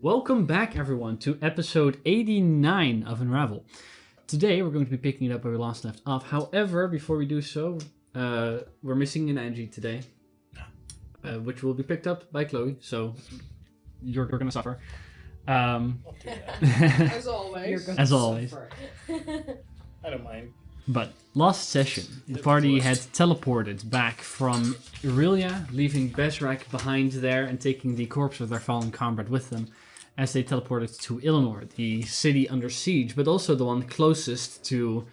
Welcome back, everyone, to episode 89 of Unravel. Today, we're going to be picking it up where we last left off. However, before we do so, we're missing an Angie today, which will be picked up by Chloe, so you're going to suffer. As always. As always. I don't mind. But last session, the party had teleported back from Aurelia, leaving Bezrak behind there and taking the corpse of their fallen comrade with them as they teleported to Illanor, the city under siege, but also the one closest to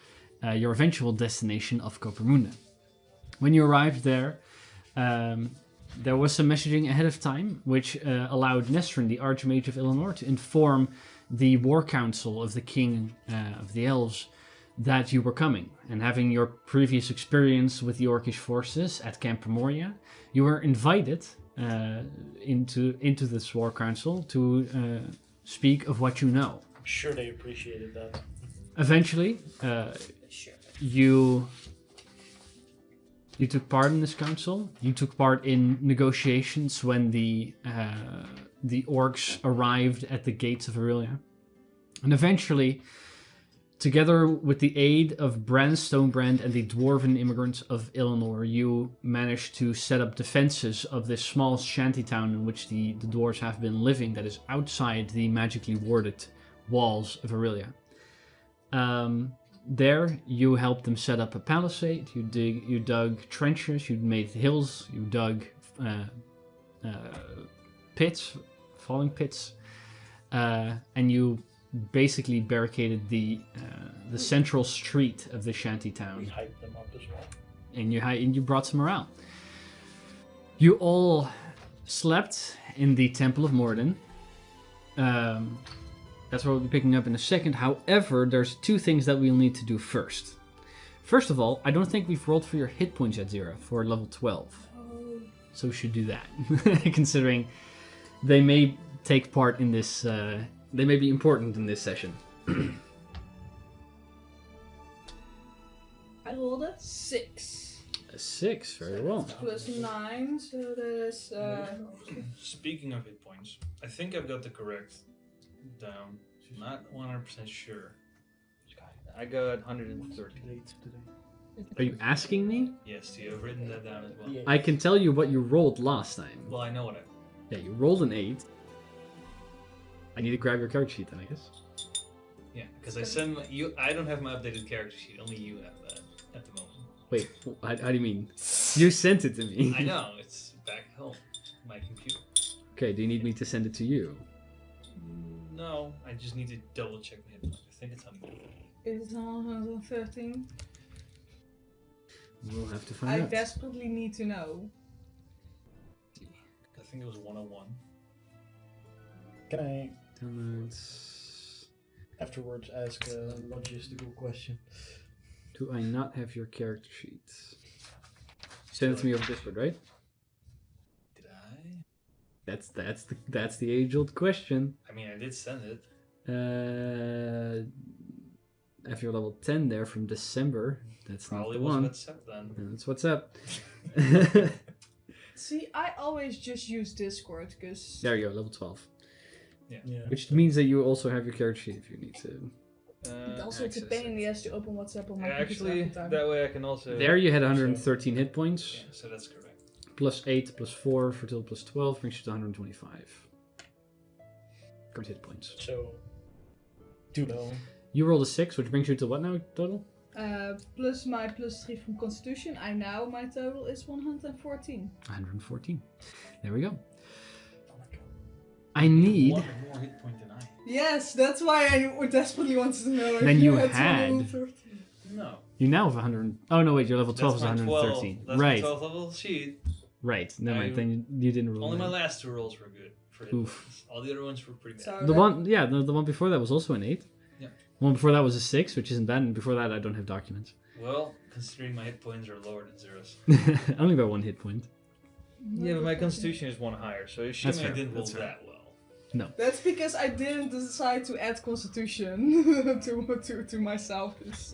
your eventual destination of Coppermunda. When you arrived there, there was some messaging ahead of time, which allowed Nesrin, the Archmage of Illanor, to inform the War Council of the King of the Elves that you were coming. And having your previous experience with the Orcish forces at Camp Primoria, you were invited into this War Council to speak of what you know. I'm sure they appreciated that. Eventually, you took part in this council. You took part in negotiations when the orcs arrived at the gates of Aurelia. And eventually, together with the aid of Bran Stonebrand and the dwarven immigrants of Illanor, you managed to set up defenses of this small shantytown in which the dwarves have been living that is outside the magically warded walls of Aurelia. There, you helped them set up a palisade, you dug trenches, you made hills, you dug pits, falling pits, and you basically barricaded the central street of the shanty town. We hyped them up as well. And you brought some morale. You all slept in the Temple of Morden. That's what we'll be picking up in a second. However, there's two things that we'll need to do first. First of all, I don't think we've rolled for your hit points yet, Zira, for level 12. Oh. So we should do that, considering they may take part in this. They may be important in this session. I rolled a 6. A 6, very well. Plus 9, so that is... Speaking of hit points, I think I've got the correct down. Not 100% sure. I got 130. Are you asking me? Yes, you have written that down as well. Yeah. I can tell you what you rolled last time. Well, I know what I... Yeah, you rolled an 8. I need to grab your character sheet then, I guess. Yeah, because I send you. I don't have my updated character sheet. Only you have that at the moment. Wait, how do you mean? You sent it to me. I know, it's back home. My computer. Okay, do you need me to send it to you? No, I just need to double check my hit points. I think it's 100. Is it 113? We'll have to find I out. desperately need to know. I think it was 101. Can I Downloads. afterwards ask a logistical question? Do I not have your character sheet? Send it to me over Discord, right? Did I? That's the age-old question. I mean, I did send it. If you're level 10 there from December, that's Probably not the was one. WhatsApp then. And that's what's up. See, I always just use Discord, because... There you go, level 12. Yeah. Which means that you also have your character sheet if you need to. Also, it's a pain in the ass to open WhatsApp on my computer Actually, every time. that way I can also... There you had 113 hit points. Yeah, so that's correct. Plus 8, plus 4, for total plus 12 brings you to 125. Current hit points. So, too low. You rolled a 6, which brings you to what now total? Plus my plus 3 from Constitution, my total is 114. 114. There we go. Oh my god. I need. One more hit point than I. Yes, that's why I desperately wanted to know if Then you had had- 113. No. You now have 100. Oh no, wait, your level 12 is That's my 113. 12. That's Right, my 12 level sheet. right. Never Now mind. you- Then you didn't roll. Only my that. last two rolls were good. For hit Oof. points. All the other ones were pretty bad. So The that- one, yeah, the one before that was also an 8. Yeah. The one before that was a 6, which isn't bad. And before that, I don't have documents. Well, considering my hit points are lower than zeros. Only by 1 hit point. Yeah, but my constitution is one higher, so assuming fair, I didn't roll that's fair. that well. No. That's because I didn't decide to add Constitution to myself. It's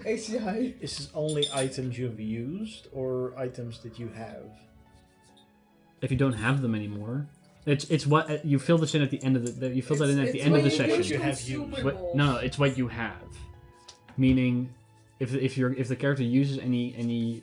ACI. Is this only items you've used or items that you have? If you don't have them anymore, It's what you fill this in at the end of the. You fill that in at the end of the session. you have used. No, it's what you have. Meaning, if the character uses any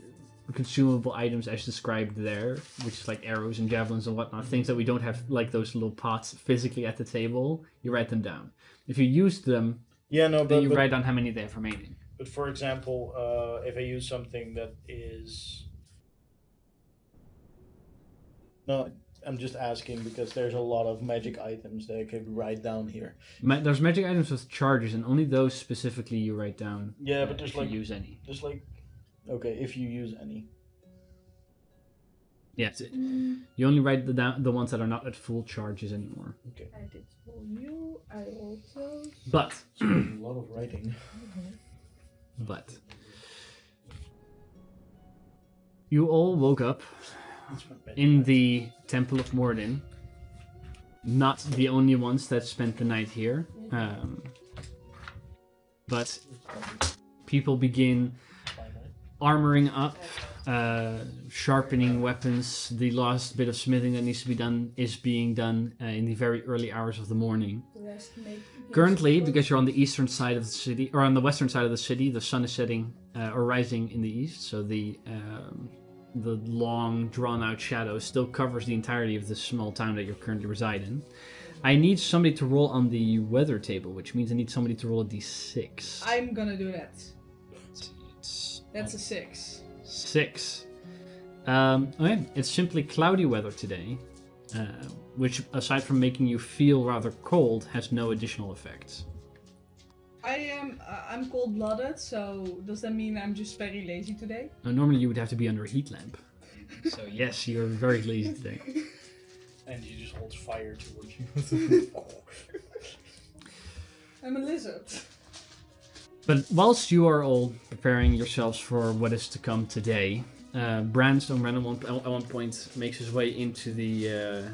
consumable items as described there, which is like arrows and javelins and whatnot, things that we don't have like those little pots physically at the table, you write them down. If you use them, Yeah, no, then you write down how many they have remaining. But for example, if I use something that is... No, I'm just asking because there's a lot of magic items that I could write down here. There's magic items with charges, and only those specifically you write down. Yeah, but there's if like... you use any. There's like... Okay, if you use any. Yeah, you only write the ones that are not at full charges anymore. Okay. I did for you. I also. But So a lot of writing. but you all woke up in the Temple of Mordin. Not the only ones that spent the night here, but people begin armoring up, sharpening weapons. The last bit of smithing that needs to be done is being done in the very early hours of the morning. Currently, because you're on the eastern side of the city, or on the western side of the city, the sun is setting or rising in the east, so the long, drawn-out shadow still covers the entirety of this small town that you currently reside in. I need somebody to roll on the weather table, which means I need somebody to roll a d6. I'm gonna do that. That's a 6. 6. Okay, it's simply cloudy weather today, which, aside from making you feel rather cold, has no additional effects. I'm cold-blooded, so does that mean I'm just very lazy today? Now, normally you would have to be under a heat lamp. So yes, you're very lazy today. And he just holds fire towards you. I'm a lizard. But whilst you are all preparing yourselves for what is to come today, Brandstone at one point makes his way into the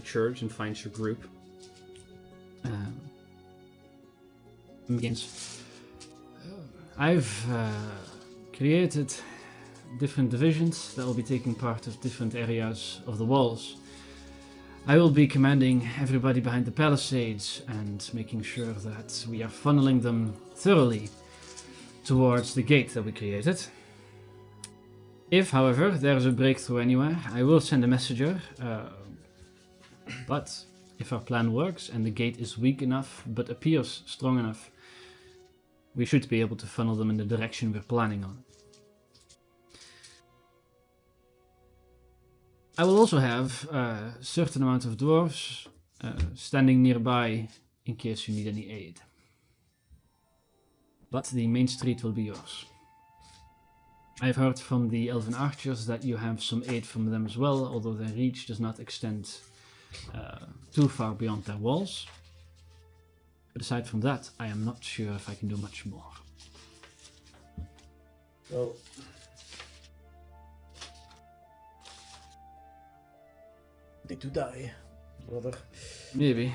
church and finds your group. Begins. I've created different divisions that will be taking part of different areas of the walls. I will be commanding everybody behind the palisades and making sure that we are funneling them thoroughly towards the gate that we created. If, however, there is a breakthrough anywhere, I will send a messenger. But if our plan works and the gate is weak enough but appears strong enough, we should be able to funnel them in the direction we're planning on. I will also have a certain amount of dwarves standing nearby in case you need any aid. But the main street will be yours. I've heard from the elven archers that you have some aid from them as well, although their reach does not extend too far beyond their walls. But aside from that, I am not sure if I can do much more. Well, need to die, brother. Maybe.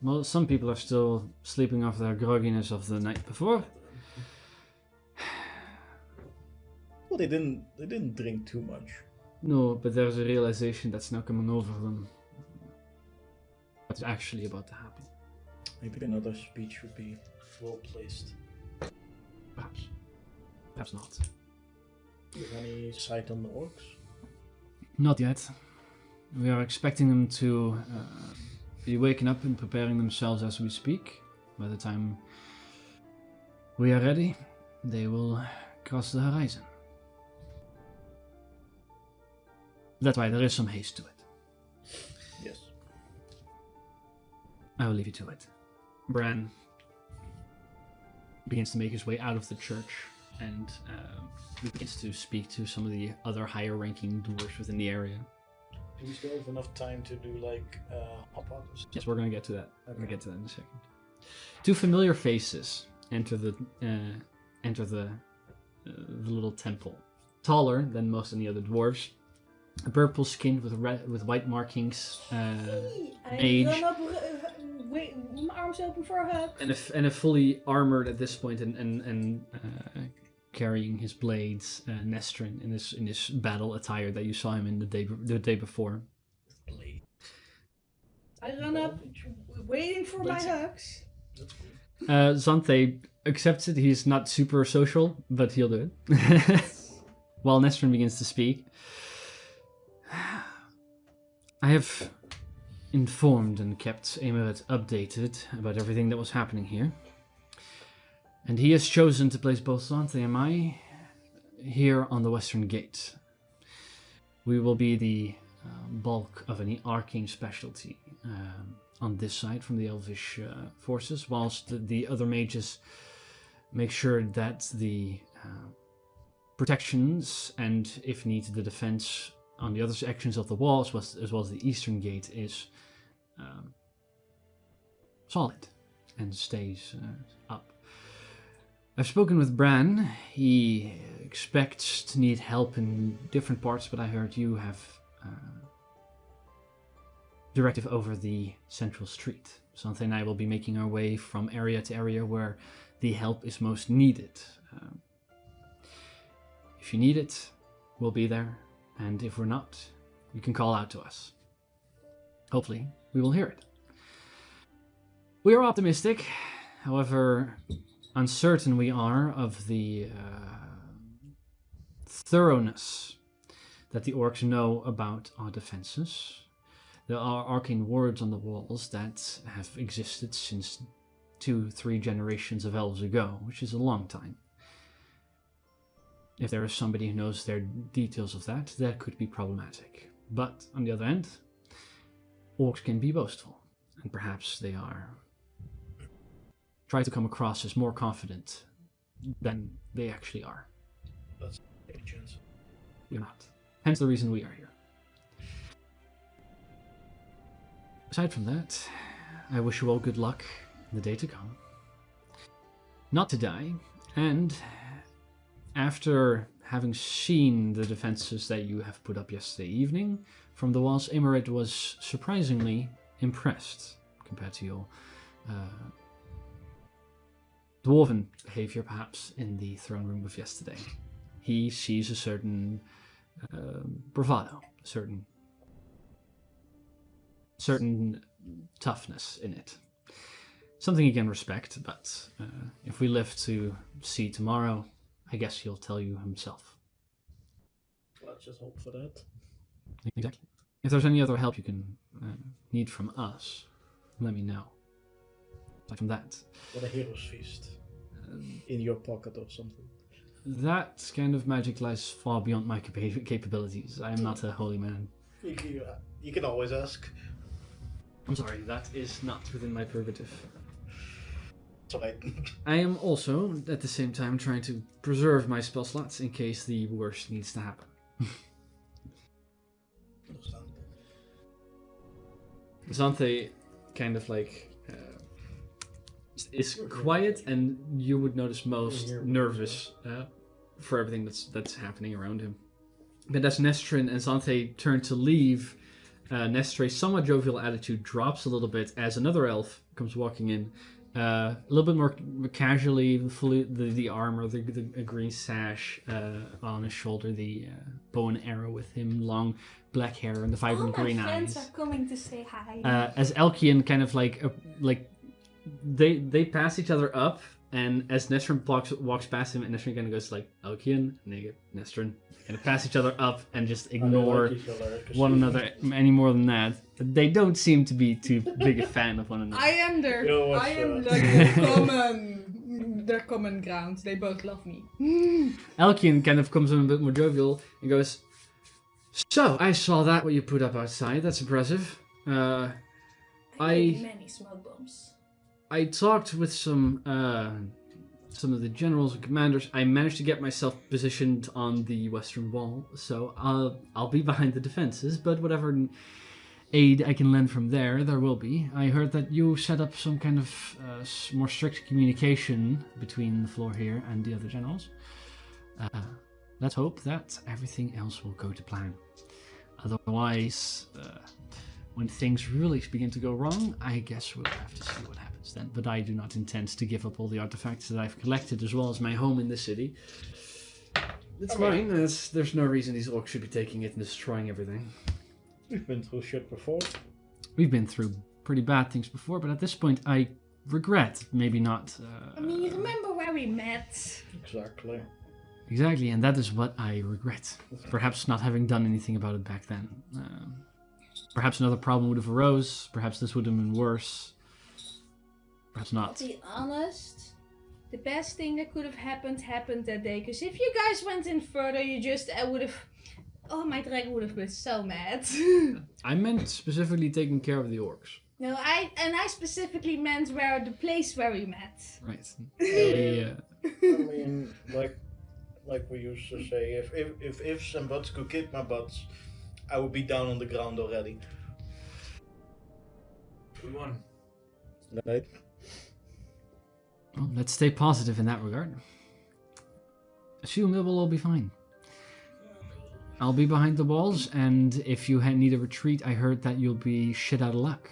Well, some people are still sleeping off their grogginess of the night before. Well, they didn't drink too much. No, but there's a realization that's now coming over them. What's actually about to happen. Maybe another speech would be well placed. Perhaps. Perhaps not. Do you have any sight on the orcs? Not yet. We are expecting them to be waking up and preparing themselves as we speak. By the time we are ready, they will cross the horizon. That's why there is some haste to it. Yes. I will leave you to it. Bran begins to make his way out of the church and begins to speak to some of the other higher ranking dwarves within the area. Do we still have enough time to do like hop-ups? Yes, we're going to get to that. Okay. We'll get to that in a second. Two familiar faces enter the little temple. Taller than most of the other dwarves. Purple skinned with white markings. Mage. Mijn arms open for a hug. And a fully armored at this point and carrying his blades, Nestrin in this battle attire that you saw him in the day before. Blades. I run up, waiting for my hugs. That's cool. Zante accepts it. He's not super social, but he'll do it. While Nestrin begins to speak. I have informed and kept Emeret updated about everything that was happening here. And he has chosen to place both Zante and I here on the Western Gate. We will be the bulk of any arcane specialty on this side from the Elvish forces, whilst the other mages make sure that the protections and, if needed, the defense on the other sections of the wall, as well as the Eastern Gate, is solid and stays up. I've spoken with Bran. He expects to need help in different parts, but I heard you have directive over the central street. Zante and I will be making our way from area to area where the help is most needed. If you need it, we'll be there, and if we're not, you can call out to us. Hopefully, we will hear it. We are optimistic, however uncertain we are of the thoroughness that the orcs know about our defenses. There are arcane wards on the walls that have existed since 2-3 generations of elves ago, which is a long time. If there is somebody who knows their details of that, that could be problematic. But on the other hand, orcs can be boastful, and perhaps they try to come across as more confident than they actually are. That's a chance. You're not. Hence the reason we are here. Aside from that, I wish you all good luck in the day to come. Not to die, and after having seen the defenses that you have put up yesterday evening from the walls, Emeret was surprisingly impressed compared to your dwarven behavior, perhaps, in the throne room of yesterday. He sees a certain bravado, a certain toughness in it. Something he can respect, but if we live to see tomorrow, I guess he'll tell you himself. Let's just hope for that. Exactly. If there's any other help you can need from us, let me know. Aside from that, What a hero's feast. In your pocket or something. that kind of magic lies far beyond my capabilities. I am not a holy man. You can always ask. I'm sorry, that is not within my prerogative. It's alright. I am also, at the same time, trying to preserve my spell slots in case the worst needs to happen. Zante kind of like is quiet, and you would notice most nervous for everything that's happening around him. But as Nestrin and Zante turn to leave, Nestri's somewhat jovial attitude drops a little bit as another elf comes walking in. A little bit more casually, fully the armor, the green sash on his shoulder, the bow and arrow with him, long black hair and the vibrant green eyes. All my friends are coming to say hi. As Elkian kind of like they pass each other up, and as Nestrin walks past him, and Nestrin kind of goes like, Elkian, Nestrin, kind of pass each other up and just ignore one another any more than that. They don't seem to be too big a fan of one another. I am their, You know what's, I am like their common ground. They both love me. Elkian kind of comes in a bit more jovial and goes, "So, I saw that what you put up outside. That's impressive. I made many smoke bombs. I talked with some of the generals and commanders. I managed to get myself positioned on the western wall, so I'll be behind the defenses. But whatever aid I can lend from there will be. I heard that you set up some kind of more strict communication between the floor here and the other generals. Let's hope that everything else will go to plan. Otherwise, when things really begin to go wrong, I guess we'll have to see what happens then. But I do not intend to give up all the artifacts that I've collected, as well as my home in the city. It's mine. There's no reason these orcs should be taking it and destroying everything. We've been through shit before. We've been through pretty bad things before, but at this point I regret maybe not. I mean, you remember where we met? Exactly. Exactly, and that is what I regret. Perhaps not having done anything about it back then. Perhaps another problem would have arose. Perhaps this would have been worse. Perhaps I'll not. be honest. The best thing that could have happened that day. Because if you guys went in further, you just would have. Oh, my dragon would have been so mad. I meant specifically taking care of the orcs. No, I specifically meant where the place where we met. Right. I mean, like we used to say, if ifs and buts could kick my butts, I would be down on the ground already. We won. Right? Well, let's stay positive in that regard. Assume it will all be fine. I'll be behind the walls, and if you need a retreat, I heard that you'll be shit out of luck.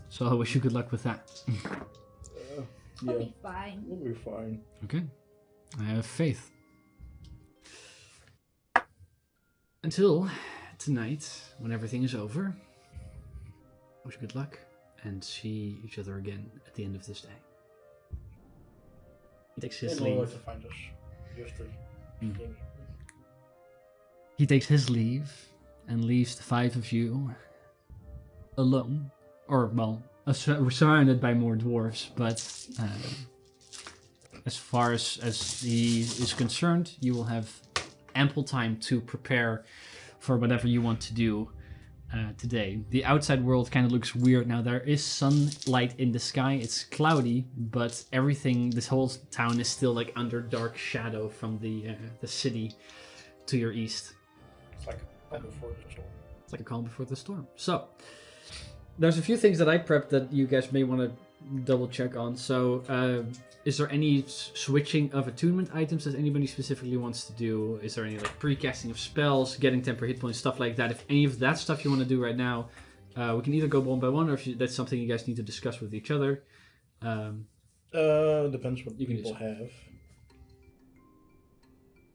So I wish you good luck with that. We'll Yeah, be fine. we'll be fine. Okay. I have faith. Until tonight, when everything is over, wish you good luck, and see each other again at the end of this day. He takes his They know where leave. to find us. You have to. Mm. He takes his leave and leaves the five of you alone. Or, well, surrounded by more dwarves, but as far as he is concerned, you will have ample time to prepare for whatever you want to do today. The outside world kind of looks weird now. There is sunlight in the sky. It's cloudy, but everything, this whole town is still like under dark shadow from the city to your east. It's like a before the storm. It's like a calm before the storm. So, there's a few things that I prepped that you guys may want to double check on. So, is there any switching of attunement items that anybody specifically wants to do? Is there any like pre-casting of spells, getting temporary hit points, stuff like that? If any of that stuff you want to do right now, we can either go one by one, or if that's something you guys need to discuss with each other. Depends what You can people use- have.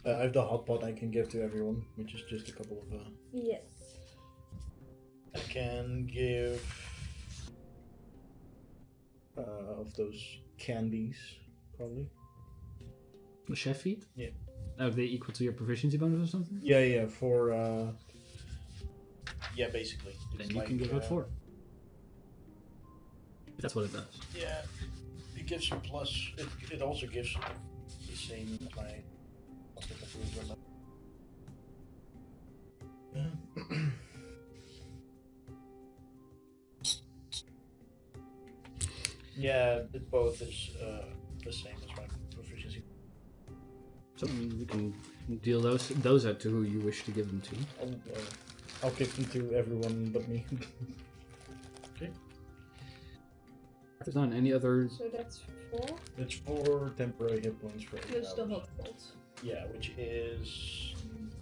I have the hot pot I can give to everyone, which is just a couple of. Yes. I can give of those candies, probably. The chef feat? Yeah. Are they equal to your proficiency bonus or something? Yeah, for yeah, basically. Then It's you can like, give it 4. If that's what it does. Yeah, it gives a plus. It also gives the same as my. Yeah, it both is the same as my proficiency. So you can deal those out to who you wish to give them to. I'll give them to everyone but me. Okay. If there's not any other... So that's 4 It's 4 temporary hit points for 8 plus the hours. hot pot. Yeah, which is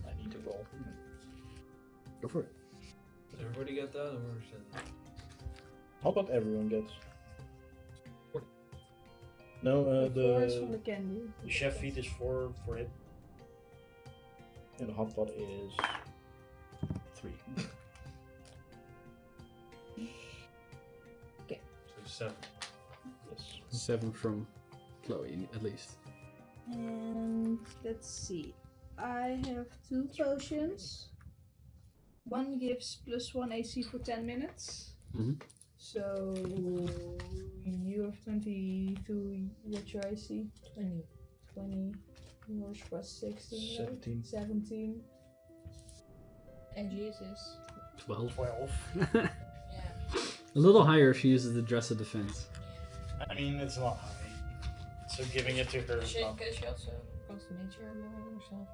I need to roll. Go for it. Does everybody get that, or is it? How about everyone gets? No, 4 is from the candy. the chef feat is 4 for hit. And the hot pot is 3. So 7. Yes. 7 from Chloe, at least. And let's see. I have 2 potions. One gives +1 AC for 10 minutes. Mhm. So you have 22. What's your AC? 20. 20. Yours was 16. 17. 17. And Jesus. 12. 12. Yeah. A little higher if she uses the dress of defense. I mean, it's not high. So giving it to her is not. Because she also goes to nature herself.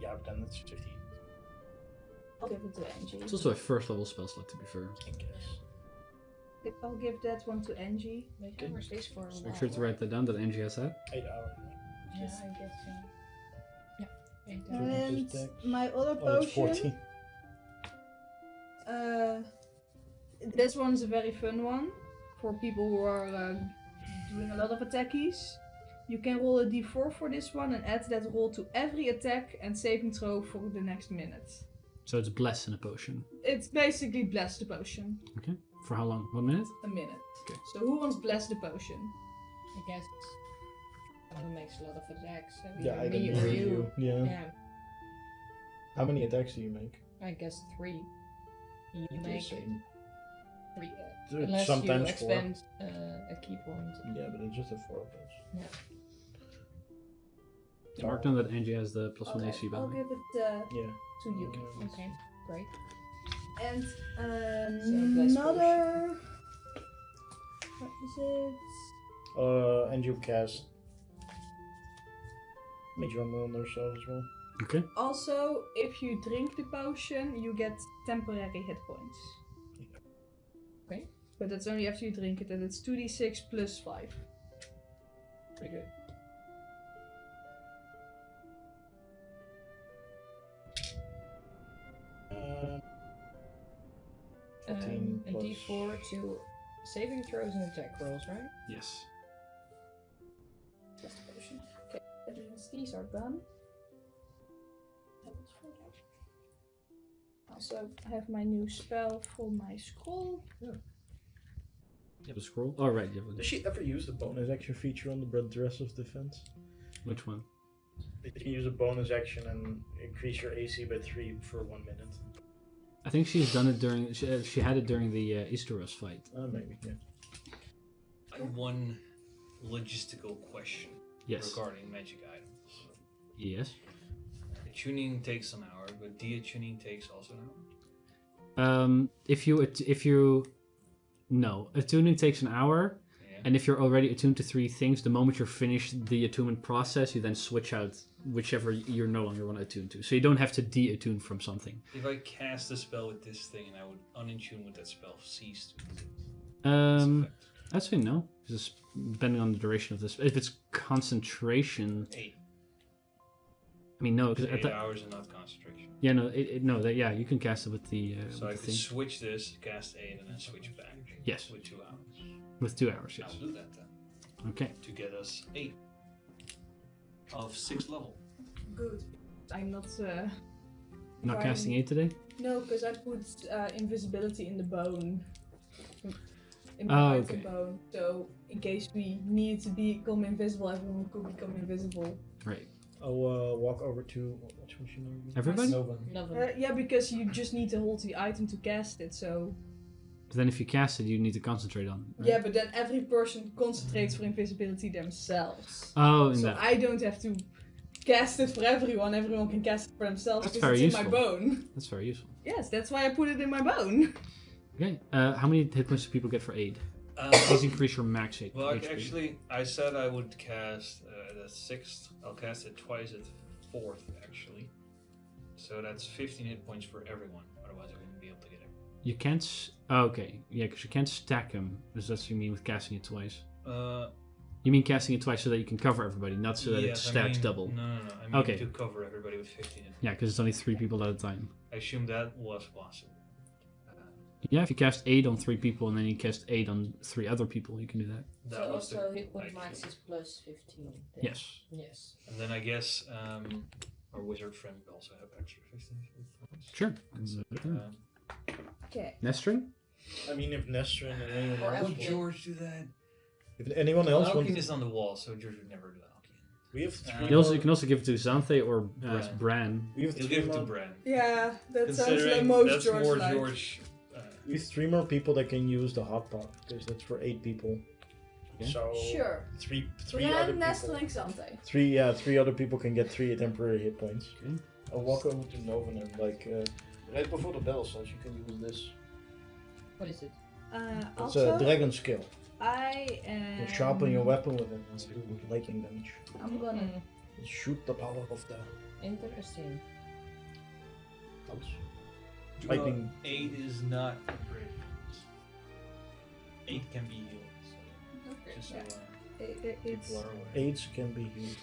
Yeah, but then it's 15. I'll give it to Angie. It's also a first level spell slot, to be fair. I guess. I'll give that one to Angie. Okay. Camera stays for a Just while. make sure to write that down that Angie has that. 8 hours. Yeah, I guess so. Yeah. And And my other Oh, it's potion. 14. This one's a very fun one for people who are doing a lot of attackies. You can roll a d4 for this one and add that roll to every attack and saving throw for the next minute. So it's blessed in a potion. It's basically bless the potion. Okay. For how long? 1 minute? A minute. Okay. So who wants bless the potion? I guess someone who makes a lot of attacks. So Yeah, either I me can or hear you. you. Yeah. Yeah, How many attacks do you make? I guess 3. You The make same. 3. Dude, Unless sometimes you expend a key point. Yeah, but it's just a 4 of those. Yeah. Yeah, mark down that Angie has the plus 1 AC by I'll the way. give it Yeah. to you. Okay, great. And bless another. What is it? And you cast Major Moon or so as well. Okay. Also, if you drink the potion, you get temporary hit points. Okay. But that's only after you drink it, and it's 2d6 plus 5. Pretty good. A 14 plus... D4 to saving throws and attack rolls, right? Yes. That's the potion. Okay, these are done. Also, I have my new spell for my scroll. You have a scroll? Oh, right. You have Does a... she ever use the bonus action feature on the Dress of Defense? Which one? You can use a bonus action and increase your AC by 3 for 1 minute. I think she's done it during... She had it during the Easteros fight. Maybe, yeah. I have one logistical question Yes. regarding magic items. Yes. Tuning takes an hour, but de-attuning takes also an hour. If you... No. Attuning takes an hour. Yeah. And if you're already attuned to 3 things, the moment you're finished the attunement process, you then switch out whichever you no longer want to attune to. So you don't have to de-attune from something. If I cast a spell with this thing and I would unattune with that spell, cease to exist. I'd say no. Just depending on the duration of this. If it's concentration, 8. I mean no, because 8 hours and not concentration. yeah, no, yeah, you can cast it with the So I with the could thing. switch this, cast 8, and then switch back. Yes. With 2 hours. With 2 hours. Yes. I'll do that then. Okay. To get us 8 of 6th level. Good. I'm not. Not Fine. casting 8 today. No, because I put invisibility in the bone. In Oh, my okay. bone. So in case we need to become invisible, everyone could become invisible. Right. I'll walk over to... Which machine are you? Everybody? Nova. Yeah, because you just need to hold the item to cast it. So But then if you cast it, you need to concentrate on it. Right? yeah, but then every person concentrates for invisibility themselves. Oh, in So that. I don't have to cast it for everyone. Everyone can cast it for themselves That's because very it's in useful. my bone. That's very useful. Yes, that's why I put it in my bone. Okay. How many hit points do people get for aid? Um, Please increase your max hit. Well, HP. actually, I said I would cast at 6th. I'll cast it twice at 4th, actually. So that's 15 hit points for everyone. Otherwise, I wouldn't be able to get it. You can't. Oh, okay. Yeah, because you can't stack them. That's what you mean with casting it twice. You mean casting it twice so that you can cover everybody, not so that it yes, stacks I mean, double. No. I mean Okay. to cover everybody with 15 hit points. Yeah, because it's only 3 people at a time. I assume that was possible. Yeah, if you cast 8 on 3 people and then you cast 8 on 3 other people, you can do that. That So was the also hit point idea. max is plus 15. then. Yes. Yes. And then I guess our wizard friend will also have extra 15 hit points. Sure. Okay. Nestrin? I mean, if Nestor and anyone Or else... Would George do that? If anyone else Alkin wants... is on the wall, so George would never do Alkin. We have three You can also give it to Xanthe or Bran. We have He'll three give it to more... Bran. Yeah, that sounds like Considering most that's George more like. George. We have 3 more people that can use the hot pot, because that's for 8 people. Okay. So Sure. three Bran, other Nestle, people. and Xanthe. 3 other people can get 3 temporary hit points. Okay. I'll walk over to Novan and right before the bell says you can use this. What is it? It's Also, a dragon skill. I am. You sharpen your weapon with it and do lightning damage. I'm gonna. Shoot the power of the Interesting. house. Lightning. 8 is not great. 8 can be healed. So Okay. just so It's. people are aware. 8 can be used.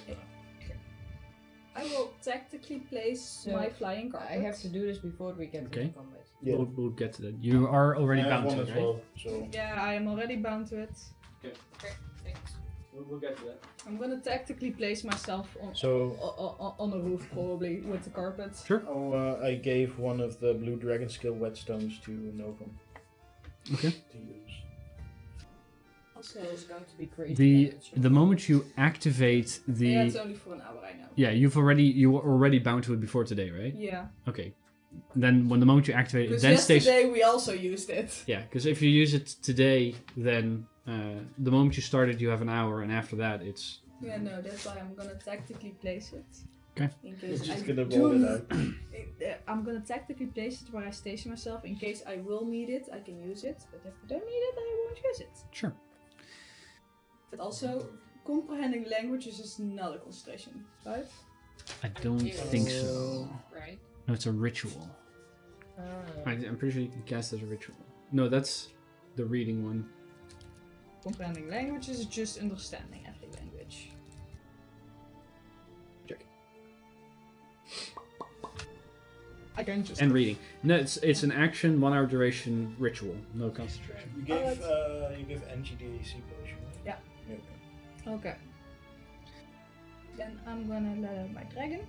I will tactically place So, my flying carpet. I have to do this before we get Okay. to combat. Yeah. We'll get to that. You are already I have bound one to as it, right? well, so Yeah, I am already bound to it. Okay, thanks. We'll get to that. I'm gonna tactically place myself on on a roof probably with the carpet. Sure. Oh, I gave one of the blue dragon skill whetstones to Novum. Okay. To use. So it's going to be crazy. The moment you activate the Yeah, it's only for an hour, I know. yeah, you were already bound to it before today, right? Yeah. Okay. Then when the moment you activate it, Because then stays. yesterday we also used it. Yeah, because if you use it today, then the moment you started, you have an hour, and after that, it's. Yeah, no, that's why I'm gonna tactically place it. Okay. In We're case just I gonna do roll it out. I'm gonna tactically place it where I station myself. In case I will need it, I can use it. But if I don't need it, I won't use it. Sure. But also, comprehending languages is not a concentration, right? I don't think so. Right. No, it's a ritual. I'm pretty sure you can cast as a ritual. No, that's the reading one. Comprehending languages is just understanding every language. Check. I can just. And reading. No, it's an action, 1 hour duration ritual. No concentration. You give NGDAC potion. Right? Yeah. Okay. Then I'm gonna let out my dragon.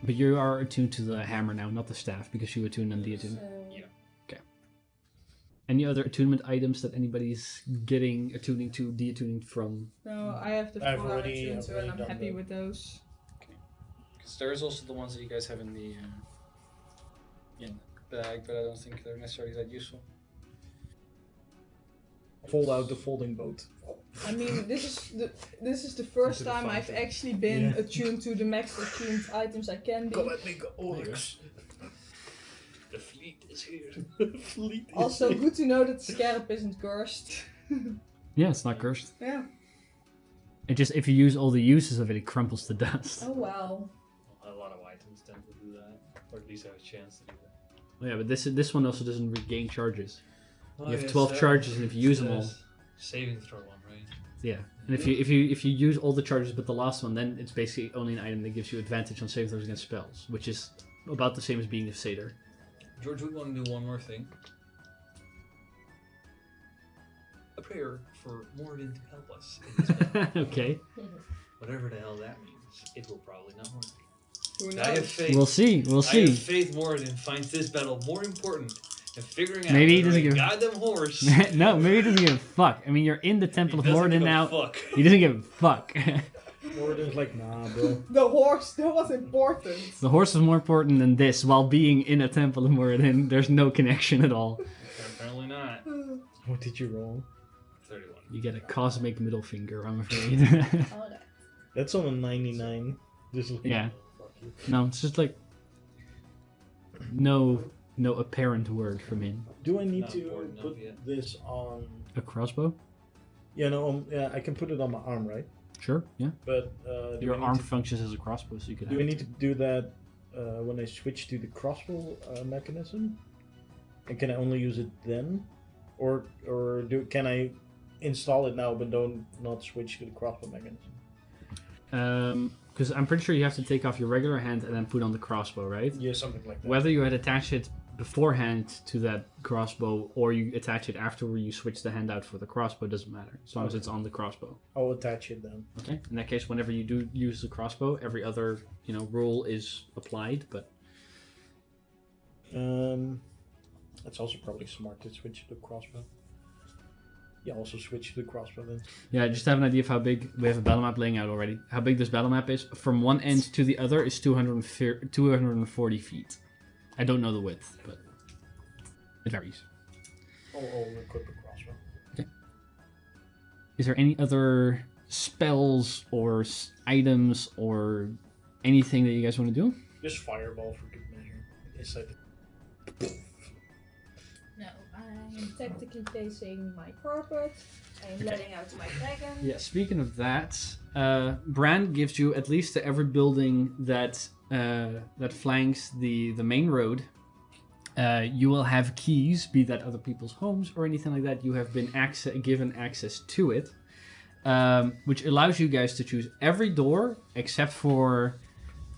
But you are attuned to the hammer now, not the staff, because you attune and de-attune. Yeah. Any other attunement items that anybody's getting attuning to, de-attuning from? No, I have the I've 4 hour already- tune, I've so already I'm done happy that. with those. Because there's also the ones that you guys have in the bag, but I don't think they're necessarily that useful. Fold out the folding boat. I mean, this is the first Into the time I've fountain. actually been Yeah. attuned to the max attuned items I can be. Come at me, Oryx. The fleet is here. Fleet. is Also, here. good to know that the scarab isn't cursed. Yeah, it's not cursed. Yeah. It just, if you use all the uses of it, it crumples to dust. Oh wow. A lot of items tend to do that, or at least have a chance to do that. Yeah, but this one also doesn't regain charges. Oh, You have yes, 12 charges, and if you use them all, saving throw one, right? yeah. And if you use all the charges but the last one, then it's basically only an item that gives you advantage on saving throws against spells, which is about the same as being a satyr. George, we want to do one more thing. A prayer for Morden to help us in this battle. Okay, Whatever the hell that means, it will probably not work. Who I have knows? faith. we'll see. We'll I have see. faith Morden finds this battle more important than figuring out Maybe he whether doesn't a give- goddamn horse. No, maybe he doesn't give a fuck. I mean, you're in the Temple of He doesn't Morden give a now. Fuck. He doesn't give a fuck. Mordin's like, nah, bro. The horse, that was important. The horse is more important than this. While being in a Temple of Morden, there's no connection at all. Apparently not. What did you roll? 31. You get a cosmic middle finger, I'm afraid. Alright. That's on a 99. Just like, Yeah. fuck you. No, it's just like no apparent word from him. Do I need Not to important put enough yet. this on? A crossbow? Yeah, no. Yeah, I can put it on my arm, right? Sure, yeah. But do Your I need arm to- functions as a crossbow, so you can. Do we need to do that when I switch to the crossbow mechanism? And can I only use it then, or can I install it now but not switch to the crossbow mechanism? Because I'm pretty sure you have to take off your regular hand and then put on the crossbow, right? Yeah, something like that. Whether you had attached it beforehand to that crossbow or you attach it after you switch the hand out for the crossbow doesn't matter, as long as it's on the crossbow. I'll attach it then. Okay. In that case, whenever you do use the crossbow, every other rule is applied. But That's also probably smart to switch to the crossbow. Yeah, also switch to the crossbow then. yeah, just to have an idea of how big we have a battle map laying out already. How big this battle map is from one end to the other is 240 feet. I don't know the width, but it varies. I'll equip the crossbow. Is there any other spells or items or anything that you guys want to do? Just fireball for good measure. Inside the... No, I'm tactically placing my carpet. I'm letting out my dragon. Yeah, speaking of that, Bran gives you, at least to every building that flanks the main road, you will have keys, be that other people's homes or anything like that. You have been given access to it, which allows you guys to choose every door except for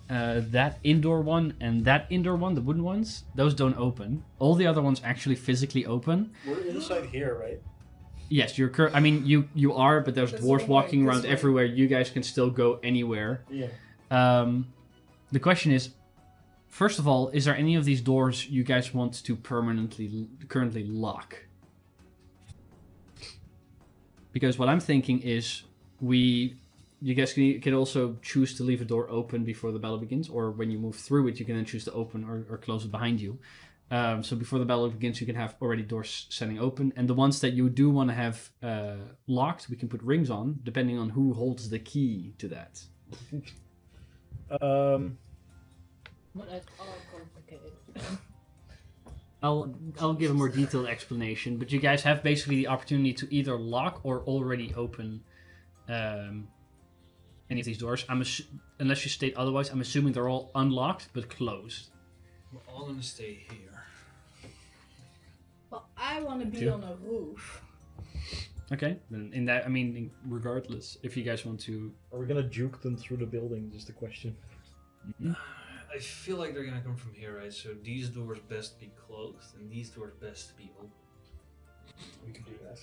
that indoor one and that indoor one, the wooden ones. Those don't open. All the other ones actually physically open. We're inside here, right? Yes, you're. I mean, you are, but there's That's dwarves the walking point, around this way. everywhere. You guys can still go anywhere. Yeah. The question is, first of all, is there any of these doors you guys want to currently lock? Because what I'm thinking is, you guys can also choose to leave a door open before the battle begins, or when you move through it, you can then choose to open or close it behind you. So before the battle begins, you can have already doors standing open, and the ones that you do want to have locked, we can put rings on, depending on who holds the key to that. But that's all complicated. I'll give a more detailed explanation, but you guys have basically the opportunity to either lock or already open any of these doors. Unless you state otherwise, I'm assuming they're all unlocked but closed. We're all gonna stay here. Well, I want to be Two. on a roof. Okay, then in that, I mean, regardless, if you guys want to. Are we gonna juke them through the building? Is the question. I feel like they're gonna come from here, right? So these doors best be closed, and these doors best to be open. We can do that.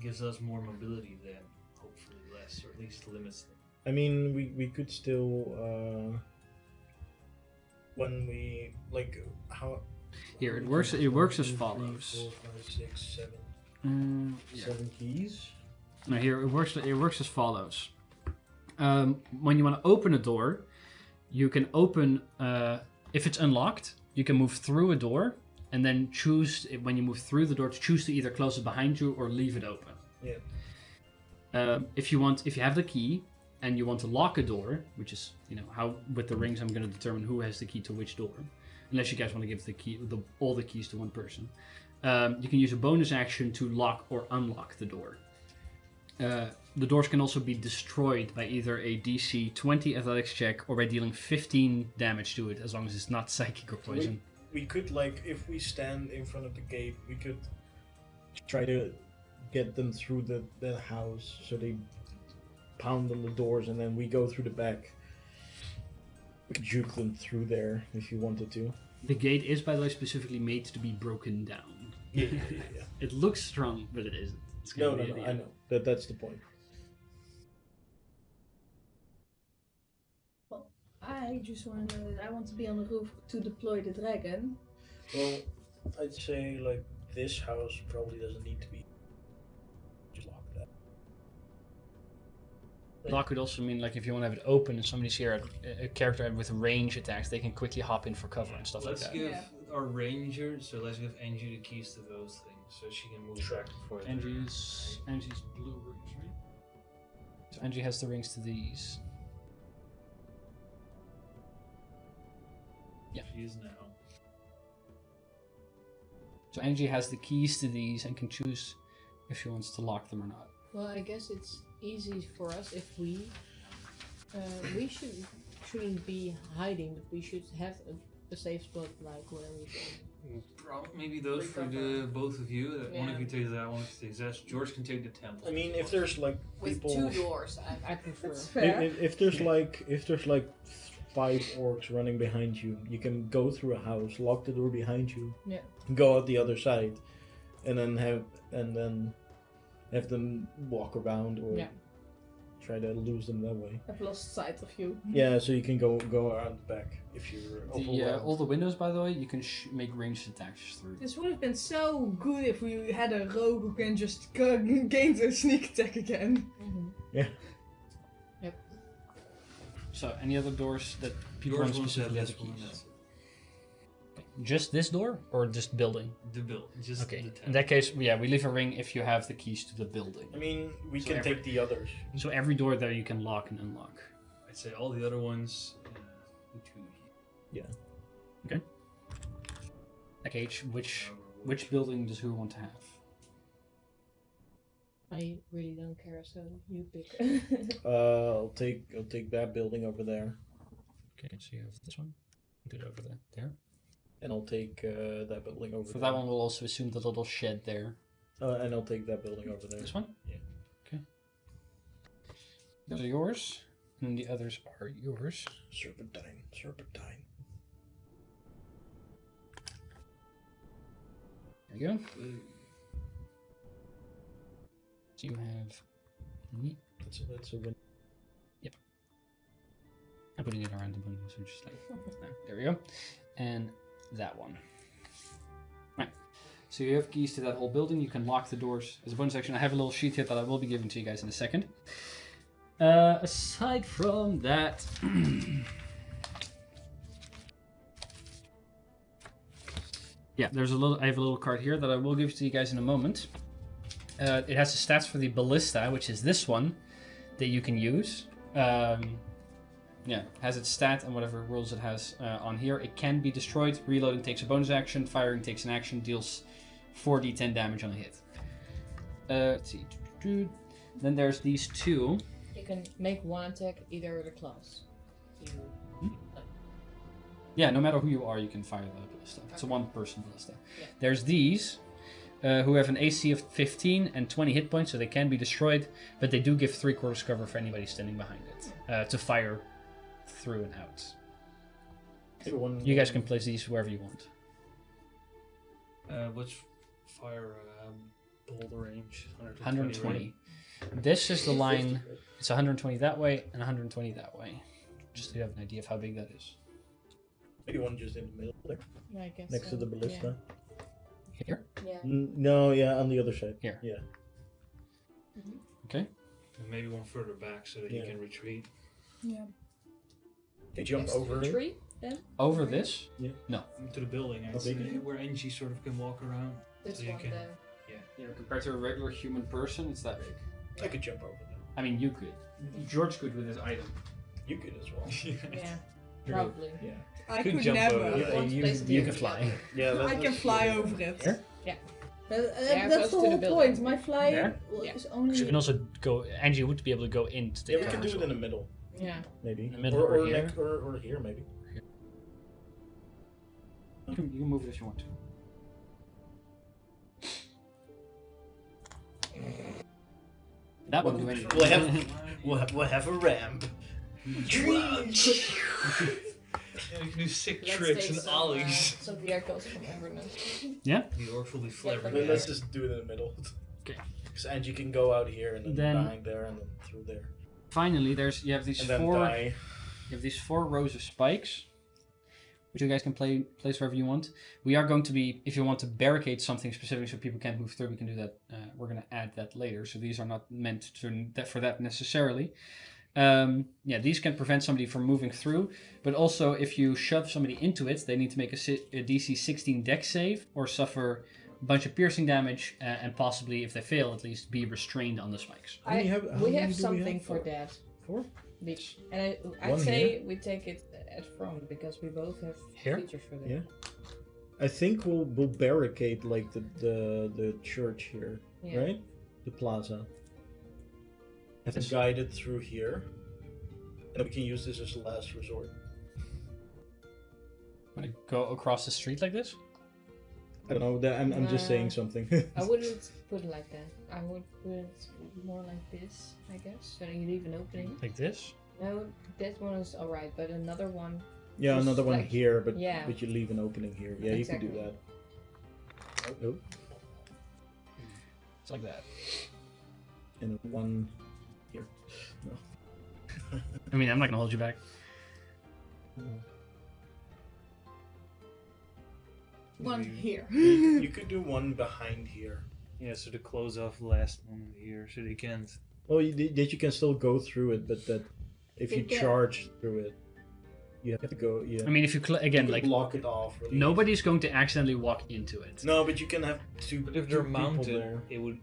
Gives us more mobility then, hopefully less, or at least limits them. I mean, we could still when we like how. Here, it how works. many It works as keys? 1, 2, follows. 3, 4, 5, 6, 7. Yeah. 7 keys. Now here, it works as follows. When you want to open a door, you can open. If it's unlocked, you can move through a door, and then choose when you move through the door to choose to either close it behind you or leave it open. Yeah. If you have the key and you want to lock a door, which is how with the rings I'm going to determine who has the key to which door, unless you guys want to give all the keys to one person. You can use a bonus action to lock or unlock the door. The doors can also be destroyed by either a DC 20 athletics check or by dealing 15 damage to it, as long as it's not psychic or poison. We could, like, if we stand in front of the gate, we could try to get them through the house, so they pound on the doors, and then we go through the back. We could juke them through there if you wanted to. The gate is, by the way, specifically made to be broken down. Yeah. It looks strong, but it isn't. It's No, gonna be I know. That's the point. I just want to be on the roof to deploy the dragon. Well, I'd say, like, this house probably doesn't need to be. Just lock that. Lock could also mean, like, if you want to have it open and somebody's here, a character with range attacks, they can quickly hop in for cover and stuff Let's like that. give Yeah. our ranger, so let's give Angie the keys to those things, so she can move back and forth. Angie's blue rings, right? So Angie has the rings to these. Yeah. She is now. So Angie has the keys to these and can choose if she wants to lock them or not. Well, I guess it's easy for us if we shouldn't be hiding, but we should have a safe spot like where we can. Maybe those for the both of you. One of Yeah. you takes that, one of you takes that. George can take the temple. I mean, if there's, like, With people. 2 doors, I prefer. That's fair. If there's like 5 orcs running behind you, you can go through a house, lock the door behind you, Yeah. go out the other side, and then have them walk around or Yeah. try to lose them that way. I've lost sight of you. Yeah, so you can go around the back if you're overwhelmed. All the windows, by the way, you can make ranged attacks through. This would have been so good if we had a rogue who can just gain a sneak attack again. Yeah. So, any other doors that people George want wants to have specifically have this the one. keys? That's it. Just this door or just building? The bill. Just Okay. the In temple. that case, we leave a ring if you have the keys to the building. I mean, we So can every- take the others. So every door there you can lock and unlock. I'd say all the other ones. The two. Okay, which building does who want to have? I really don't care, so you pick. I'll take that building over there, Okay, so you have this one. Do it over there. and I'll take that building over For there. that one, we'll also assume the little shed there. And I'll take that building over there. This one? Yeah. Okay. Those are yours, and the others are yours. Serpentine. There you go. So you have. That's a win. I'm putting it around the bundle, so just like there we go, and that one. Right. So you have keys to that whole building. You can lock the doors. As a bonus action, I have a little sheet here that I will be giving to you guys in a second. Aside from that, yeah, there's a little. I have a little card here that I will give to you guys in a moment. It has the stats for the ballista, which is this one that you can use. Yeah, has its stat and whatever rules it has on here. It can be destroyed. Reloading takes a bonus action. Firing takes an action. Deals 4d10 damage on a hit. Let's see. Then there's these two. You can make one attack either with a class. Yeah, no matter who you are, you can fire the ballista. It's a one-person ballista. Yeah. There's these, who have an AC of 15 and 20 hit points, so they can be destroyed, but they do give 3/4 cover for anybody standing behind it to fire through and out. You guys can place these wherever you want. What's fire boulder range? 120. This is the line. It's 120 that way and 120 that way. Just so you have an idea of how big that is. Maybe one just in the middle there, Yeah, I guess next so. to the ballista. Here? Yeah. No, yeah, on the other side. Here. Yeah. Okay. And maybe one further back so that you can retreat. Yeah. They jump Next to over the it. tree, then? Over this? Into the building, and Okay. where Angie sort of can walk around. This So you one, can- then. Yeah, compared to a regular human person, it's that big. I could jump over them. I mean, you could. George could with his item. You could as well. Yeah, probably. Yeah. I Could could jump never. over. Yeah, Once you- placed You here can fly. together. Yeah, I can fly over it. Here? Yeah, That's close the to the whole building. point. My flying There? Yeah. is only. So you can also go. Angie would be able to go in to take Yeah, we can cover do as it well. in the middle, Yeah. maybe. In the middle or or here? or here, maybe. You can move it if you want to. That won't do anything. We'll have a ramp. Yeah, you can do sick Let's tricks take and some, ollies. some vehicles from Evernote. The orcs will be flapping. Then let's just do it in the middle. Okay. Because Angie can go out here and then Then- behind there and then through there. Finally, you have these And then four. die. You have these 4 rows of spikes, which you guys can place wherever you want. We are going to be, if you want to barricade something specific so people can't move through, we can do that. We're going to add that later. So these are not meant for that necessarily. Yeah, these can prevent somebody from moving through, but also if you shove somebody into it, they need to make a DC 16 dex save or suffer a bunch of piercing damage, and possibly, if they fail, at least be restrained on the spikes. How many We do have we something have? for that. 4? And I'd One say we take it at front because we both have Here? features for that. Yeah. I think we'll barricade like the church here, Yeah. right? The plaza. And then guide it through here. And we can use this as a last resort. Want to go across the street like this? I don't know, I'm just saying Nah. something. I wouldn't put it like that. I would put it more like this, I guess. So you leave an opening. Like this? No, that one is alright, but another one. Yeah, Just another one like- here, but yeah. you leave an opening here. Yeah, you can do Exactly. that. Oh, It's like that. and then one here. No. I mean, I'm not going to hold you back. One here. You could do one behind here. Yeah, so to close off the last one here, so they can't. Well, that you can still go through it, but that if you You can. charge through it, you have to go. Yeah. I mean, if you again, You like, could block it off. Really. nobody's going to accidentally walk into it. No, but you can have two. But if two they're people mounted, there. it would.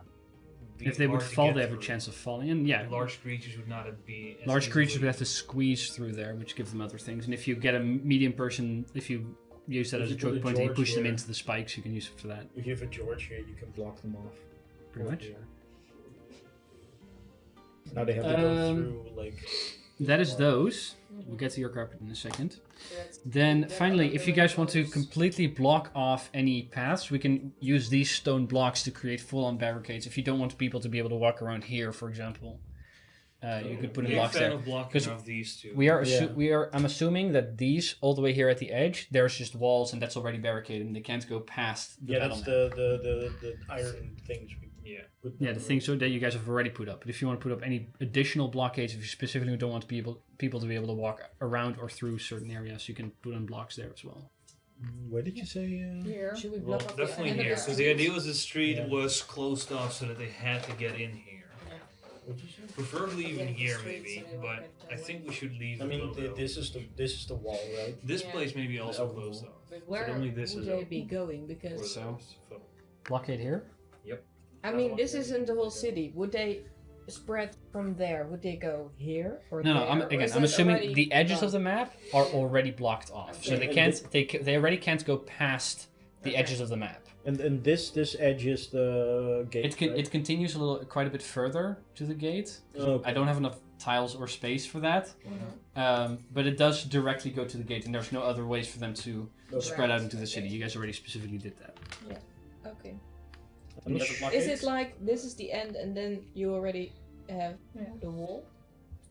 Be If they would hard to fall, get they have a through. chance of falling. And yeah, Large creatures would not be. as large creatures easily- would have to squeeze through there, which gives them other things. And if you get a medium person, if you use that If as a you put choke a point and you George push them here. into the spikes, you can use it for that. If you have a George here, you can block them off. Pretty much. Now they have to go Um, through like. That is those. We'll get to your carpet in a second. So that's- Then Then finally, other if you guys want to windows. completely block off any paths, we can use these stone blocks to create full-on barricades. If you don't want people to be able to walk around here, for example, you could put in Big blocks fan there. of blocking 'Cause of these two. We are, Yeah. I'm assuming that these all the way here at the edge, there's just walls, and that's already barricaded, and they can't go past the Yeah, battle that's map. the iron things. Yeah. Yeah, the things that you guys have already put up. But if you want to put up any additional blockades, if you specifically don't want people to be able to walk around or through certain areas, you can put in blocks there as well. Where did you say? Here. Should we Well, block off the definitely end of here, the because the street? idea was the street Yeah. was closed off so that they had to get in here. What'd you say? Preferably even Yeah, the here, street, maybe, so they won't but get I away. think we should leave I a mean, little bit. this is the wall, right? This Yeah. place may be also open closed wall. off. But where only this would is they open. be going? For Because So? the- Blockade here? I mean, this isn't the whole city. Would they spread from there? Would they go here or No, there? I'm Or is I'm that assuming already the edges done? of the map are already blocked off, so Okay. they And can't. They already can't go past the Okay. edges of the map. And this edge is the gate. right? It continues quite a bit further to the gate. Okay. I don't have enough tiles or space for that, but it does directly go to the gate, and there's no other ways for them to spread out into the city. You guys already specifically did that. Okay. I'm not- Is it like this is the end and then you already have the wall?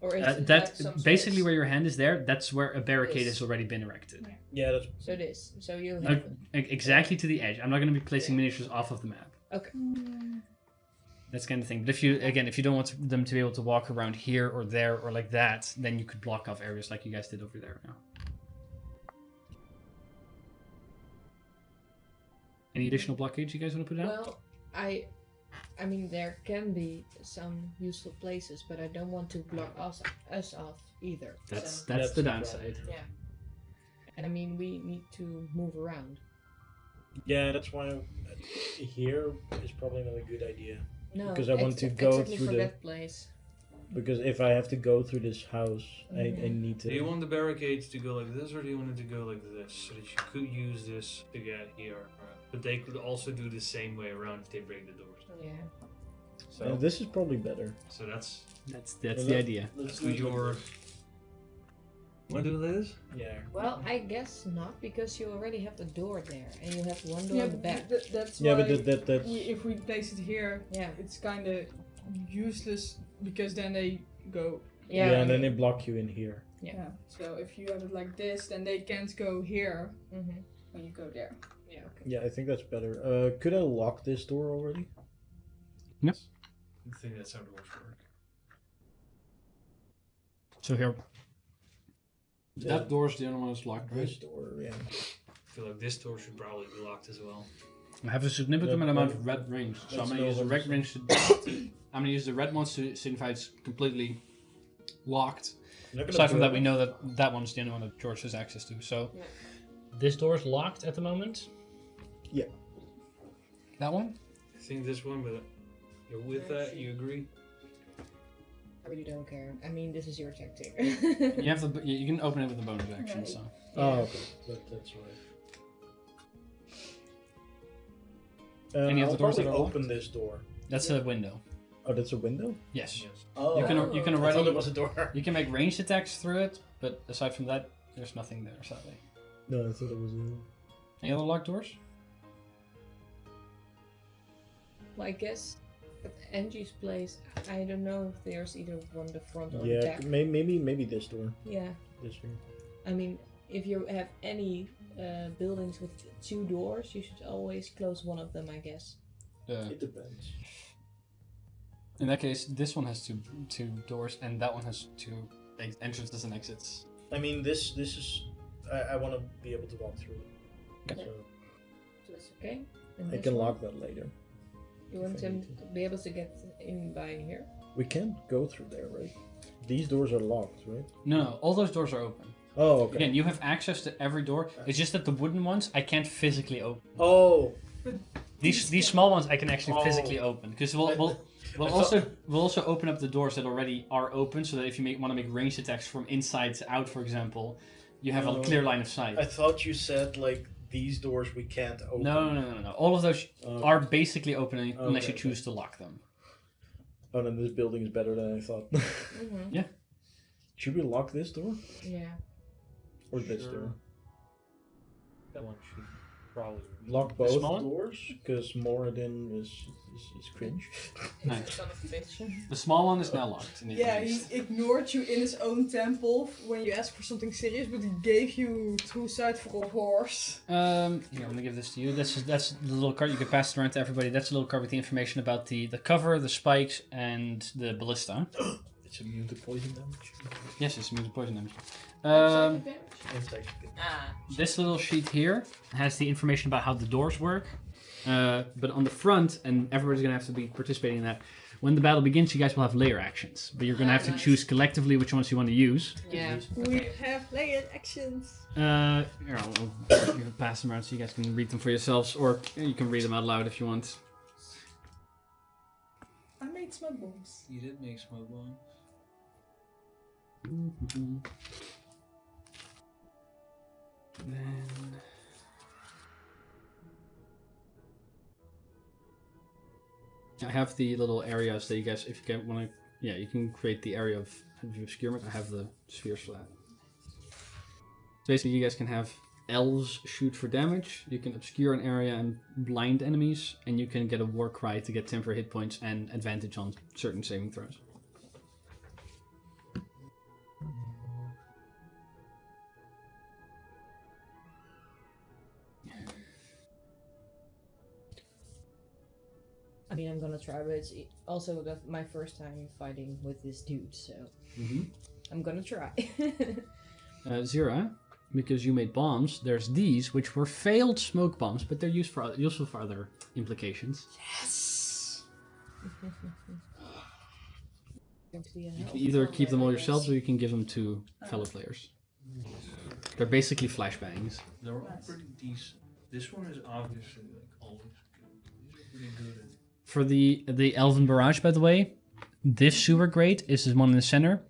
Or is it That like some basically space? where your hand is there. That's where a barricade This. has already been erected. Yeah, that's So this. So you Uh, have Exactly to the edge. I'm not going to be placing miniatures off of the map. Mm, That's kind of thing. But if you don't want them to be able to walk around here or there or like that, then you could block off areas like you guys did over there now. Any additional blockades you guys want to put out? well, I mean there can be some useful places, but I don't want to block us off either. That's So, the the downside. I mean we need to move around. yeah. That's why here is probably not a good idea. No, Because I want to go exactly through for the- that place. Because if I have to go through this house, I Mhm. need to. Do you want the barricades to go like this, or do you want it to go like this, so that you could use this to get here? But they could also do the same way around if they break the doors. Yeah. So, This is probably better. so that's That's the idea. Let's do your. Want to do this? Yeah. Well, I guess not because you already have a door there and you have one door yeah, in the back. that's Yeah, why but that's if we place it here, Yeah. it's kind of useless because then they go. yeah, Yeah. and then they block you in here. Yeah. So if you have it like this, then they can't go here Mm-hmm. when you go there. Yeah. Okay. Yeah, I think that's better. Could I lock this door already? I think that's how doors work. So here, that door's the only one that's locked, right? This door, yeah. I feel like this door should probably be locked as well. I have a significant That- amount of red rings, so I'm that's gonna no use the one- red rings to. I'm gonna use the red ones to signify it's completely locked. I'm not gonna Aside from do that, it. we know that that one's the only one that George has access to. So, Yeah. this door's locked at the moment. Yeah. That one? I think this one, but you're with that. You agree? I really don't care. I mean, this is your tactic. You have the. You can open it with the bonus action. Right. So. Oh, okay. That's right. Any of I'll the doors that probably are locked? open this door. That's a window. Oh, that's a window? Yes. Oh. You can I already thought it was a door. you can make ranged attacks through it, but aside from that, there's nothing there. Sadly. No, I thought it was a... Any other locked doors? Well, I guess at Angie's place, I don't know if there's either one the front or the Yeah, back. maybe this door. Yeah. This here. I mean, if you have any buildings with 2 doors, you should always close one of them, I guess. It depends. In that case, this one has two doors, and that one has 2 entrances and exits. I mean, this is... I want to be able to walk through it. Okay. So So that's okay. And I this can one, lock that later. You want if I them need to be able to get in by here? We can't go through there, right? These doors are locked, right? No, all those doors are open. Oh, okay. Again, you have access to every door. It's just that the wooden ones I can't physically open. Oh! These small ones I can actually Oh. physically open because we'll I thought- also open up the doors that already are open, so that if you want to make ranged attacks from inside to out, for example, you have a No. clear line of sight. I thought you said, like, these doors we can't open. No. All of those Okay. are basically open unless you Okay, choose to lock them. Oh, then this building is better than I thought. Mm-hmm. Should we lock this door? Yeah. Or this Sure. door? That one should. Probably. Block both small one? doors, because Moradin is cringe. Nice. Son of a bitch. The small one is now locked. In Yeah, he ignored you in his own temple when you asked for something serious, but he gave you two side for a horse. Here, I'm gonna give this to you. That's the little card. You can pass it around to everybody. That's a little card with the information about the cover, the spikes, and the ballista. It's immune to poison damage. Yes, it's immune to poison damage. This little sheet here has the information about how the doors work. But on the front, and everybody's gonna have to be participating in that. When the battle begins, you guys will have layer actions, but you're gonna have to choose collectively which ones you want to use. Yeah. We have layered actions. Here, I'll pass them around so you guys can read them for yourselves, or you can read them out loud if you want. I made smoke bombs. You did make smoke bombs. Then I have the little areas that you guys, if you want to, yeah, you can create the area of obscurement. I have the spheres for that. So basically, you guys can have elves shoot for damage. You can obscure an area and blind enemies, and you can get a war cry to get temporary hit points and advantage on certain saving throws. I mean, I'm gonna try, but it's also my first time fighting with this dude, so I'm gonna try. Zira, because you made bombs, there's these, which were failed smoke bombs, but they're useful for other implications. Yes! You can either keep them all yourselves, or you can give them to fellow players. They're basically flashbangs. They're all pretty decent. This one is obviously like always good. These are pretty good. For the Elven Barrage, by the way, this sewer grate is the one in the center,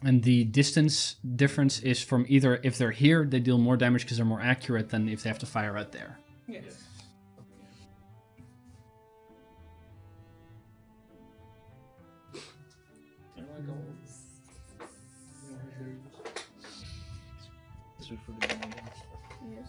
and the distance difference is from either if they're here, they deal more damage because they're more accurate than if they have to fire out there. Yes. This is for the bomb. Yes.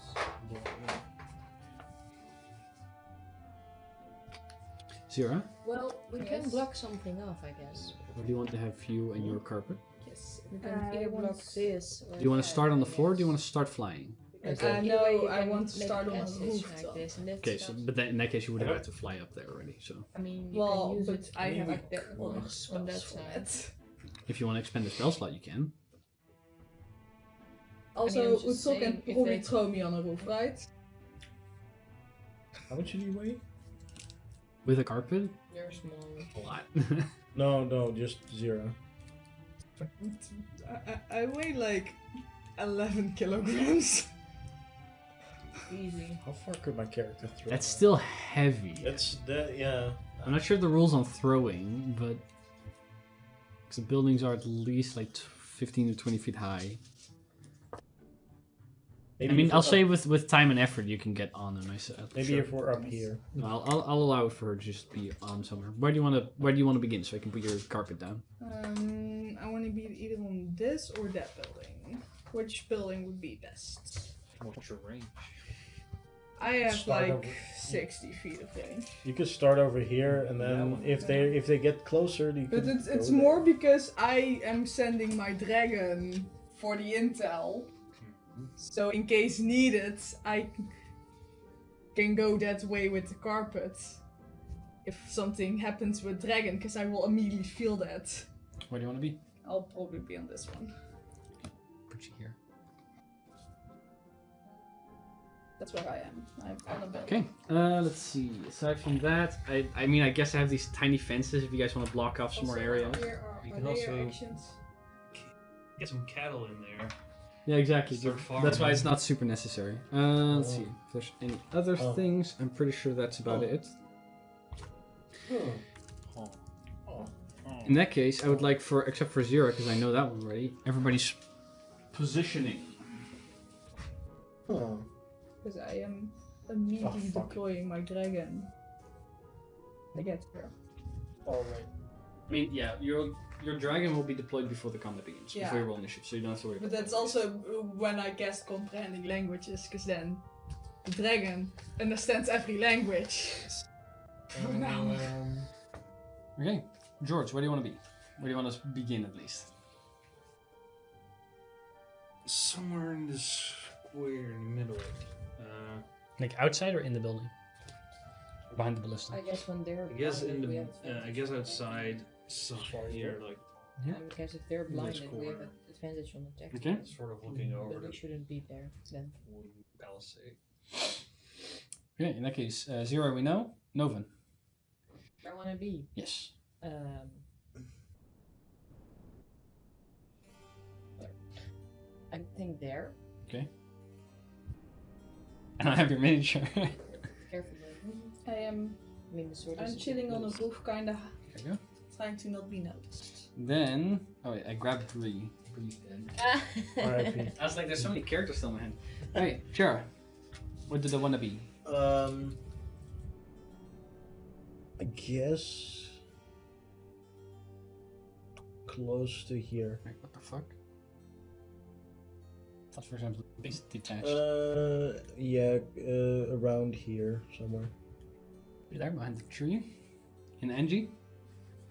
Zira, Well, we can Yes. block something off, I guess. or do you want to have you and your carpet? Yes. We can either block this. Or Do you want to that, start on the I floor, or guess. do you want to start flying? Because I either know way you I can want to make start on a passage rooftop. like this, and that's Okay, so but then in that case you would have had to fly up there already. So I mean, you Well, can use but it I have like that other on that spells for side. that. if you want to expend the spell slot, you can. Also, I mean, I'm just Utsok saying, can if probably they- throw me on a roof, right? How much did you weigh? With a carpet, They're small. a lot. No, just 0. I weigh like 11 kilograms. Easy. How far could my character throw? That's still heavy. That's that. Yeah. I'm not sure the rules on throwing, but because the buildings are at least like 15 to 20 feet high. I mean, I'll say with time and effort you can get on them. I said maybe sure. if we're up here. I'll allow it for her to just be on somewhere. Where do you want to begin so I can put your carpet down? I want to be either on this or that building. Which building would be best? What's your range? I have Start like over. 60 feet of range. You could start over here, and then if they get closer, you But can. it's go more there. because I am sending my dragon for the intel. So in case needed, I can go that way with the carpet. If something happens with dragon, because I will immediately feel that. Where do you want to be? I'll probably be on this one. Put you here. That's where I am. I'm on a bed. Okay. Let's see. Aside from that, I mean, I guess I have these tiny fences if you guys want to block off some more areas. Here You are can my layer also- actions. Get some cattle in there. Yeah, exactly. Start That's why farming. it's not super necessary. Let's see if there's any other Oh. things. I'm pretty sure that's about it. Oh. In that case, I would like for, except for Zero, because I know that one already, everybody's positioning. Oh. Because I am immediately fuck. deploying my dragon. I get here. All right. I mean, yeah, your dragon will be deployed before the combat begins, Yeah. before you roll initiative, so you don't have to worry But about that's also when I cast comprehending languages, because then the dragon understands every language. For now. Okay, George, where do you want to be? Where do you want to begin at least? Somewhere in the square in the middle. Like outside or in the building? Behind the ballista. I guess when they're I guess in blinded, we the. have I guess outside. So here, like Yeah. I guess if they're blinded, we have corner. an advantage on attack. Okay. sort of looking over But the we shouldn't be there then. wooden palisade. Okay, in that case, Zero we know. Novan. Where I want to be. Yes. There. I think there. Okay. And I have your miniature. Careful. I mean, the sword I'm is chilling on a roof, kinda There you go. trying to not be noticed. Then, oh wait, I grabbed 3. Bree's dead. R.I.P. I was like, there's so many characters still in my hand. Alright, Shara. What did I want to be? I guess close to here. Wait, what the fuck? I thought for example, base detached. Yeah, around here somewhere. You're there behind the tree. In Angie.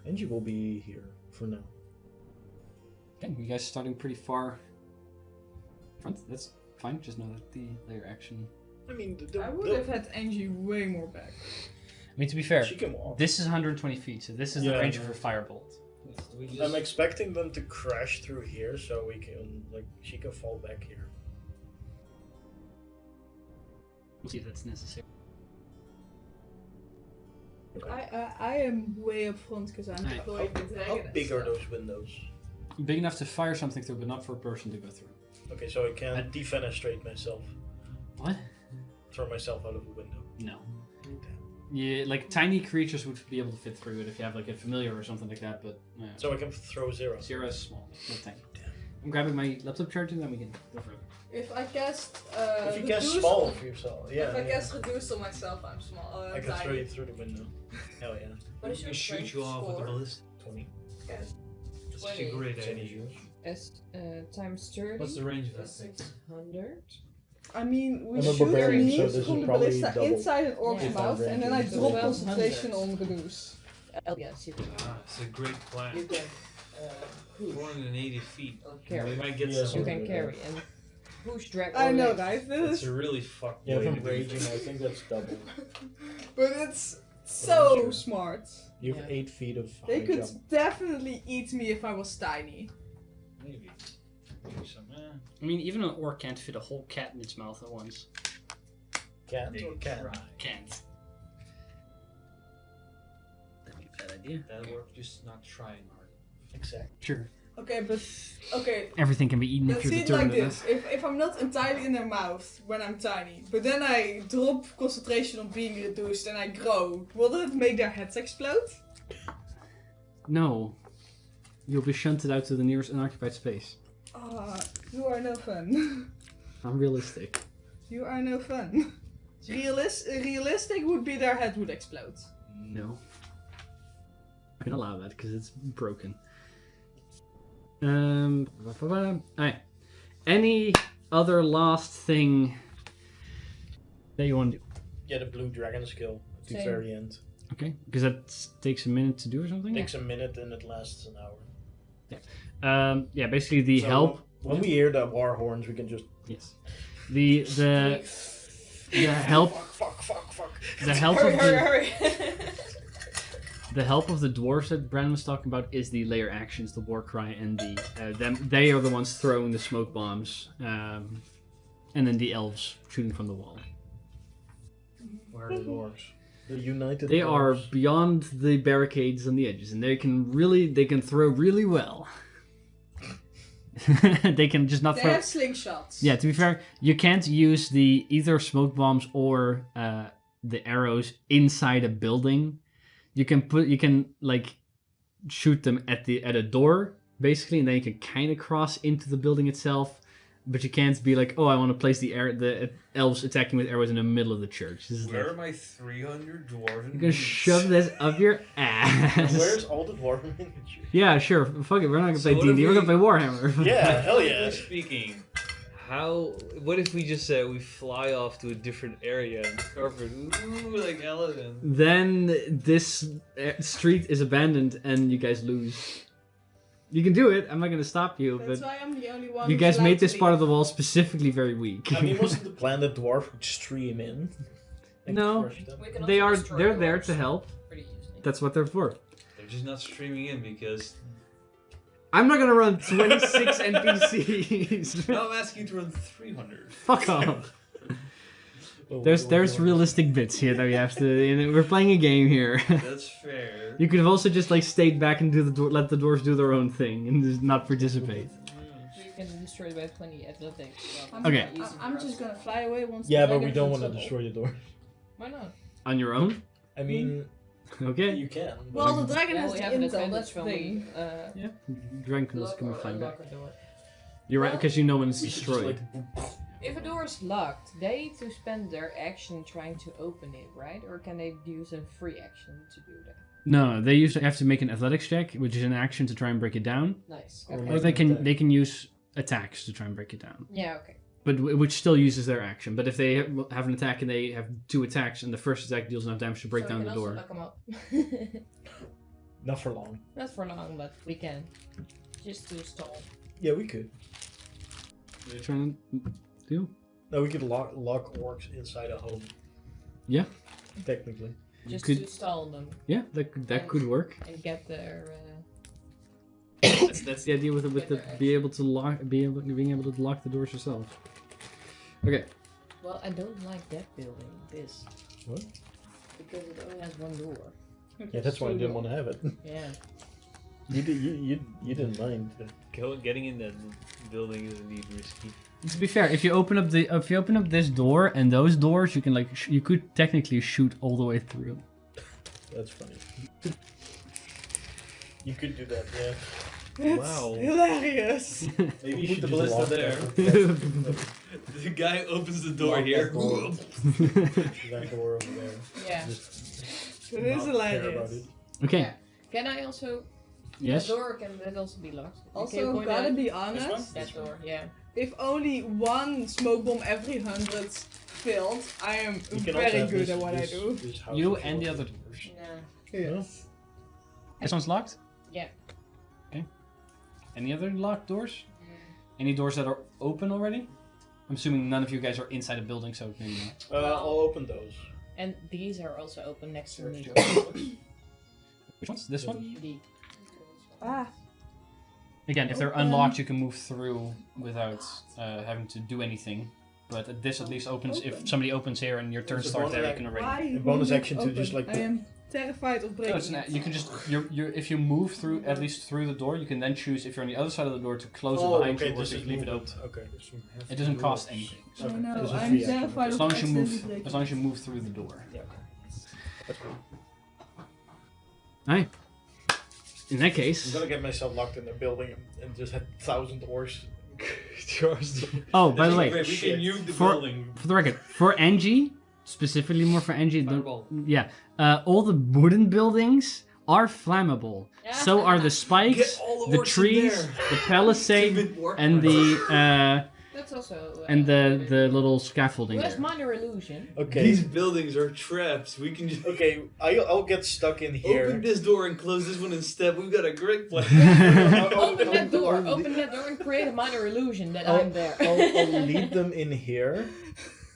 Angie will be here for now. Okay, you guys starting pretty far front. That's fine. Just know that the layer action. I mean, I would have had Angie way more back. I mean, to be fair, she can walk. this is 120 feet, so this is the Yeah. range of her firebolt. We just, I'm expecting them to crash through here, so we can she can fall back here. We'll see if that's necessary. I am way up front because I'm Hey, deploying the dragon. How and big are stuff. those windows? Big enough to fire something through, but not for a person to go through. Okay, so I can defenestrate myself, What? throw myself out of a window. No. Yeah, like tiny creatures would be able to fit through it if you have like a familiar or something like that, but So I can throw 0. Zero is small, not tiny. I'm grabbing my laptop charger, then we can go further. If I cast If you cast reduce small on- for yourself, yeah. if I yeah. cast reduce on myself, I'm small. I can throw you through the window. Hell yeah. What is We your can shoot strength you off with a score? ballista. 20. That's such a 20. great 20 idea. euros. As times 30. What's the range of that is thing? 600. I mean, we I'm a shoot barbarian, me so this is from the probably ballista double. inside an orc's Yeah. mouth, and then I So drop 1200. concentration on reduce. Yes, you can. Ah, it's a great plan. You can. Push. 480 feet. Or We carry. might get Yeah, some. You can carry and push, drag. I or know, lift. guys. That's This is, a really fucked Yeah, way if to I'm do raging, things. I think that's double. but it's so Sure. smart. You have Yeah. 8 feet of They high could jump. definitely eat me if I was tiny. Maybe. Maybe some. I mean, even an orc can't fit a whole cat in its mouth at once. Can't or can? Can't. That'd be a bad idea. That'll work, just not trying hard. Exactly. Sure. Okay, but okay. Everything can be eaten if Let's you're see it like determined this. enough. If I'm not entirely in their mouth when I'm tiny, but then I drop concentration on being reduced and I grow, will it make their heads explode? No. You'll be shunted out to the nearest unoccupied space. Ah, you are no fun. I'm realistic. You are no fun. Realistic would be their head would explode. No. I can allow that because it's broken. Alright. Any other last thing that you want to do? Get a blue dragon skill at the Same. very end. Okay, because that takes a minute to do or something? Takes a minute and it lasts an hour. Yeah, basically the So help. When we hear the war horns, we can just. Yes. The help. Fuck. The help Hurry, of hurry, the hurry. the help of the dwarves that Brandon was talking about is the layer actions, the war cry, and the them. They are the ones throwing the smoke bombs, and then the elves shooting from the wall. Where are the dwarves? The united. They are dwarves. beyond the barricades on the edges, and they can throw really well. They can just not They throw. have slingshots. Yeah, to be fair, you can't use the either smoke bombs or the arrows inside a building. You can like shoot them at a door basically, and then you can kind of cross into the building itself. But you can't be like, oh, I want to place the elves attacking with arrows in the middle of the church. This is Where like, are my 300 dwarven you're gonna shove this up your And ass. where's all the dwarven miniatures? Yeah, sure. Fuck it. We're not gonna So play what D&D. if We're we- gonna play Warhammer. Yeah, hell yeah. Speaking, How? What if we just we fly off to a different area and cover it? Ooh, like Aladdin. Then this street is abandoned and you guys lose. You can do it. I'm not going to stop you, That's but why I'm the only one. you who's guys allowed made to this part of the leave. wall specifically very weak. I mean, wasn't the plan that dwarf would stream in? and No. crush them? We can They also are. destroy They're there doors to help. pretty easily. That's what they're for. They're just not streaming in because. I'm not gonna run 26 NPCs. No, I'm asking you to run 300. Fuck off. Oh, There's realistic bits here that we have to. We're playing a game here. That's fair. You could have also just like stayed back and do the door, let the dwarves do their own thing and just not participate. You can destroy by 20 athletics. I'm, Okay. I'm just gonna fly away once. Yeah, the but we dragon's don't in want to trouble. destroy the door. Why not? On your own? I mean, Okay. you can. but- Well, the dragon Yeah, has we the have an intel. advantage That's the from thing. Yeah. Dragon can also lock come and or fly back. unlock a door. You're right, because you know when it's we should just destroyed. like If a door is locked, they need to spend their action trying to open it, right? Or can they use a free action to do that? No, they usually have to make an athletics check, which is an action to try and break it down, Nice. Or Okay. or Make they an can attack. they can use attacks to try and break it down. Yeah, okay. But which still uses their action. But if they have an attack and they have 2 attacks and the first attack deals enough damage to break So down we the can also door. lock 'em up. not for long. Not for long, but we can. Just to stall. Yeah, we could. What are you trying to do? No, we could lock orcs inside a home. Yeah. Technically. Just could- to stall them Yeah, that could work. and get their. That's the idea with the being able to lock the doors yourself. Okay. Well, I don't like that building. This. What? Because it only has one door. Yeah, that's why I didn't want to have it. Yeah. You didn't mind. Getting in that building is indeed risky. To be fair, if you open up this door and those doors, you can you could technically shoot all the way through. That's funny. You could do that, yeah. It's Wow. hilarious. Maybe you Put should the just ballista lock there. that. The guy opens the door Lock here. that door. That door over there. Yeah. Just It is not care about hilarious. it. Okay. Yeah. Can I also? Yes. The door can that also be locked? Can you Also, point gotta out be honest, that door. Yeah. if only one smoke bomb every 100 failed, I am You can also very have good this- at what this- I do. this house You with and the four other doors. Yeah. Yes. This one's locked? Yeah. Okay. Any other locked doors? Any doors that are open already? I'm assuming none of you guys are inside a building, so maybe not. I'll open those. And these are also open next to me. Which one's this one? The- Ah, Again, if they're Open. unlocked, you can move through without having to do anything. But this at least opens. Open. If somebody opens here and your turn It's a starts there, you bonus can already. why? A bonus would it action to open? just, like, I am terrified of No, breaking it's not, it. you can just if you move through at least through the door, you can then choose if you're on the other side of the door to close it behind you or this just is leave it open. movement. Okay. It doesn't cost anything. I Okay, know, this is I'm free action. terrified As of long as you accidentally move, breaking as long as you move through the door. Yeah, okay. That's cool. Aye. In that I'm case. gonna get myself locked in a building and just have 1,000 doors. Oh, by the way, Great, we can nuke the For- building. for the record, for Angie, specifically more for Angie, Fireball. yeah, all the wooden buildings are flammable. So are the spikes, Get all the orcs in trees, there. the palisade, It's a bit warm. and the That's also. and the little scaffolding Who has there. minor illusion? Okay. These buildings are traps. We can just Okay, I'll get stuck in here. open this door and close this one instead. We've got a great plan. Open that door. Open that door and create a minor illusion that I'm there. I'll lead them in here,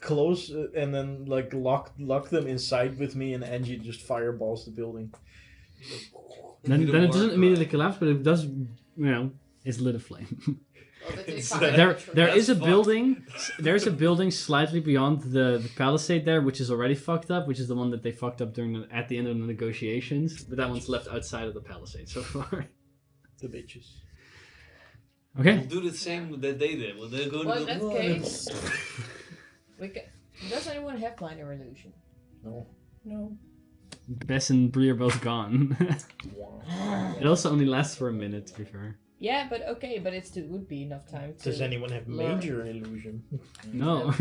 close, and then like lock them inside with me, and Angie just fireballs the building. Then The it doesn't war immediately cry. collapse, but it does, it's lit aflame. It's, there That's is a fucked. building. There's a building slightly beyond the palisade there, which is already fucked up, which is the one that they fucked up at the end of the negotiations. But that one's left outside of the palisade so far. The bitches. Okay. We'll do the same that they did. Well, they'll go Well, to in the that case, we can. Does anyone have minor illusion? No. No. Bess and Bree are both gone. It also only lasts for a minute, to be fair. Yeah, but okay, but it still would be enough time to. Does anyone have learn. major illusion? No.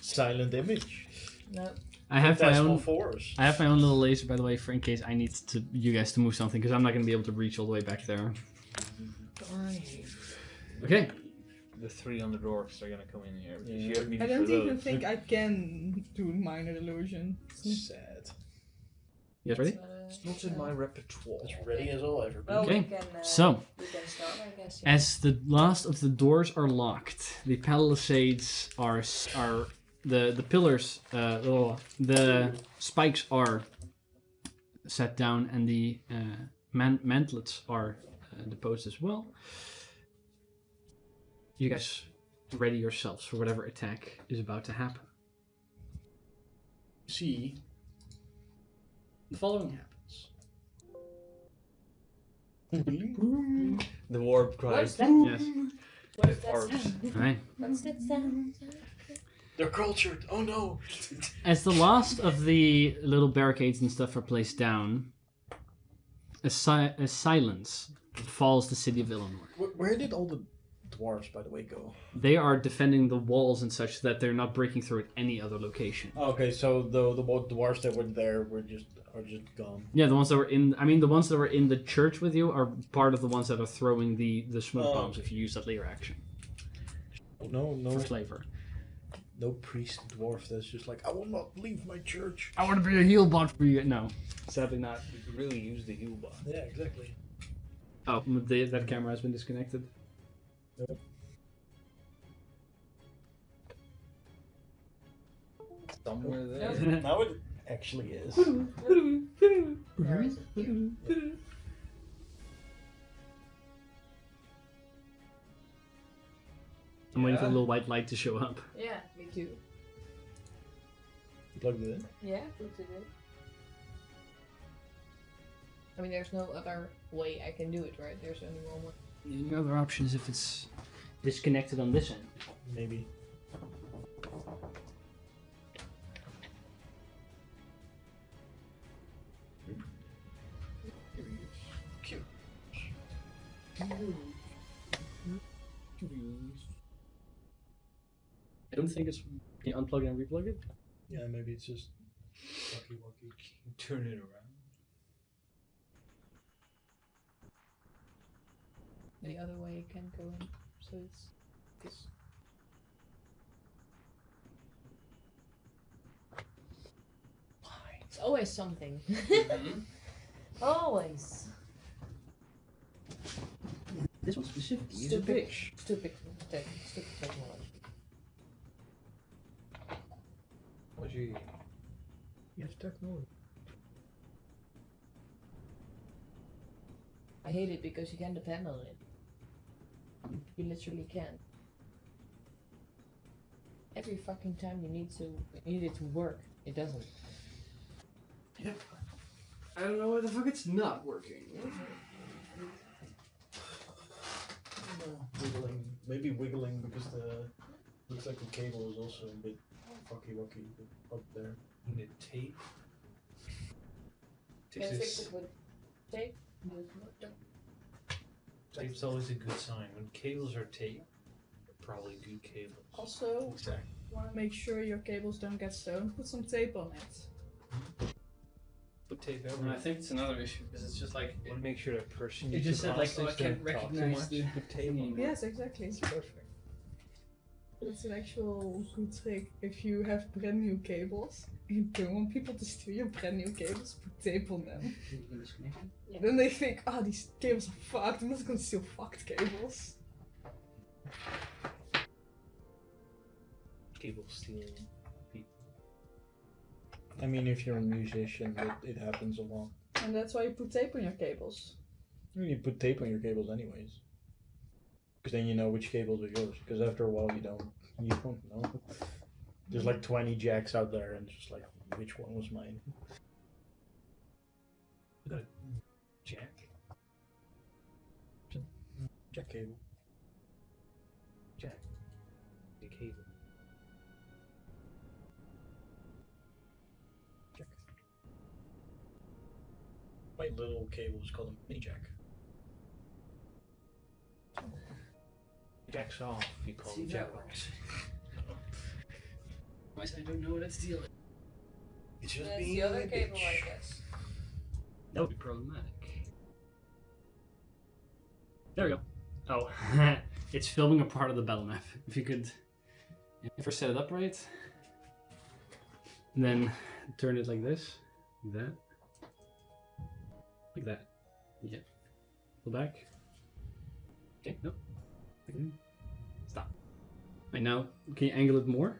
Silent image. No. I have my Decimal own. force. I have my own little laser, by the way, for in case I need you guys to move something, because I'm not going to be able to reach all the way back there. Okay. the 300 orcs are gonna come in here. Because Yeah. you have me I for don't even those. think I can do minor illusion. Sad. You guys ready? It's not in my repertoire. As ready as I'll ever be. Well, Okay, we can, so- we can start, I guess. Yeah. As the last of the doors are locked, the palisades are the pillars, the spikes are set down, and the mantlets are deposed as well. You guys ready yourselves for whatever attack is about to happen. See, the following happens. The warp What's cries. that? Yes. What's that Orbs. sound? Right. What's that sound? They're cultured. Oh no. As the last of the little barricades and stuff are placed down, a silence falls the city of Illanor. Where did all the dwarves, by the way, go? They are defending the walls and such that they're not breaking through at any other location. Okay, so the dwarves that were there are just gone. Yeah, the ones that were in. I mean, the ones that were in the church with you are part of the ones that are throwing the smoke Oh. bombs. If you use that layer action No for flavor. no priest dwarf that's just like, I will not leave my church. I want to be a heal bot for you. No, sadly not. You could really use the heal bar. Yeah, exactly. Oh, that camera has been disconnected. Somewhere there. Now it actually is. Where is it? I'm waiting for the little white light to show up. Yeah, me too. Plugged it in. Yeah, looks good. I mean, there's no other way I can do it, right? There's only one way. The other option is if it's disconnected on this end. Maybe. I don't think it's. Can you unplug it and replug it? Yeah, maybe it's just walkie. Turn it around. The other way can go in, so it's this. It's always something. Always. This one specifically is a Stupid. bitch. Stupid technology. What you? Yes, technology. I hate it because you can't depend on it. You literally can't. Every fucking time you need it to work, it doesn't. Yep. I don't know why the fuck it's not working. Wiggling. Maybe wiggling because the looks like the cable is also a bit fucky up there. Need tape. Can fix it with tape. Tape's always a good sign. When cables are taped, they're probably good cables. Also, Exactly. want to make sure your cables don't get stoned. Put some tape on it. Put tape And I everywhere. think it's another issue because it's just like Want to make sure that person. it just said like, oh, I can't recognize the table. Yes, exactly. Perfect. It's an actual good trick. If you have brand new cables and you don't want people to steal your brand new cables, put tape on them. Then they think, oh, these cables are fucked. I'm not gonna steal fucked cables. Cable stealing people. I mean, if you're a musician, it happens a lot. And that's why you put tape on your cables. I mean, you put tape on your cables anyways. Because then you know which cables are yours. Because after a while, you don't know. There's like 20 jacks out there, and it's just like, which one was mine? Jack. Jack cable. Jack. The cable. Jack. My little cable is called a mini jack. Jack's off. You call See, it that Jack. works. I don't know what it's dealing. It's just That's being the other a cable, bitch. I guess. That would be problematic. There we go. Oh, It's filming a part of the battle map. If you could first set it up right, and then turn it like this, like that, like that. Yeah. Pull back. Okay, nope. Okay. Stop. Right now, can you angle it more?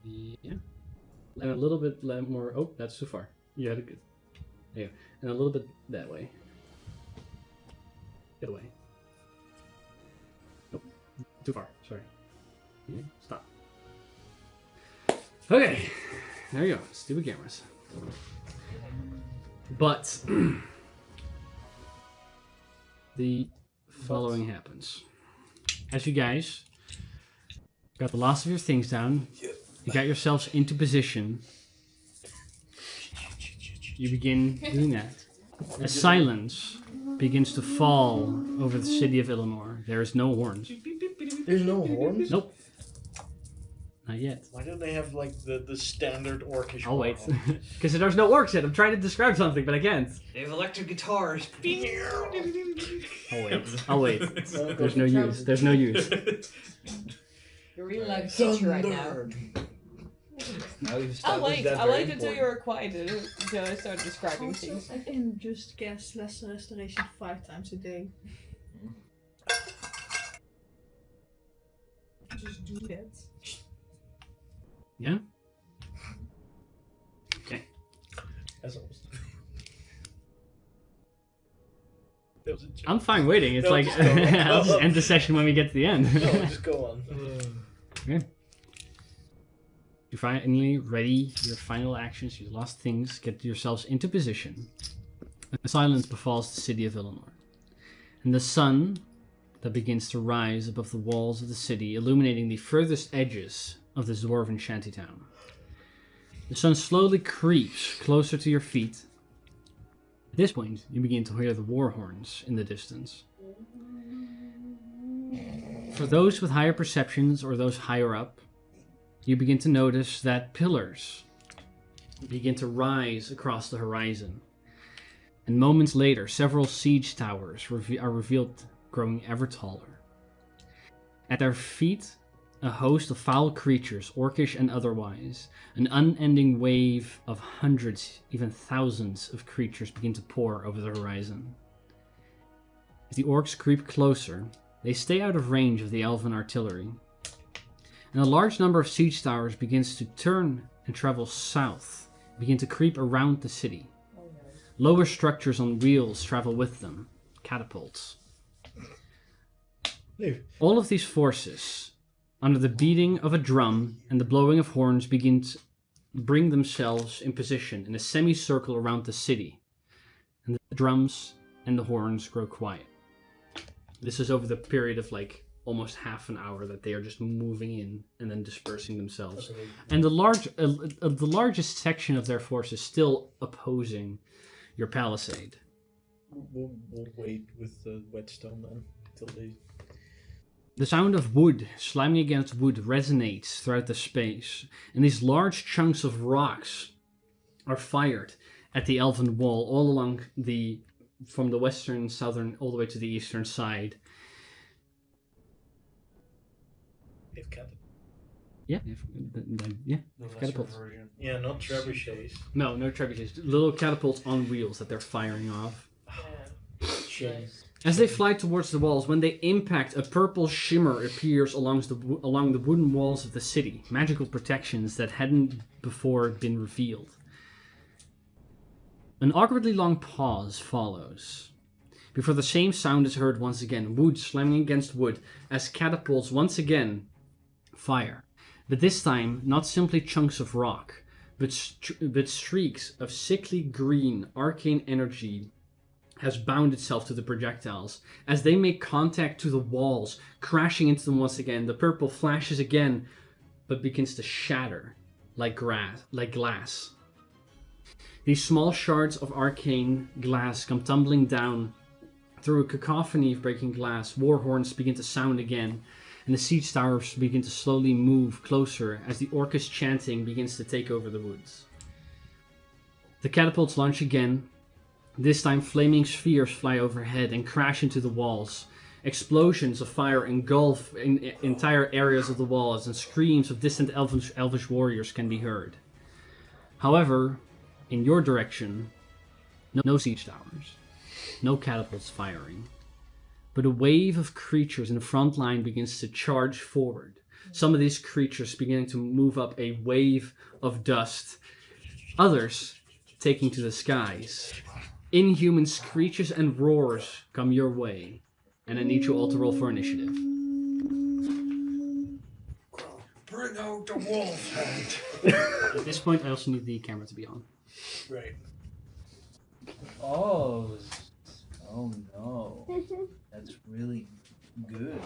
Yeah. And a little bit more. Oh, that's too far. You had it good. There you go. And a little bit that way. Get away. Nope. Too far. Sorry. Yeah, stop. Okay. There you go. Stupid cameras. But the following happens. As you guys got the last of your things down, you got yourselves into position. You begin doing that. As silence begins to fall over the city of Illanor, there is no horns. There's no horns? Nope. Not yet. Why don't they have like the standard orcish I'll wait. horn? Because there's no orcs yet. I'm trying to describe something, but I can't. They have electric guitars. I'll wait. There's no use. There's no use. You're really like a teacher right now. I'll wait until you're quiet until I start describing Also, things. I can just cast Lesser Restoration 5 times a day. Just do that. Yeah? Okay. As always. That was a joke. I'm fine waiting. It's No, like, just go on. I'll just end the session when we get to the end. No, just go on. Okay. You finally ready your final actions, your last things, get yourselves into position. And silence befalls the city of Illanor. And the sun that begins to rise above the walls of the city, illuminating the furthest edges of this dwarven shantytown. The sun slowly creeps closer to your feet. At this point, you begin to hear the war horns in the distance. For those with higher perceptions or those higher up, you begin to notice that pillars begin to rise across the horizon. And moments later, several siege towers are revealed, growing ever taller. At their feet, a host of foul creatures, orcish and otherwise, an unending wave of hundreds, even thousands of creatures begin to pour over the horizon. As the orcs creep closer, they stay out of range of the elven artillery, and a large number of siege towers begins to turn and travel south, begin to creep around the city. Lower structures on wheels travel with them, catapults. All of these forces, under the beating of a drum and the blowing of horns, begin to bring themselves in position in a semicircle around the city, and the drums and the horns grow quiet. This is over the period of like almost half an hour that they are just moving in and then dispersing themselves. And the largest section of their force is still opposing your palisade. We'll wait with the whetstone then till they. The sound of wood slamming against wood resonates throughout the space, and these large chunks of rocks are fired at the elven wall all along from the western, southern, all the way to the eastern side. They've catapults. Yeah, yeah. The lesser Catapults. version. Yeah, not trebuchets. No trebuchets. Little catapults on wheels that they're firing off. Jeez. As they fly towards the walls, when they impact, a purple shimmer appears along the wooden walls of the city. Magical protections that hadn't before been revealed. An awkwardly long pause follows, before the same sound is heard once again. Wood slamming against wood, as catapults once again fire. But this time, not simply chunks of rock, but streaks of sickly green arcane energy has bound itself to the projectiles. As they make contact to the walls, crashing into them once again, the purple flashes again, but begins to shatter like glass. These small shards of arcane glass come tumbling down. Through a cacophony of breaking glass, war horns begin to sound again, and the siege towers begin to slowly move closer as the orcish chanting begins to take over the woods. The catapults launch again. This time, flaming spheres fly overhead and crash into the walls, Explosions of fire engulf entire areas of the walls, and screams of distant elvish warriors can be heard. However, in your direction, no siege towers, no catapults firing, but a wave of creatures in the front line begins to charge forward. Some of these creatures beginning to move up a wave of dust, others taking to the skies. Inhuman screeches and roars come your way, and I need you all to roll for initiative. Bring out the wolf head. At this point, I also need the camera to be on. Right. Oh no. That's really good.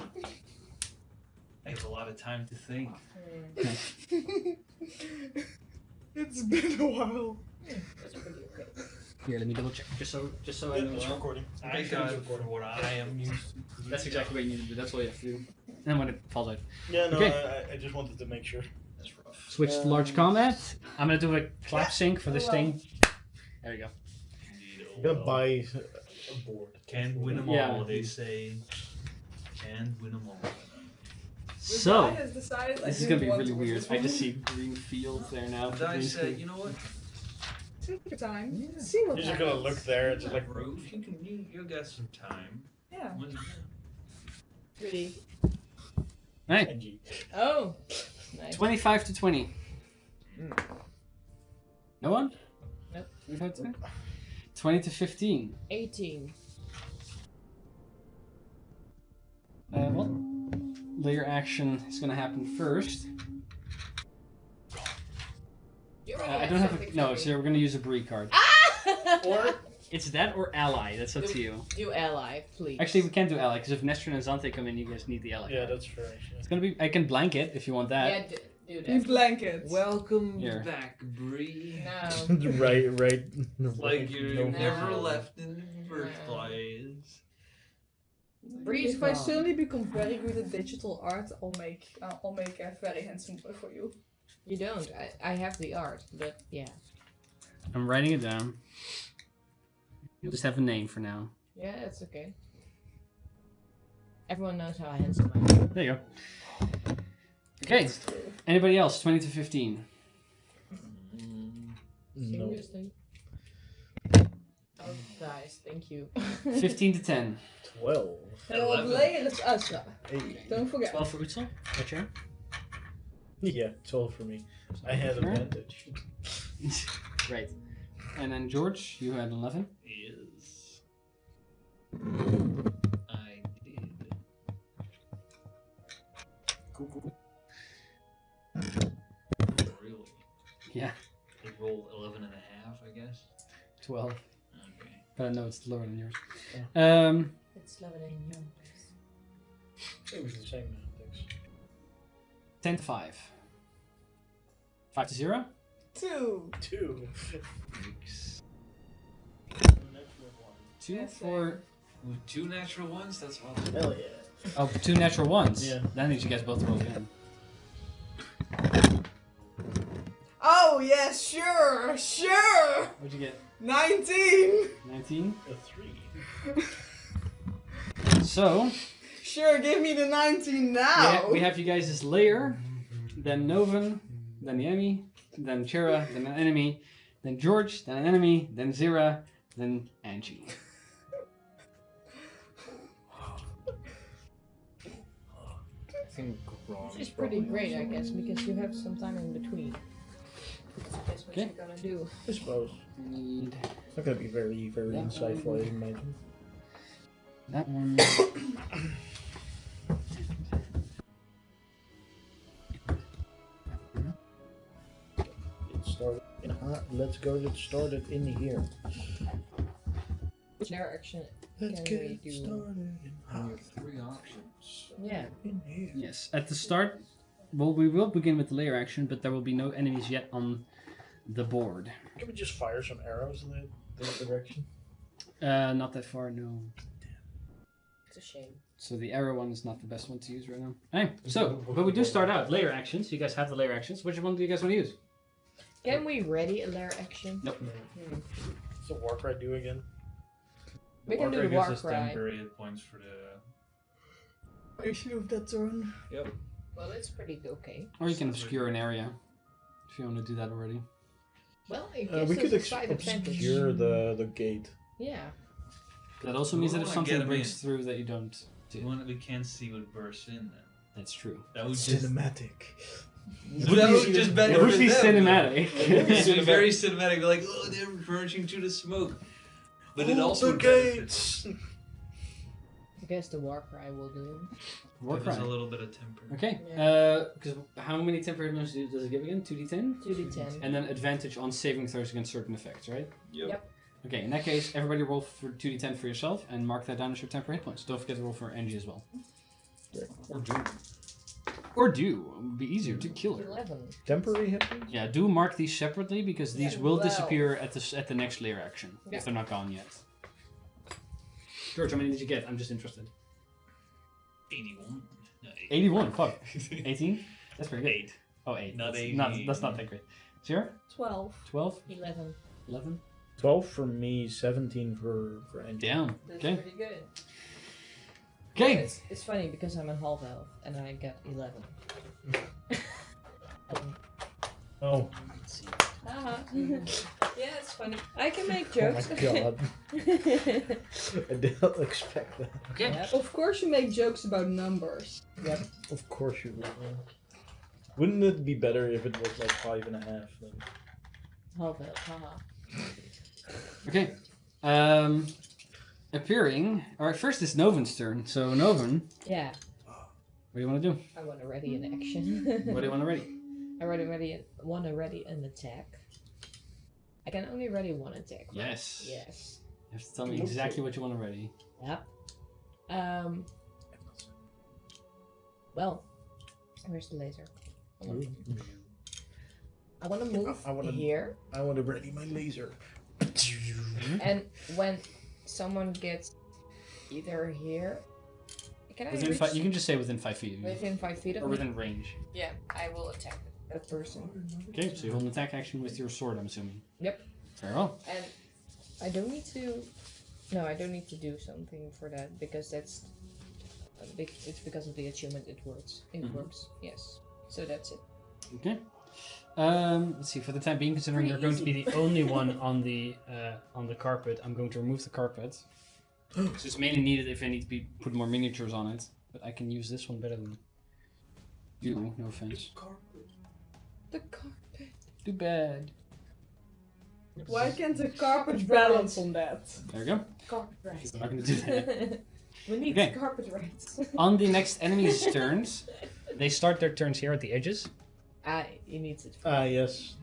I have a lot of time to think. It's been a while. That's pretty okay. Here, let me double check, just so I know. It's recording. I got it for what I am used to. That's exactly what you need to do. That's all you have to do. And when it falls out. Yeah, no, Okay. I just wanted to make sure. That's rough. Switch to large combat. I'm gonna do a clap sync for this thing. There you go. I'm gonna buy a board. Can't win them Yeah. all, they say. Can't win them all. So, The guy has decided I this is didn't gonna be want really to win weird. this I one. just see green fields there now. And I said, you know what? Take your time. Yeah. See what You're just happens. gonna look there and just like, Roof, you'll get some time. Yeah. Pretty. Right, NG. Oh, nice. 25 to 20. No one? Nope. 25 to 20? 20 to 15. 18. Well, layer action is gonna happen first. I don't have a. No, so we're gonna use a Brie card. Or it's that or ally. That's up to you. Do ally, please. Actually, we can't do ally because if Nestrin and Zante come in, you guys need the ally. Yeah, card. that's fair. It's gonna be. I can blank it if you want that. Yeah, do You that. blanket. Welcome Here. back, Bree. No. right. Like you No. never left in the first place. Bree's If I gone. suddenly become very good at digital art, I'll make a very handsome boy for you. You don't. I have the art, but yeah. I'm writing it down. You'll just have a name for now. Yeah, it's okay. Everyone knows how handsome I am. There you go. Okay. Anybody else? 20 to 15. No. Seriously? Oh, guys, thank you. 15 to 10. 12. And what 11. layer is Asra? Hey. Don't forget. 12 for Utzel. What's your? Yeah, 12 for me. I had Sure. advantage. Right. And then George, you had 11. Yes. I did. Cool. Really? Yeah. It rolled 11 and a half, I guess. 12. Okay. But I know it's lower than yours. It's lovely in you. It was the same, thanks. 10 to 5. 5 to 0. 2. 2. 2 Yes, for. With 2 natural ones, that's awesome. Hell yeah. Oh, 2 natural ones. Yeah. That means you guys both roll again. Oh yes, sure. What'd you get? 19. 19. A 3. So, Sure, give me the 19 now. we have you guys as Lair, then Novan, then Yemi, then Chera, then an enemy, then George, then an enemy, then Zira, then Angie. I think Grom Which is pretty great, I guess, because you have some time in between. That's what Okay. you're gonna do. I suppose. Need It's not gonna be very, very Yeah. insightful, I imagine. that one. Get started. Let's go get started in here. Which layer action Let's can we get do? started in There are 3 options. Yeah. here. Yes, at the start, well, we will begin with the layer action, but there will be no enemies yet on the board. Can we just fire some arrows in that direction? Not that far, no. It's a shame. So the arrow one is not the best one to use right now. Hey, so, but we do start out layer actions. You guys have the layer actions. Which one do you guys want to use? Can we ready a layer action? Nope. What's the war cry do again? We can do the gives war us cry. temporary hit points for the I should have that turn. Well, it's pretty okay. Or you can obscure an area if you want to do that already. Well, it gives We us could a slight advantage. obscure the gate. Yeah. That also means that if wanna something get 'em breaks in. through that you don't do. We can't see what bursts in then. That's true. That would just Cinematic. that would just It benefit would be them. cinematic. It would be very cinematic, like, oh, they're merging through the smoke. But it also would benefit. I guess the war cry will do. War Give us cry. a little bit of temper. Okay. Because how many temporary hit points does it give again? 2d10? 2d10. And then advantage on saving throws against certain effects, right? Yep. Okay, in that case, everybody roll for 2d10 for yourself and mark that down as your temporary hit points. Don't forget to roll for Angie as well. Or do. Or do. It would be easier to kill her. 11. Temporary hit points? Yeah, do mark these separately because these will Well. disappear at the next layer action Yeah. if they're not gone yet. George, how many did you get? I'm just interested. 81. No, 81. Fuck. 18. That's pretty good. 8. Oh, 8. Not That's 18. That's not that great. Zero? 12. 12? 11. 11? 12 for me, 17 for Angie. Down. That's Okay. pretty good. Okay. It's funny because I'm a half elf and I got 11. Oh, Uh-huh. Yeah, it's funny. I can make oh my jokes. god. I did not expect that. Okay. Yep. Of course you make jokes about numbers. Of course you would. Wouldn't it be better if it was like 5.5 then? Half elf, haha. Okay. Appearing. Alright, first it's Noven's turn. So, Noven, Yeah, what do you want to do? I want to ready an action. What do you want to ready? I want to ready an attack. I can only ready one attack. right? Yes. Yes. You have to tell me exactly what you want to ready. Yep. Well, where's the laser? I want to move I wanna- here, I want to ready my laser. and when someone gets either here, can I Within reach five, you can just say within 5 feet of you. within 5 feet of Or me? within range. Yeah, I will attack that person. Okay, so you hold an attack action with your sword, I'm assuming. Yep. Very well. And I don't need to. No, I don't need to do something for that because that's. It's because of the achievement. It works. It Mhm. works. Yes. So that's it. Okay. Let's see. For the time being, considering Pretty you're going to be the only one on the carpet, I'm going to remove the carpet. So it's mainly needed if I need to put more miniatures on it. But I can use this one better than you. No offense. The carpet. Too bad. Why can't the carpet balance on that? There we go. Carpet rights. I'm not going to do that. We need Okay. carpet rights. On the next enemy's turns, they start their turns here at the edges. He needs it. Ah, yes.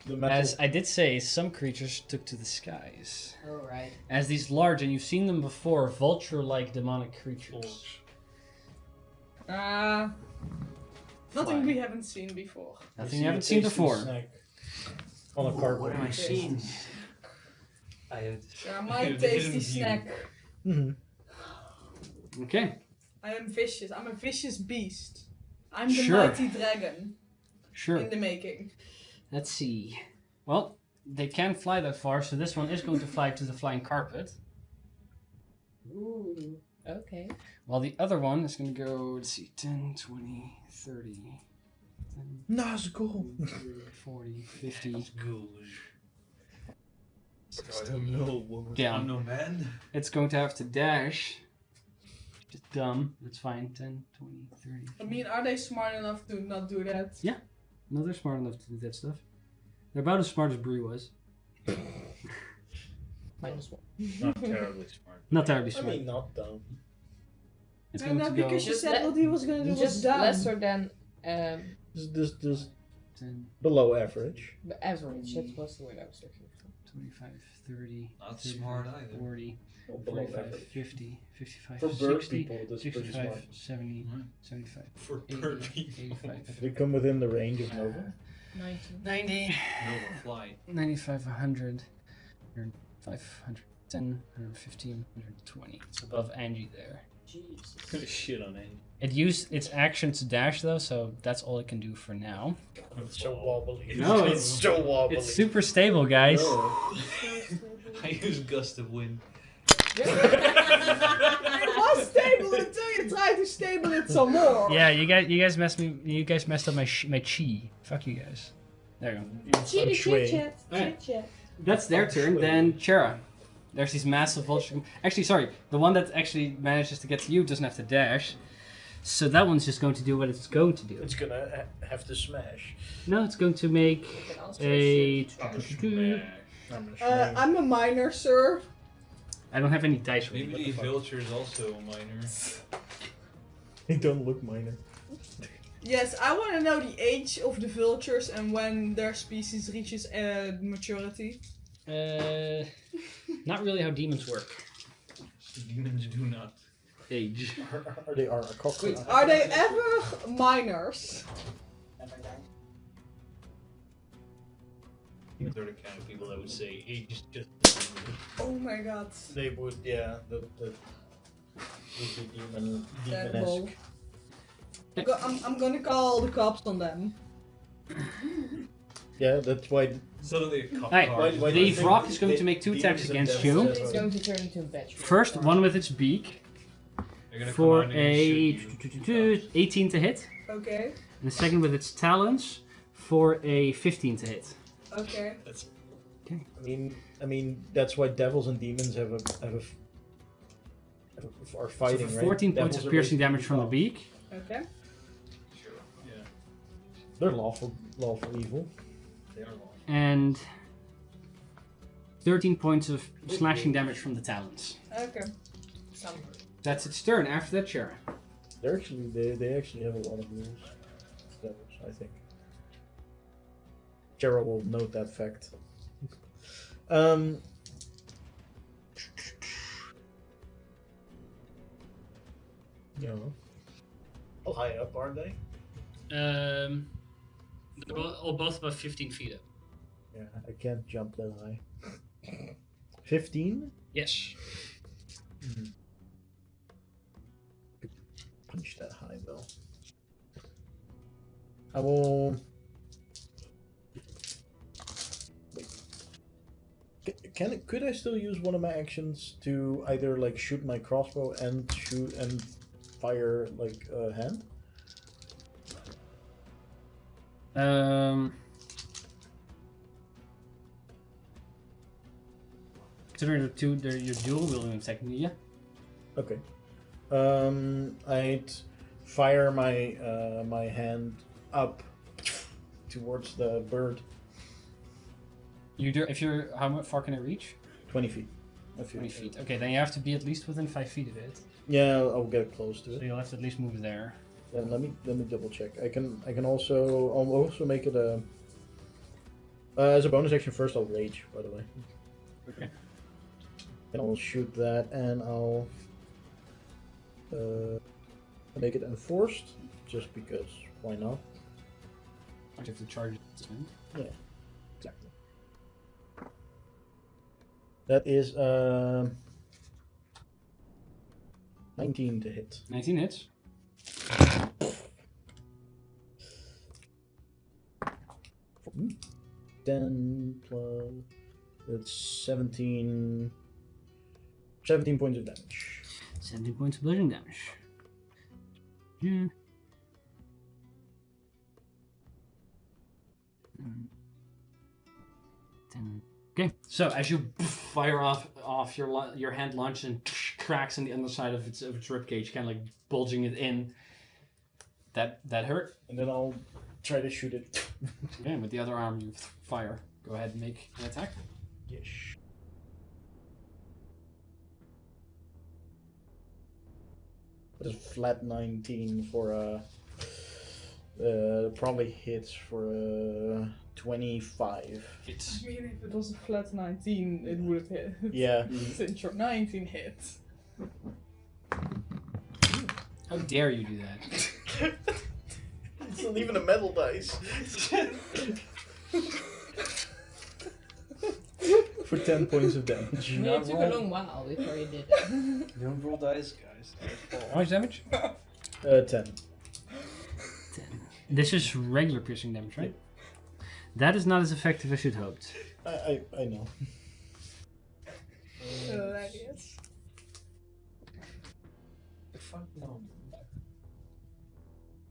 The metal. As I did say, some creatures took to the skies. All right. As these large, and you've seen them before, vulture-like demonic creatures. Nothing we haven't seen before. I Nothing see you a haven't seen tasty before. snack on a carpet. What am I seeing? I have Yeah, my tasty snack. Mhm. Okay, I am vicious. I'm a vicious beast. I'm the Sure. mighty dragon sure. in the making. Let's see. Well, they can't fly that far, so this one is going to fly to the flying carpet. Ooh. Okay. While the other one is going to go, let's see, 10, 20, 30, 10, Nazgul. 40, 50. I'm no man. It's going to have to dash. Just dumb. That's fine. 10, 20, 30. I mean, are they smart enough to not do that? No, they're smart enough to do that stuff. They're about as smart as Bree was. -1. Not terribly smart. Not terribly I smart. mean, not dumb. It's And going to go because you Just said let- what he was gonna do was Just dumb. lesser than Just 10, below average. the average. That was the word I was looking for. 25, 30, Not 35, smart either. 40, Or below 45, average. 50, 55, For bird 60, people, that's pretty 65, smart. 70, Right. 75, For 80, bird people. 85, They come within the range of Nova. 19. 90, Nova fly. 95, 100, 105, 110, 115, 120. It's above Angie there. Jesus. Gonna shit on it. It used its action to dash though, so that's all it can do for now. It's so wobbly. No, it's so wobbly. It's super stable, guys. No. I use gust of wind. Wait, what? was stable until you tried to stable it some more. Yeah, you guys messed up my chi. Fuck you guys. There you go. Chitty Shui. chit chat. Alright. Chit chat. That's their turn. Then Chera. There's these massive vultures. Actually, sorry. The one that actually manages to get to you doesn't have to dash. So that one's just going to do what it's going to do. It's gonna have to smash. No, it's going to make You can also a... I'm gonna smash. I'm a miner, sir. I don't have any dice with me. Maybe the vulture is also a minor. They don't look minor. Yes, I want to know the age of the vultures and when their species reaches maturity. Not really how demons work. Demons do not. Age. Are they a cockroach? Are they ever minors? They're the kind of people that would say age is just. Oh my god. They would, yeah. That would be Terrible. demonesque. I'm gonna call the cops on them. Yeah, that's why. Suddenly a cop Hey, car. why- the they- rock is going they- to make 2 demons attacks and against devils you. have It's a- going to turn into a batch. First, one with its beak They're gonna come for around and shoot you. 18 to hit. Okay. And the second with its talons for a 15 to hit. Okay. That's I mean, that's why devils and demons are fighting, So for right? 14 points Devils of are piercing basically damage from the gods. beak. Okay. sure. Yeah, They're lawful evil. they are long. And 13 points of slashing damage from the talons. Okay. That's its turn. After that, Shara. They're actually they actually have a lot of rules. Devils, I think. Jera will note that fact. Yeah. How high up are they? They're both about 15 feet up. Yeah, I can't jump that high. 15? Yes. Punch that high though. I will. Wait. Could I still use one of my actions to either like shoot my crossbow and shoot and fire like a hand? Considering they're your dual wielding technically, yeah. Okay. I'd fire my my hand up towards the bird. You do if you're how far can it reach? 20 feet. 20 feet. Okay, then you have to be at least within 5 feet of it. Yeah, I'll get close to So it. you'll have to at least move there. Then let me double check. I'll also make it a as a bonus action. First, I'll rage. By the way. Okay. And I'll shoot that, and I'll make it enforced, just because. Why not? I have to charge it. Yeah, exactly. That is 19 to hit. 19 hits. Ooh. 10 plus. That's 17 points of damage. 17 points of bludgeoning damage. Yeah. Okay, so as you fire off your hand launch and cracks in the underside of its ribcage, kind of like bulging it in. That hurt. And then I'll try to shoot it. Okay, with the other arm you fire. Go ahead and make an attack. Yes. That is flat 19 for probably hits for 25. Hits. I mean, if it was a flat 19, it would have hit. Yeah. Since your 19 hit. How dare you do that? It's not even a metal dice. For 10 points of damage. It took a long while before you did it. Don't roll dice, guys. How much damage? 10. 10. This is regular piercing damage, right? That is not as effective as you'd hoped. I know. Hilarious. fuck no.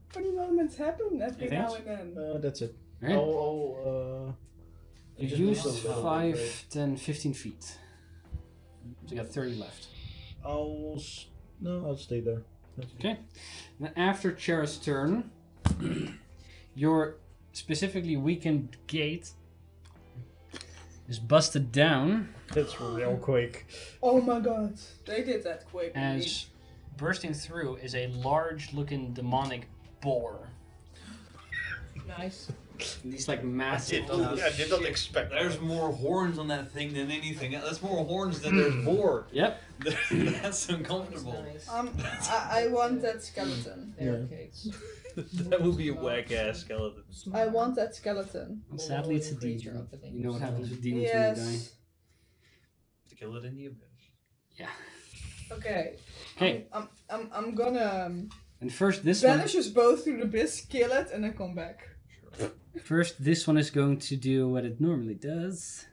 Funny moments happen every Anything now else? and then. That's it. Alright. I You just used moved a little 5, bit, right? 10, 15 feet. So you got 30 left. I'll stay there. That's Okay. Then after Chera's turn, your specifically weakened gate is busted down That's real quick. Oh my god, they did that quick. as bursting through is a large-looking demonic boar. Nice. These like massive. I did not expect There's that. more horns on that thing than anything. That's more horns than there's boar. Yep. That's uncomfortable. Nice. I want that skeleton. There, Kate. That would be a whack ass skeleton. I want that skeleton. Sadly, it's a Creature demon. of the thing. You know what happens with demons when they die. Yes. To kill it in the abyss. Yeah. Okay. Okay. I'm gonna And first, this one. banish us both through the abyss, kill it, and then come back. First, this one is going to do what it normally does,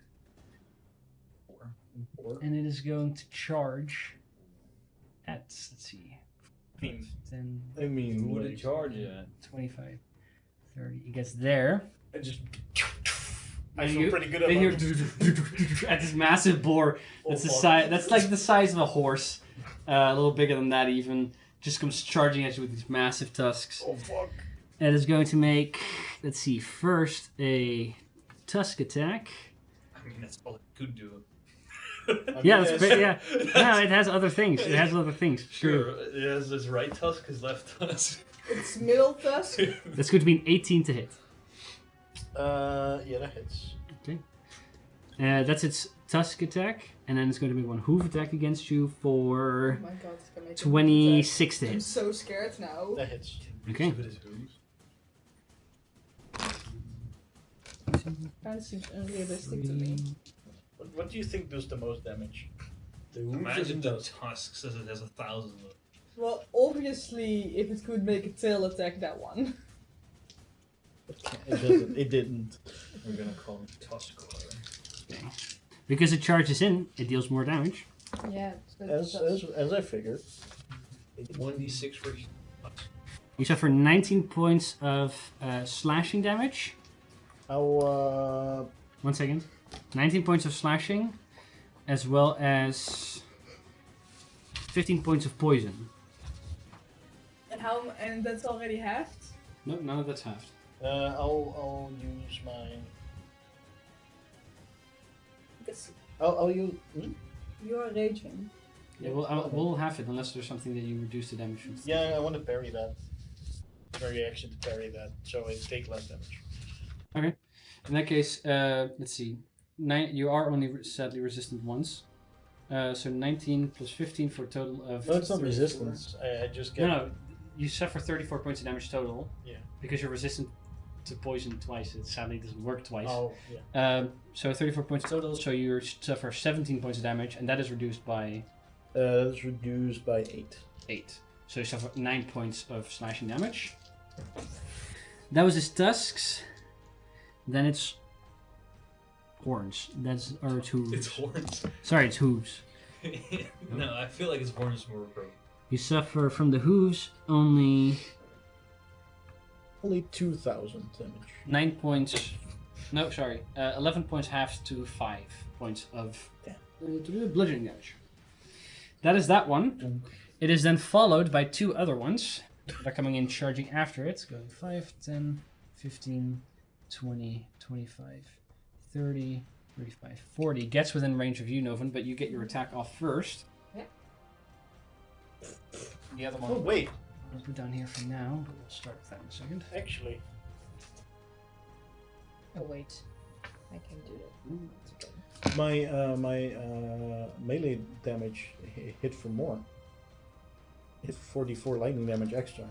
and it is going to charge at, let's see, 10, I mean, Who would it like, charge at? 25, 30. It gets there. I just. I And feel you- pretty good and about you're it. at this massive boar. That's the fuck. size. That's like the size of a horse, a little bigger than that even. Just comes charging at you with these massive tusks. Oh fuck. It is going to make, let's see, first a tusk attack. I mean, that's all it could do. Yeah, that's great. Yeah, no, it has other things. It has other things. Sure, it has his right tusk, his left tusk. It's middle tusk. That's going to be an 18 to hit. Yeah, that hits. That's its tusk attack, and then it's going to be one hoof attack against you Oh for my god, it's gonna make 26 to I'm hit. so scared now. That hits. Okay. With his hooves. Kinda seems unrealistic to me. What do you think does the most damage? The hooves Imagine the does. tusks as it has 1,000 of them. Well, obviously, if it could make a tail attack, that one. It doesn't. It didn't. We're gonna call him Tusk. Because it charges in, it deals more damage. Yeah. As I figured. 1d6 for each. You suffer 19 points of slashing damage. I'll 1 second. 19 points of slashing, as well as 15 points of poison. And how? And that's already halved. No, none of that's halved. I'll use my. Because I'll use. you're raging. Yeah, we'll have it unless there's something that you reduce the damage from. Yeah, I want to parry that. Parry action to parry that, so I take less damage. Okay. In that case, let's see. You are only sadly resistant once. So 19 plus 15 for a total of. No, it's not 34. resistance. I just get. No, you suffer 34 points of damage total. Yeah. Because you're resistant to poison twice. It sadly doesn't work twice. Oh, yeah. So 34 points total. So you suffer 17 points of damage, and that is reduced by That's reduced by 8. 8. So you suffer 9 points of slashing damage. That was his tusks. Then it's horns. That's or it's hooves. It's horns. Sorry, it's hooves. No, I feel like it's horns more appropriate. You suffer from the hooves only Only 2,000 damage. 9 points. No, sorry. 11 points halved to 5 points of bludgeoning damage. That is that one. It is then followed by 2 other ones. They're coming in charging after it. Going 5, 10, 15, 20, 25, 30, 35, 40. Gets within range of you, Novan, but you get your attack off first. Yep. The other one. Oh, wait. I'll put down here for now, but we'll start with that in a second. Actually. Oh wait, I can do that. My melee damage hit for more. Hit 44 lightning damage extra.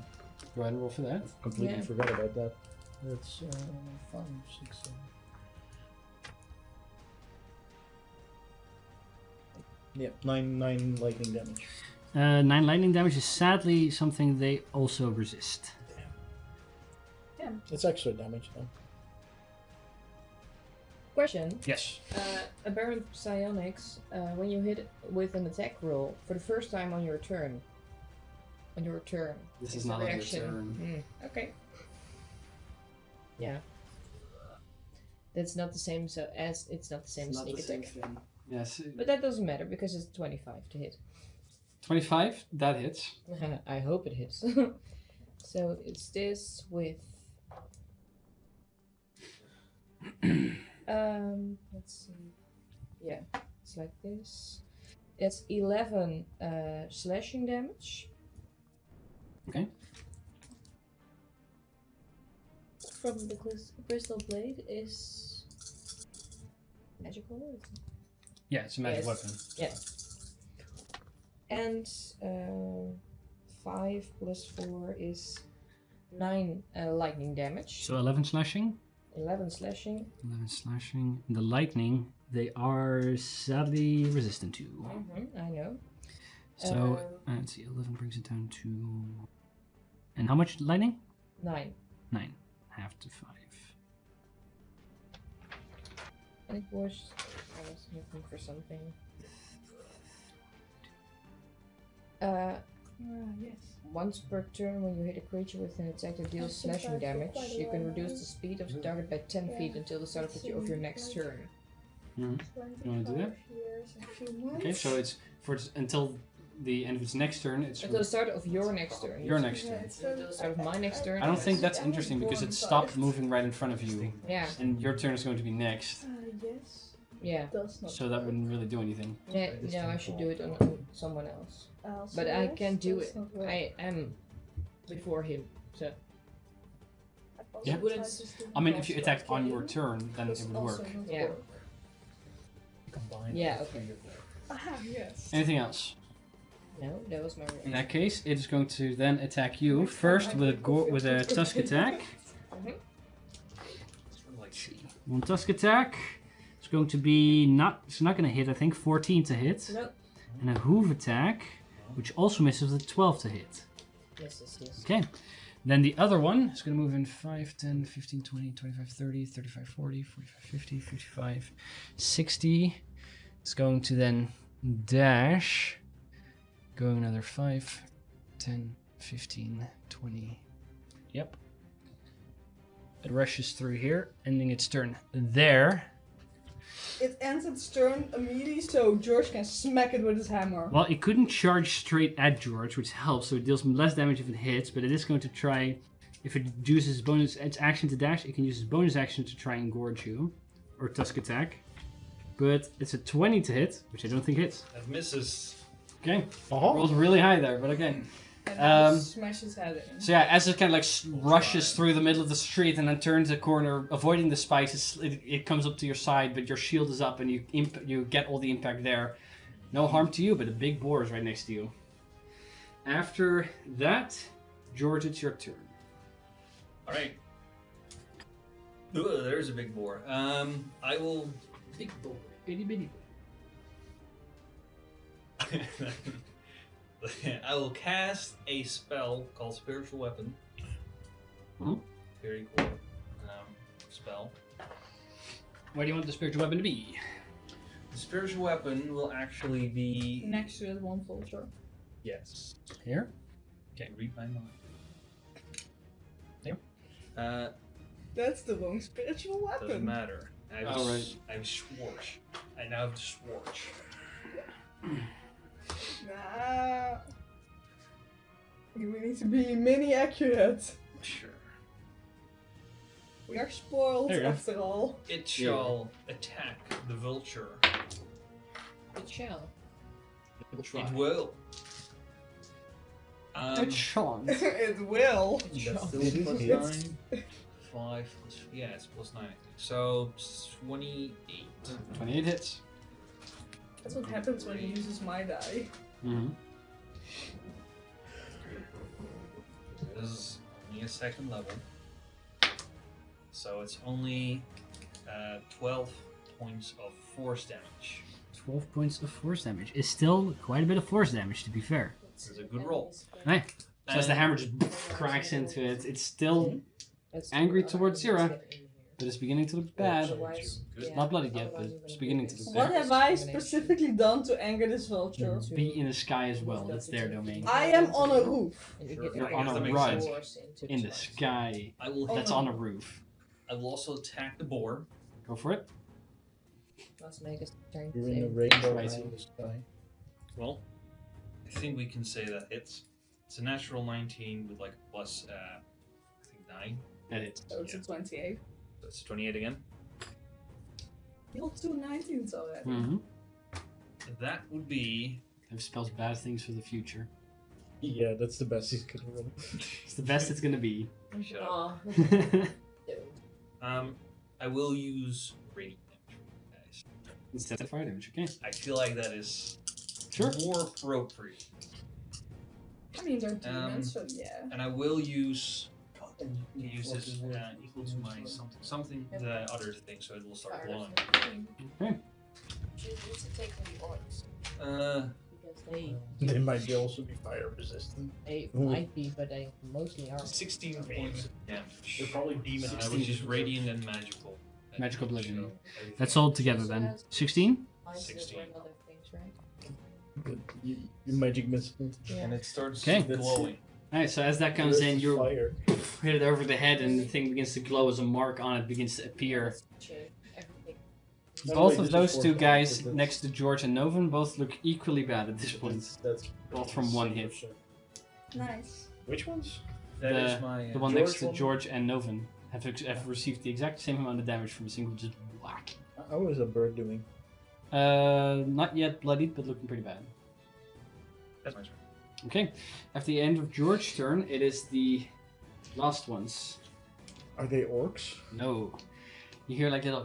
Go ahead and roll for that. Completely Yeah. forgot about that. That's 5, 6, 7. Yeah, 9 lightning damage. 9 lightning damage is sadly something they also resist. It's extra damage though. Question. Yes. Aberrant psionics, when you hit with an attack roll for the first time on your turn, On your turn. This It's is a not on your reaction. turn. Okay. Yeah. That's not the same. So as it's not the same It's not sneak the same attack. thing. Yes. But that doesn't matter because it's 25 to hit. 25, that hits. I hope it hits. So it's this with. Let's see. Yeah, it's like this. It's 11 slashing damage. Okay. From the crystal blade is magical. Yeah, it's a magic Yes. weapon. Yeah. And 5 plus 4 is 9 lightning damage. So 11 slashing. 11 slashing. 11 slashing. The lightning, they are sadly resistant to. I know. So, let's see, 11 brings it down to... And how much lightning? 9. 9. Half to 5. And it was. I was looking for something. Yes. Once per turn, when you hit a creature with an attack that deals slashing damage, you can reduce the speed of the target by 10 feet until the start of your next turn. You want to do that? Okay, so it's for until the end of its next turn. It's Until the start of your next turn. your next turn. Until the start of my next turn. I don't think that's interesting because it stopped moving right in front of you, Yeah. and your turn is going to be next. Yes. Yeah. Does not. So that wouldn't really do anything. Yeah, no, I should do it on someone else. But I can't do it. I am before him, so. Yeah. Wouldn't. I mean, if you attacked on your turn, then it would work. Yeah. Combine. Yeah. Okay. Yes. Anything else? No, that was my In reaction. that case, it is going to then attack you first with a tusk attack. Like, One tusk attack. It's going to be not. It's not going to hit. I think 14 to hit, Nope. and a hoof attack, which also misses with 12 to hit. Yes. Okay. Then the other one is going to move in 5, 10, 15, 20, 25, 30, 35, 40, 45, 50, 55, 60. It's going to then dash. Going another 5, 10, 15, 20. Yep. It rushes through here, ending its turn there. It ends its turn immediately, so George can smack it with his hammer. Well, it couldn't charge straight at George, which helps, so it deals less damage if it hits, but it is going to try, if it uses its action to dash, it can use its bonus action to try and gorge you, or tusk attack. But it's a 20 to hit, which I don't think hits. that misses. Okay, Oh. rolls really high there, but okay. And then smash his head in. So yeah, as it kind of like rushes through the middle of the street and then turns a corner, avoiding the spikes, it comes up to your side, but your shield is up and you get all the impact there. No harm to you, but a big boar is right next to you. After that, George, it's your turn. Alright. Ooh, there's a big boar. I will. Big boar, itty bitty I will cast a spell called Spiritual Weapon. Mhm. Very cool spell. What do you want the spiritual weapon to be? The spiritual weapon will actually be. Next to it, one vulture. Yes. Here? Okay, read my mind. Yep. That's the wrong spiritual weapon. Doesn't matter. I have, Oh, right. I have Schwartz. I now have the Schwartz. Nah. We need to be mini accurate. Sure. We are spoiled There you go. after all. It shall attack the vulture. It shall. It will. Sean. It will. That's still It plus is. 9. 5 plus. Yeah, it's plus 9. So 28. 28 hits. That's what happens when he uses my die. Mm-hmm. This is only a second level. So it's only 12 points of force damage. 12 points of force damage. Is still quite a bit of force damage, to be fair. This is a good roll. Hey. So as the And- hammer just cracks into it, it's still That's Angry true. towards Let's Zira. get in here. but it's beginning to look bad. Otherwise, Good. Not bloodied yet, otherwise but you're it's gonna beginning do to this. look What bad. have I specifically done to anger this vulture? Be in the sky as well. That's their domain. I am on a roof. And you Sure. get You're your on a force run into in the sky. sky. I will. That's on a roof. I will also attack the boar. Go for it. Let's make a turn. You're in a save. rainbow Right. in the sky. Well, I think we can say that hits. It's a natural 19 with like a plus, I think 9. That hits. So it's a 28. That's 28 again. You're 2 19s already. Mm-hmm. That would be. That spells bad things for the future. Yeah, that's the best he's gonna roll. It's the best it's gonna be. Shut up. Aw. I will use radiant damage, guys. Instead of fire damage, okay. I feel like that is Sure. more appropriate. I mean, they're demons, so yeah. And I will use this equal to my something the other thing, so it will start glowing. Okay. You need to take from the orcs. Because They might also be fire resistant. they Ooh. might be, but they mostly are. 16 points of damage. They're probably demon. Which is radiant and magical. Magical oblivion. So everything- That's all together then. 16? 16. Other things, right? Your magic missile. And it starts Okay. glowing. Alright, so as that comes in, you Fire. hit it over the head and the thing begins to glow as a mark on it begins to appear. Everything. Both of This is those for two fun, guys but next to George and Novan both look equally bad at this point. That's Both from one hit. Nice. Which ones? That The- is my. The one George next to one? George and Novan have received the exact same amount of damage from a single just whack. How is a bird doing? Not yet bloodied, but looking pretty bad. That's my turn. Okay, after the end of George's turn, it is the last ones. Are they orcs? No. You hear like little...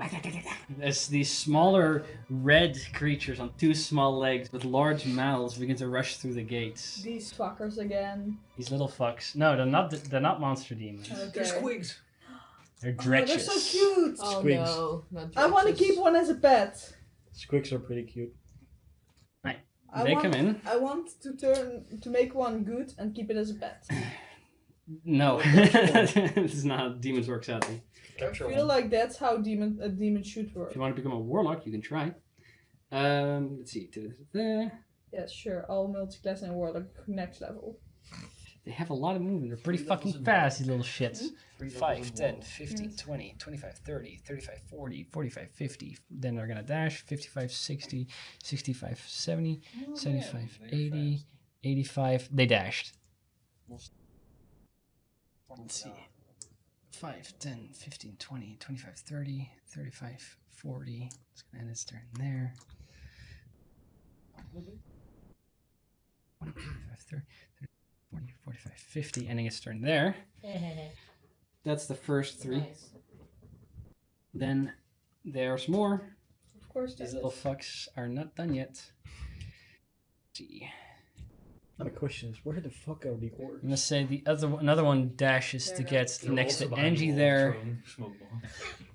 As these smaller red creatures on 2 small legs with large mouths begin to rush through the gates. These fuckers again. These little fucks. No, they're not monster demons. Okay. They're squigs. They're Oh, they're dretches. so cute. Oh Squigs. no, not I want to dredges. keep one as a pet. Squigs are pretty cute. They come in. I want to make one good and keep it as a pet. No. This is not how demons work, sadly. I feel like that's how a demon should work. If you want to become a warlock, you can try. Let's see. Yeah, sure. All multi-class and warlock next level. They have a lot of movement. They're pretty Three levels fucking in fast, these little shits. 5, 10, Mm. 15, 20, 25, 30, 35, 40, 45, 50. Then they're gonna dash 55, 60, 65, 70, 75, 80, 85. They dashed. Let's see. 5, 10, 15, 20, 25, 30, 35, 40. It's gonna end its turn there. 25, 30, 40, 45, 50. Ending its turn there. That's the first 3. Nice. Then there's more. Of course, These that little is. fucks are not done yet. Let's see. My question is, where the fuck are the orcs? I'm gonna say another one dashes to They're get They're next also to behind Angie the wall, there, throwing smoke bomb.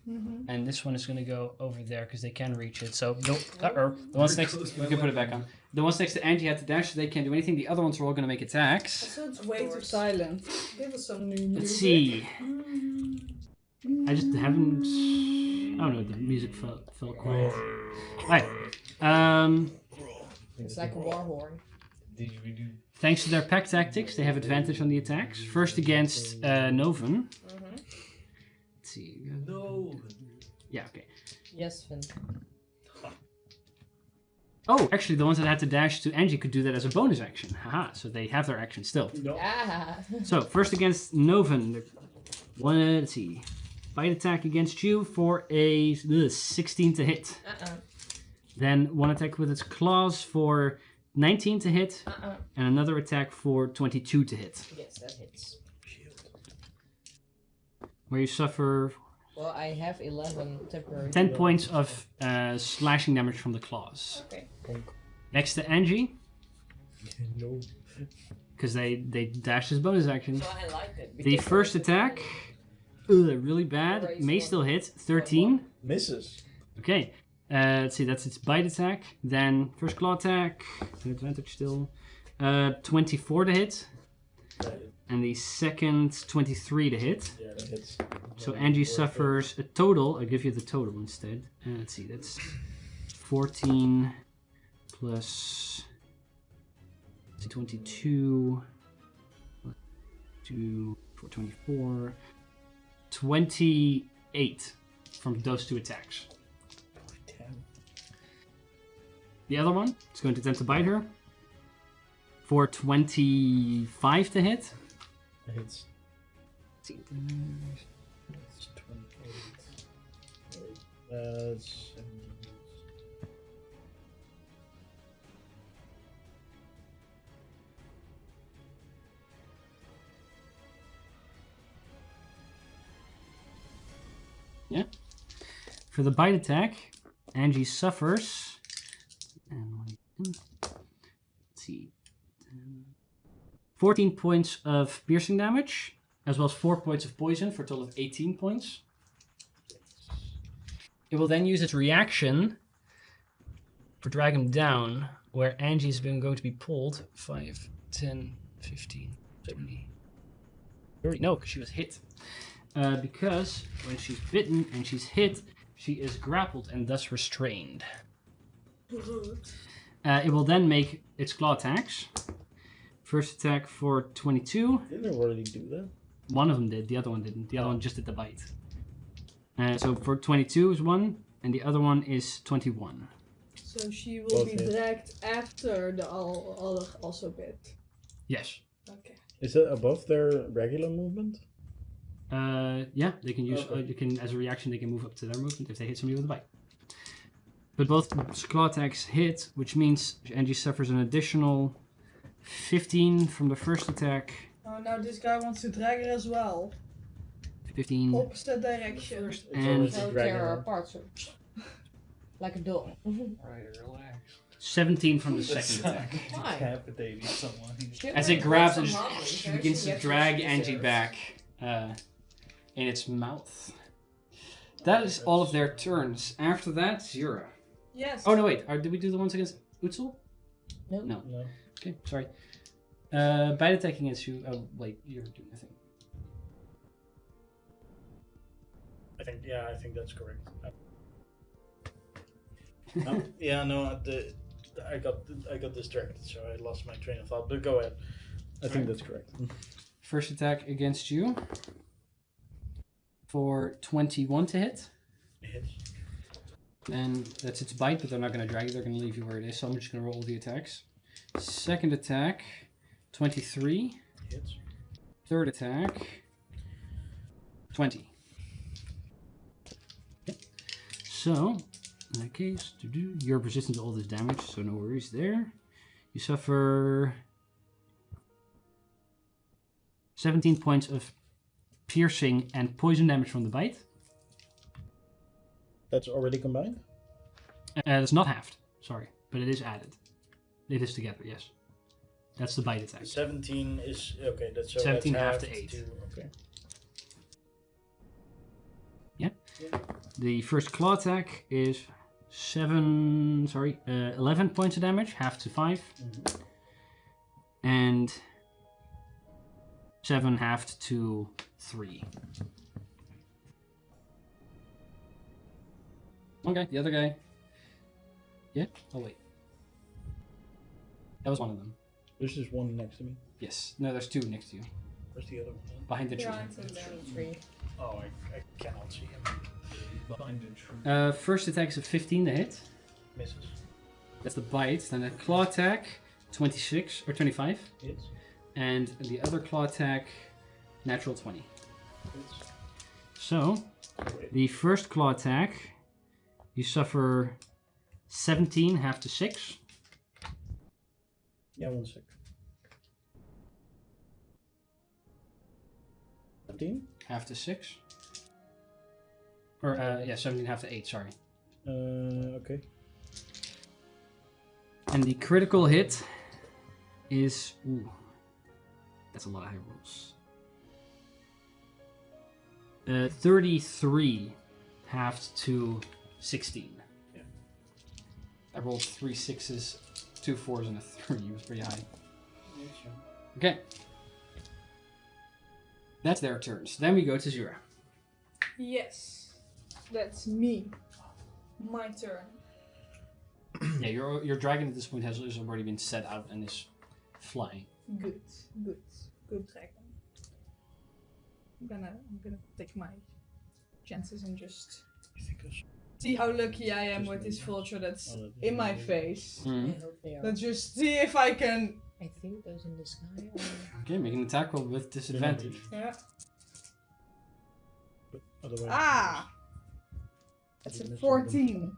Mhm. and this one is gonna go over there because they can reach it. So the ones next, we can put it back on. The ones next to Angie have to dash, so they can't do anything. The other ones are all gonna make attacks. So it's way too silent. Give us some new music. Let's see. I just haven't. Oh no, the music fell quiet. Right. It's like a war horn. Did we do? Thanks to their pack tactics, they have advantage on the attacks. First against Novan. Let's see. No. Yeah, okay. Yes, Finn. Oh, actually, the ones that had to dash to Angie could do that as a bonus action. Haha, so they have their action still. No. Ah. So, first against Novan. Let's see. Bite attack against you for a 16 to hit. Then one attack with its claws for 19 to hit. And another attack for 22 to hit. Yes, that hits. Where you suffer Well, I have 11 temporary. 10 points of slashing damage from the claws. Okay. Next to Angie, No. because they dashed as bonus action. So I like it. The because first attack, really bad, may still hit, 13. Misses. Okay, let's see, that's its bite attack. Then first claw attack, an advantage still, 24 to hit. And the second 23 to hit. Yeah, that hits. So Angie suffers a total. I'll give you the total instead. Let's see, that's 14 plus 22 plus 2 for 24. 28 from those two attacks. The other one is going to attempt to bite her. For 25 to hit. That hits. Let's see. That's 28. That's... Yeah. For the bite attack, Angie suffers. And let's see. 14 points of piercing damage, as well as 4 points of poison for a total of 18 points. It will then use its reaction for drag him down, where Angie's been going to be pulled 5, 10, 15, 20, 30. No, because she was hit. Because when she's bitten and she's hit, she is grappled and thus restrained. It will then make its claw attacks. First attack for 22. Didn't it already do that? One of them did, the other one didn't. The other one just did the bite. So for 22 is one, and the other one is 21. So she will Both be hit. dragged after the other also bit. Yes. Okay. Is it above their regular movement? Yeah, they can use. Okay. You can, as a reaction, they can move up to their movement if they hit somebody with a bite. But both claw attacks hit, which means Angie suffers an additional 15 from the first attack. Oh, now this guy wants to drag her as well. 15. Opposite direction. And They'll tear her apart, so like a doll. Right, relax. 17 from the second attack. Why? Decapitating someone. As it grabs and begins to drag Angie back in its mouth. That is all of their turns. After that, Zura. Yes. Oh no, wait. Did we do the ones against Utsul? No. No. No. Okay, sorry. Bite attack against you. Oh, wait, you're doing nothing. I think that's correct. I got distracted, so I lost my train of thought. But go ahead. I think that's correct. First attack against you. For 21 to hit. Hits. And that's its bite, but they're not going to drag you. They're going to leave you where it is, so I'm just going to roll the attacks. Second attack, 23. Hits. Third attack, 20. Okay. So, in that case, you're resistant to all this damage, so no worries there. You suffer 17 points of piercing and poison damage from the bite. That's already combined? It's not halved, sorry, but it is added. It is together, yes. That's the bite attack. 17 is... Okay, that's... So 17 that's half to halved 8. Okay. Yeah. The first claw attack is 11 points of damage, half to 5. Mm-hmm. And 7 halved to 3. Okay, the other guy. Yeah? Oh, wait. That was one of them. There's just one next to me. Yes. No, there's 2 next to you. Where's the other one? Behind the tree. Tree. Oh, I cannot see him. Behind the tree. First attack is a 15 to hit. Misses. That's the bite. Then a claw attack, 26 or 25. Hits. And the other claw attack, natural 20. Hits. So, the first claw attack, you suffer 17, half to 6. Yeah, 1 sec. 17? Half to 6. Or, 17, half to 8, sorry. Okay. And the critical hit is... Ooh. That's a lot of high rolls. 33, halved to 16. Yeah. I rolled 3 6s, 2 4s, and a 3. It was pretty high. Okay. That's their turns. Then we go to Zura. Yes. That's me. My turn. Yeah, your dragon at this point has already been set out and is flying. Good dragon. I'm gonna take my chances and just see how lucky I am with this vulture that's in my face. I hope they are. Let's just see if I can. I think those in the sky are... Okay, make an attack roll with disadvantage. Yeah. But otherwise, Ah! That's a 14.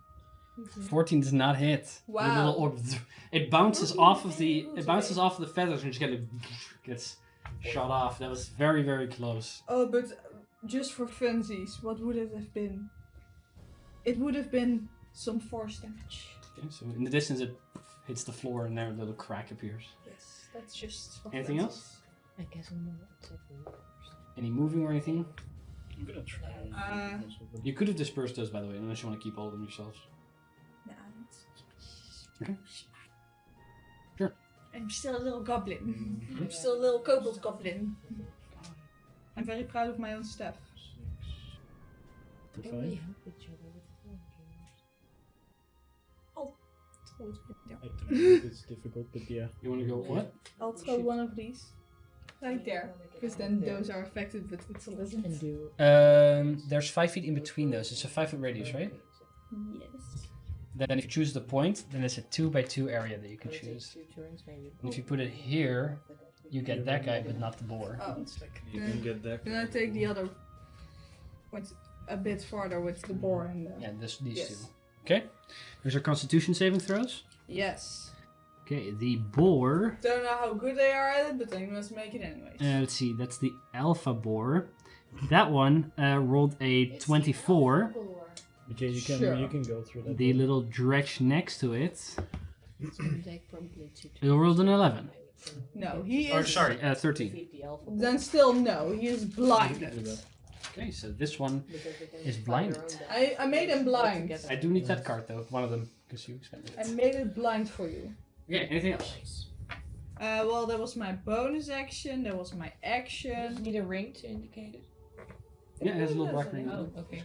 14 does not hit. Wow. The little orb, it bounces off of the feathers and just gets shot off. That was very, very close. Oh, but just for funsies, what would it have been? It would have been some force damage. Okay, so in the distance it hits the floor and there a little crack appears. Yes, that's just for Anything funsies. else? I guess I'm not attacking first. Any moving or anything? I'm gonna try. You could have dispersed those, by the way, unless you want to keep all of them yourselves. Nah, Okay. Sure. I'm still a little goblin. I'm still a little kobold goblin. I'm very proud of my own stuff. Can we help each other with phone games? Yeah. I don't know if it's difficult, but yeah. You want to go what? I'll throw one of these right there, because then those are affected, but it's a lizard. And do... There's 5 feet in between those. It's a 5 foot radius, right? Yes. Then if you choose the point, then it's a 2 by 2 area that you can It takes choose. 2 turns maybe. And if you put it here, you get that guy, but not the boar. Oh, You can get that. then I take the other point a bit farther with the boar and the... Yeah, these Yes. two. Okay. Here's our Constitution saving throws. Yes. Okay, the boar. Don't know how good they are at it, but they must make it anyways. Let's see, that's the alpha boar. That one rolled a 24. But yeah, Sure. you can go through that. The little dredge next to it, It's gonna take probably 2 turns. it rolled an 11. No, he Or is... sorry, 13. Defeat the alpha Then still no, he is blinded. Okay, so this one because they can is fight blinded. their own death. I made him blind. Together. I do need that card though, one of them, because you expended I it. made it blind for you. Okay, anything else? Well, that was my bonus action, that was my Does action. it need a ring to indicate it? Yeah, it has a little black ring. Oh, okay.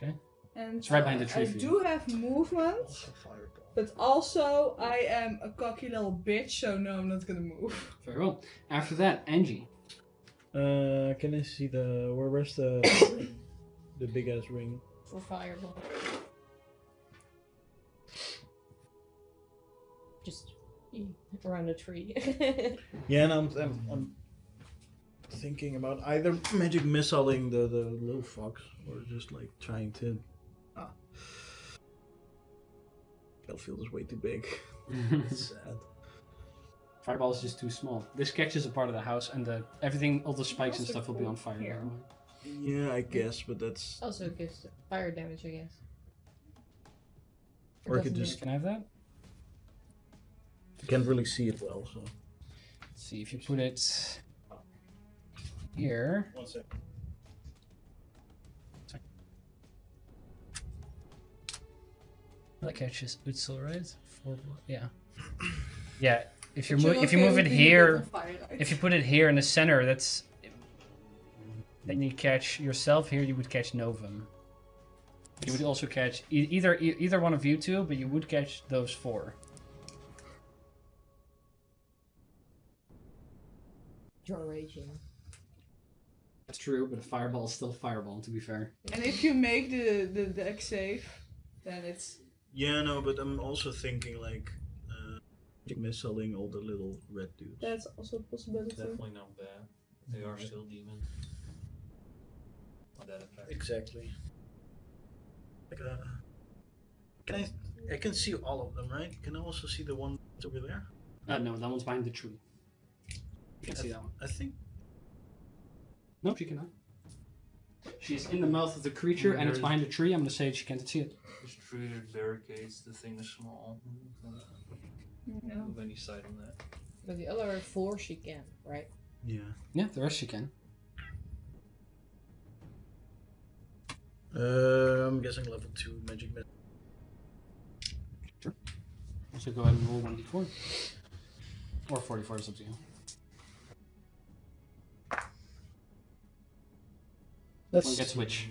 And It's right behind the tree I for you. do have movement, but also I am a cocky little bitch, so no, I'm not gonna move. Very well. After that, Angie. Can I see where's the the big ass ring? For fireball. Just around a tree. Yeah, and I'm thinking about either magic missiling the little fox or just like trying to. Battlefield is way too big. It's sad. Fireball is just too small. This catches a part of the house, and everything, all the spikes and stuff will be on fire. by Here. the way. Yeah, I guess, but that's. Also gives fire damage, I guess. Or I could doesn't just. Can I have that? I can't really see it well, so. Let's see, if you put it here. 1 second. That catches Utsil, right? Yeah. Yeah. If you But move, you're if you okay move with it being a bit here, on fire, right? if you put it here in the center, that's then you catch yourself. Here, you would catch Novum. You would also catch either one of you two, but you would catch those 4. You're raging. That's true, but a fireball is still a fireball. To be fair. And if you make the deck save, then it's... Yeah, no, but I'm also thinking like magic missiling all the little red dudes. That's also a possibility. Definitely not bad. They are still demons. Not that effective. Exactly. Like can I can see all of them, right? Can I also see the one over there? No, that one's behind the tree. You can see that one. I think. No, she cannot. She's in the mouth of the creature, and it's behind the tree. I'm gonna say she can't see it. This tree barricades, the thing is small. Yeah. Move any side on that. But the other 4 she can, right? Yeah. Yeah, the rest she can. I'm guessing level 2 magic missile. Sure. So go ahead and roll 1d4. Or 44, is up to you. One gets which?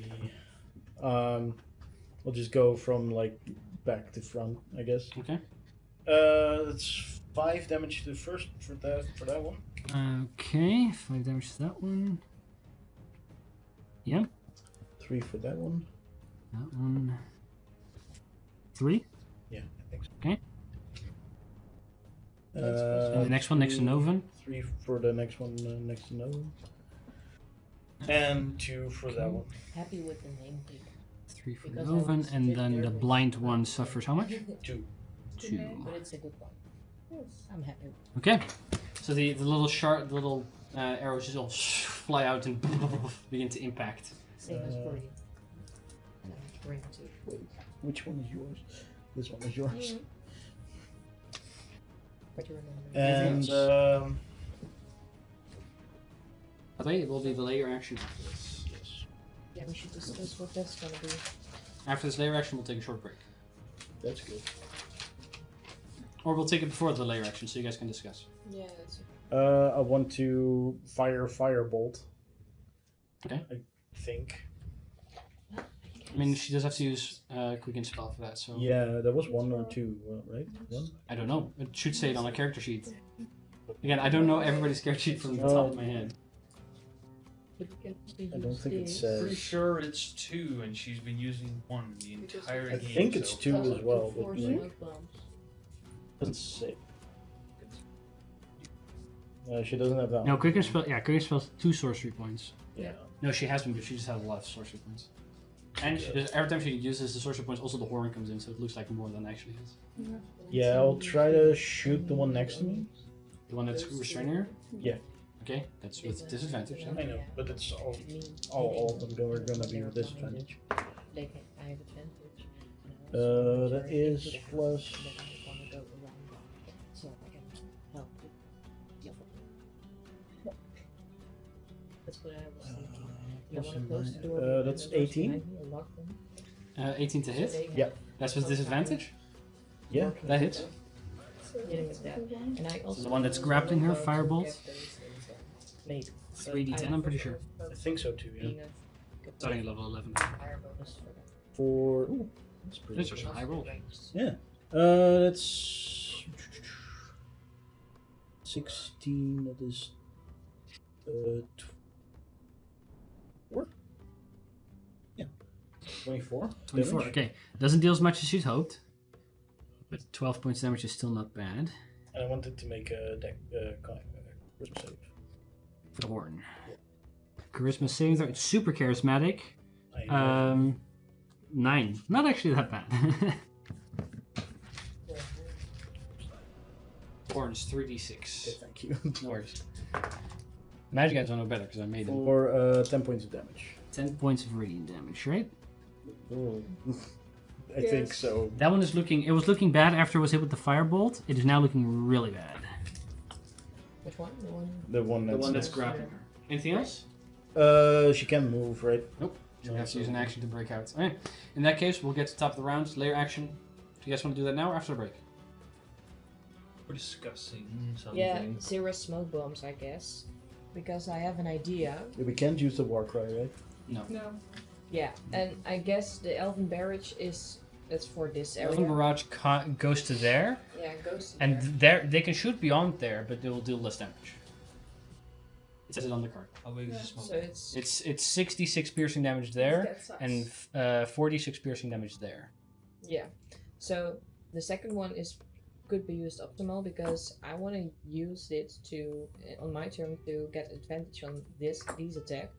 We'll just go from like back to front, I guess. Okay. That's 5 damage to the first for that one. Okay, 5 damage to that one. Yep. 3 for that one. That one. 3. Yeah, I think so. Okay. Uh, And the next one next to Novan. 3 for the next one next to Novan. And 2 for that one. Happy with the name pick. 3 for Because I Novan, was and fit then there the with- blind one suffers how much? 2. 2. But it's a good one. I'm happy. Okay. So the little arrows just all fly out and begin to impact. Same as Bree. Ring too. Wait, which one is yours? This one is yours. But you remember. And By the way, it will be the layer action after this. yes, Yeah, we should discuss what that's gonna be. After this layer action, we'll take a short break. that's good. Or we'll take it before the layer action so you guys can discuss. Yeah, that's it. I want to fire Firebolt. Okay. I think. I mean, she does have to use quicken spell for that, so Yeah, there was 1 or 2, right? 1? I don't know. It should say it on a character sheet. Again, I don't know everybody's character sheet from the top of my head. I don't think it Pretty says. sure it's 2, and she's been using 1 the entire I game. think it's so- 2 as well, but Four like, smoke bombs. doesn't say. She doesn't have that. No, one. quicken spell. Yeah, quicken spell's 2 sorcery points. Yeah. No, she has them, but she just has a lot of sorcery points. And she does, every time she uses the sorcery points, also the horn comes in, so it looks like more than it actually is. Yeah, I'll try to shoot the one next to me. The one that's restraining her. Yeah. Okay, that's with disadvantage. I know, but it's all of them are gonna be with disadvantage. They can, I have advantage. That is plus. So I can help with the other one. That's what I was thinking. You plus wanna close the door nine. behind That's the doors 18. behind me and lock them? 18 to So hit. they Yeah. have That's with disadvantage. Yeah. working That hits. dealing with that. And I also the one that's grappling her, want to Firebolt? get those things done. Maybe. 3d10, I'm pretty sure. I think so too. Yeah. Being a good Starting at level 11. higher bonus for that. For. Ooh, that's pretty. These are some high rolls. Yeah. That's 16. That is 4. Yeah. 24. 24, damage. okay. Doesn't deal as much as you'd hoped. But 12 points damage is still not bad. And I wanted to make a charisma save. For the horn. Charisma saving throw. It's super charismatic. I 9. Not actually that bad. Horns 3d6. okay, thank you. No worries. Magic guys don't know better because I made them. For 10 points of damage. 10 points of radiant damage, right? Oh. I think Yes. so. That one is looking. It was looking bad after it was hit with the firebolt. It is now looking really bad. Which one? The one. The one The that's. one that's grappling her. Anything else? She can move, right? Nope. You No, have to so- use an action to break out. Okay. In that case, we'll get to the top of the round. Layer action. Do you guys want to do that now or after the break? We're discussing something. Yeah, 0 smoke bombs, I guess. Because I have an idea. Yeah, we can't use the war cry, right? No. No. Yeah, and I guess the Elven Barrage that's for this area. Elven Barrage goes to there, Yeah, it goes to and there. there they can shoot beyond there, but they will deal less damage. It says it on the card. How big is Yeah. the smoke? So it's It's 66 piercing damage there, That sucks. and 46 piercing damage there. yeah. So the second one could be used optimal because I want to use it to on my turn to get advantage on these attack,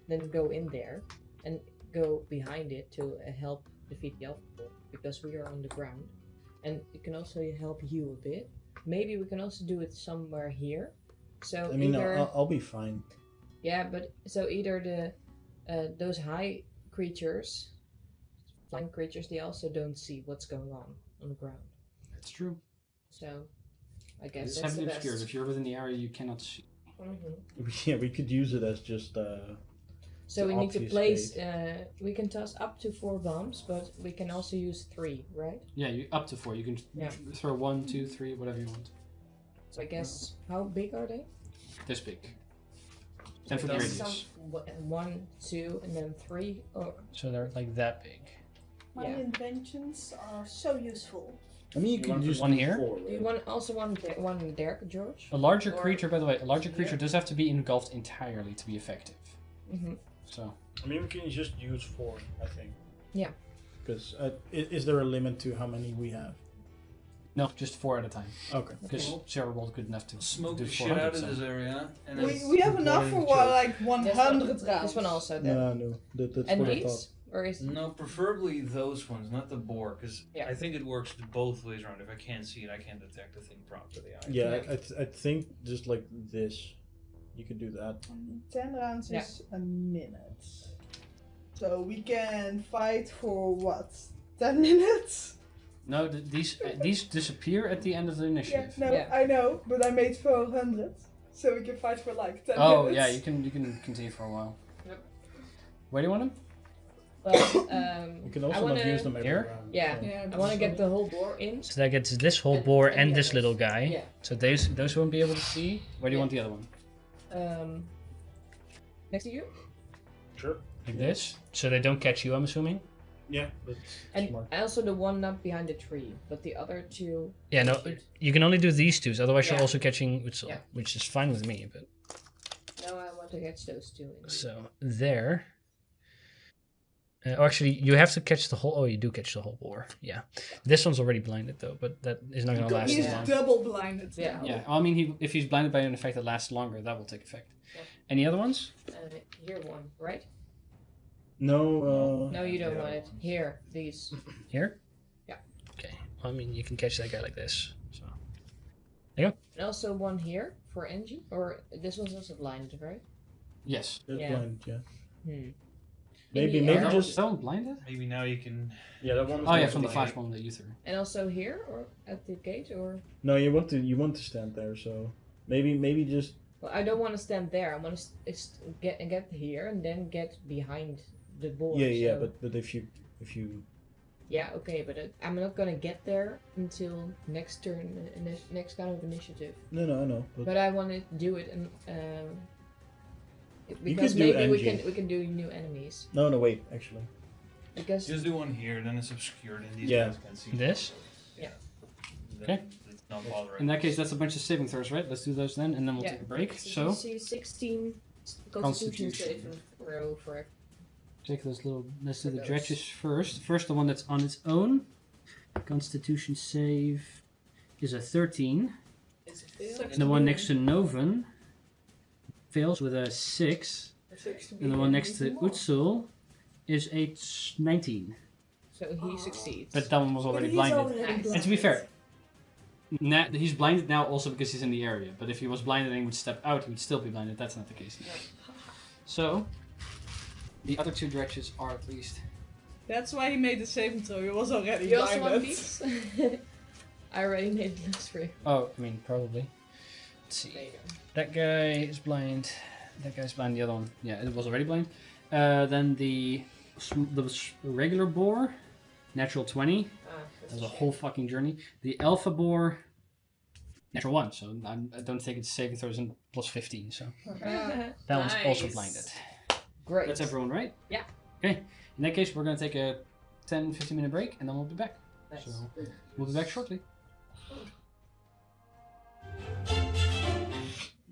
then go in there and go behind it to help defeat the elf because we are on the ground, and it can also help you a bit. Maybe we can also do it somewhere here. So I mean, either I'll be fine. yeah, but so either the those high creatures, flying creatures, they also don't see what's going on the ground. That's true. So I guess It's that's the heavily best. obscured. If you're within the area, you cannot see. Mhm. Yeah, we could use it as just. So we need to obfuscate. place. We can toss up to 4 bombs, but we can also use 3, right? Yeah, you up to 4. You can Yeah. throw 1, 2, 3, whatever you want. So I guess how big are they? This big. 10 foot That's radius. 1, 2, and then 3. Or So they're like that big. My Yeah. inventions are so useful. I mean, you You can want just one do here? 4, do you right? want also one there, George? A larger Or creature, by the way, a larger creature here? does have to be engulfed entirely to be effective. Mm-hmm. So, I mean, we can just use 4, I think. Yeah. Because is there a limit to how many we have? no, just 4 at a time. Okay. Because Sarah rolled good enough to Smoke do the shit 400. out of So. this area. And then We have enough for what, like 100 rounds. This one also there. No, that's And what I these? thought. Or is No, preferably those ones, not the boar, because Yeah. I think it works both ways around. If I can't see it, I can't detect the thing properly. Yeah, I think just like this, you could do that. 10 rounds Yeah. is a minute. So we can fight for what? 10 minutes? No, these disappear at the end of the Yeah, initiative. no, Yeah. I know, but I made 400. So we can fight for like 10 Oh minutes. yeah, you can continue for a while. Yep. Where do you want them? well, You can I also wanna, not use them every Here? round. Yeah. so- Yeah, I want to get the whole boar in. So that gets this whole And- boar and and the this others. little guy. Yeah. So those won't be able to see. Where do you Yeah. want the other one? Next to you. Sure. Like this. So they don't catch you, I'm assuming. Yeah, that's And smart. also the one not behind the tree, but the other two. Yeah, no, you can only do these two. So otherwise, you're Yeah. also catching Witzel, Yeah. which is fine with me. But No, I want to catch those two. In. so there. Actually, you have to catch the whole. Oh, you do catch the whole boar. Yeah, this one's already blinded though, but that is not going to last He's as long. double blinded. Yeah. now. Yeah, well, I mean, if he's blinded by an effect that lasts longer, that will take effect. Yeah. Any other ones? Here one, right? No, No, you don't Yeah. want it. Here, these. Here? Yeah. Okay. Well, I mean, you can catch that guy like this. So. And also one here for Angie. Or this one's also blinded, right? Yes. that's Yeah. blind, yeah. Hmm. Maybe In the maybe air. just Is that one blinded? Maybe now you can. yeah, that one. Oh yeah, was from the blind. flash bomb that you threw. And also here or at the gate or. No, you want to stand there, so maybe just Well, I don't want to stand there. I want to get here and then get behind the board. yeah, so- but if you Yeah, okay, but I'm not gonna get there until next turn, next kind of initiative. no, I know, But I want to do it, and could because do maybe NG. we can do new enemies. no wait actually. Because Just do one here, then it's obscured and these Yeah. guys can see. This? Then Okay. It's not bothering. In that case, that's a bunch of saving throws, right? Let's do those then, and then we'll Yeah. take a break. So, see 16 Constitution Constitution. saving throw for take those little. Let's do the Those. dredges first. First, the one that's on its own. Constitution save is a 13. it's a fail. Sucks And the one next to Noven fails with a 6. And the one next to Utsul is a 19. So he succeeds. But that one was already But he's blinded. already Nice. And to be fair, he's blinded now also because he's in the area. But if he was blinded and he would step out, he would still be blinded. That's not the case. So, the other two dredges are at least. That's why he made the saving throw. He was already You also want blinded. these? I already made those for you. Oh, I mean, probably. Let's see. There you go. That guy is blind. That guy's blind. The other one, yeah, it was already blind. Then the regular boar, natural 20. That's That's a shame. whole fucking journey. The alpha boar, natural 1. So I don't think it's saving throws in plus 15. So that one's also Nice. blinded. Great. That's everyone, right? Yeah. Okay. In that case, we're gonna take a 10-15 minute break, and then we'll be back. Nice. So we'll be back shortly.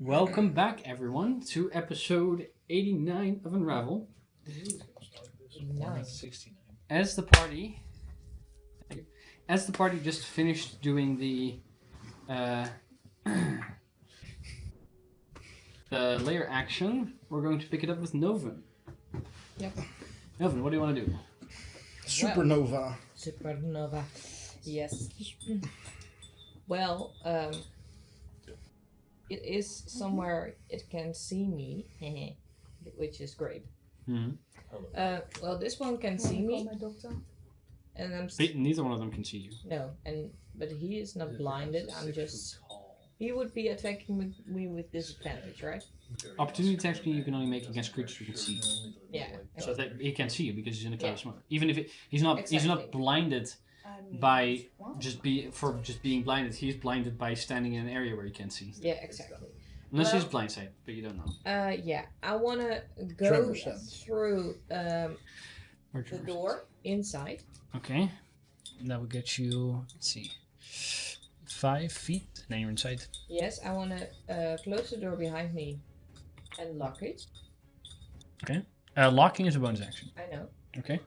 Welcome back, everyone, to episode 89 of Unravel. Nice. 69. As the party just finished doing the layer action, we're going to pick it up with Noven. Yep. Noven, what do you want to do? Supernova. Supernova. Yes. Well, it is somewhere it can see me, which is great. Mm-hmm. Well, this one can see me, My doctor. and I'm Neither one of them can see you. no, but he is not blinded. I'm just. He would be attacking me with disadvantage, right? Opportunity attacks you can only make against creatures you can see. Yeah. So that he can't see you because he's in a cloud Yeah. of smoke. Even if he's not Exactly. blinded I by mean, just being blinded. He's blinded by standing in an area where he can't see. Yeah, exactly. Unless you use blindsight, but you don't know. Yeah, I wanna go Trevor sense. through Or the door inside. Okay. That would get you, let's see, 5 feet, and then you're inside. Yes, I wanna close the door behind me and lock it. Okay. Locking is a bonus action. I know. Okay.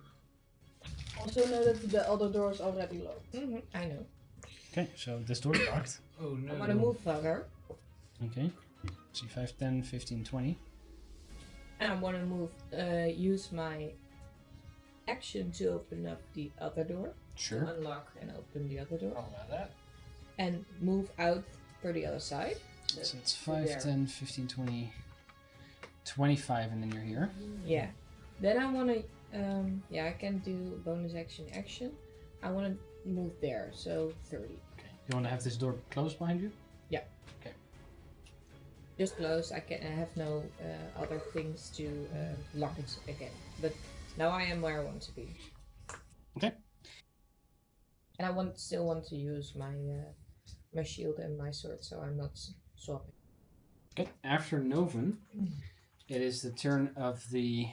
Also know that the other door is already locked. I know. Okay, so this door is locked. Oh no. I wanna move further. Okay. See, 5, 10, 15, 20. And I wanna move, use my action to open up the other door. Sure. To unlock and open the other door. How about that? And move out for the other side. So it's there. 5, 10, 15, 20, 25, and then you're here. Yeah. Then I wanna, yeah, I can do bonus action. I wanna move there, so 30. Okay. You want to have this door closed behind you? Just close. I have no other things to lock it again. But now I am where I want to be. Okay. And I still want to use my my shield and my sword, so I'm not swapping. Okay. After Novan, it is the turn of the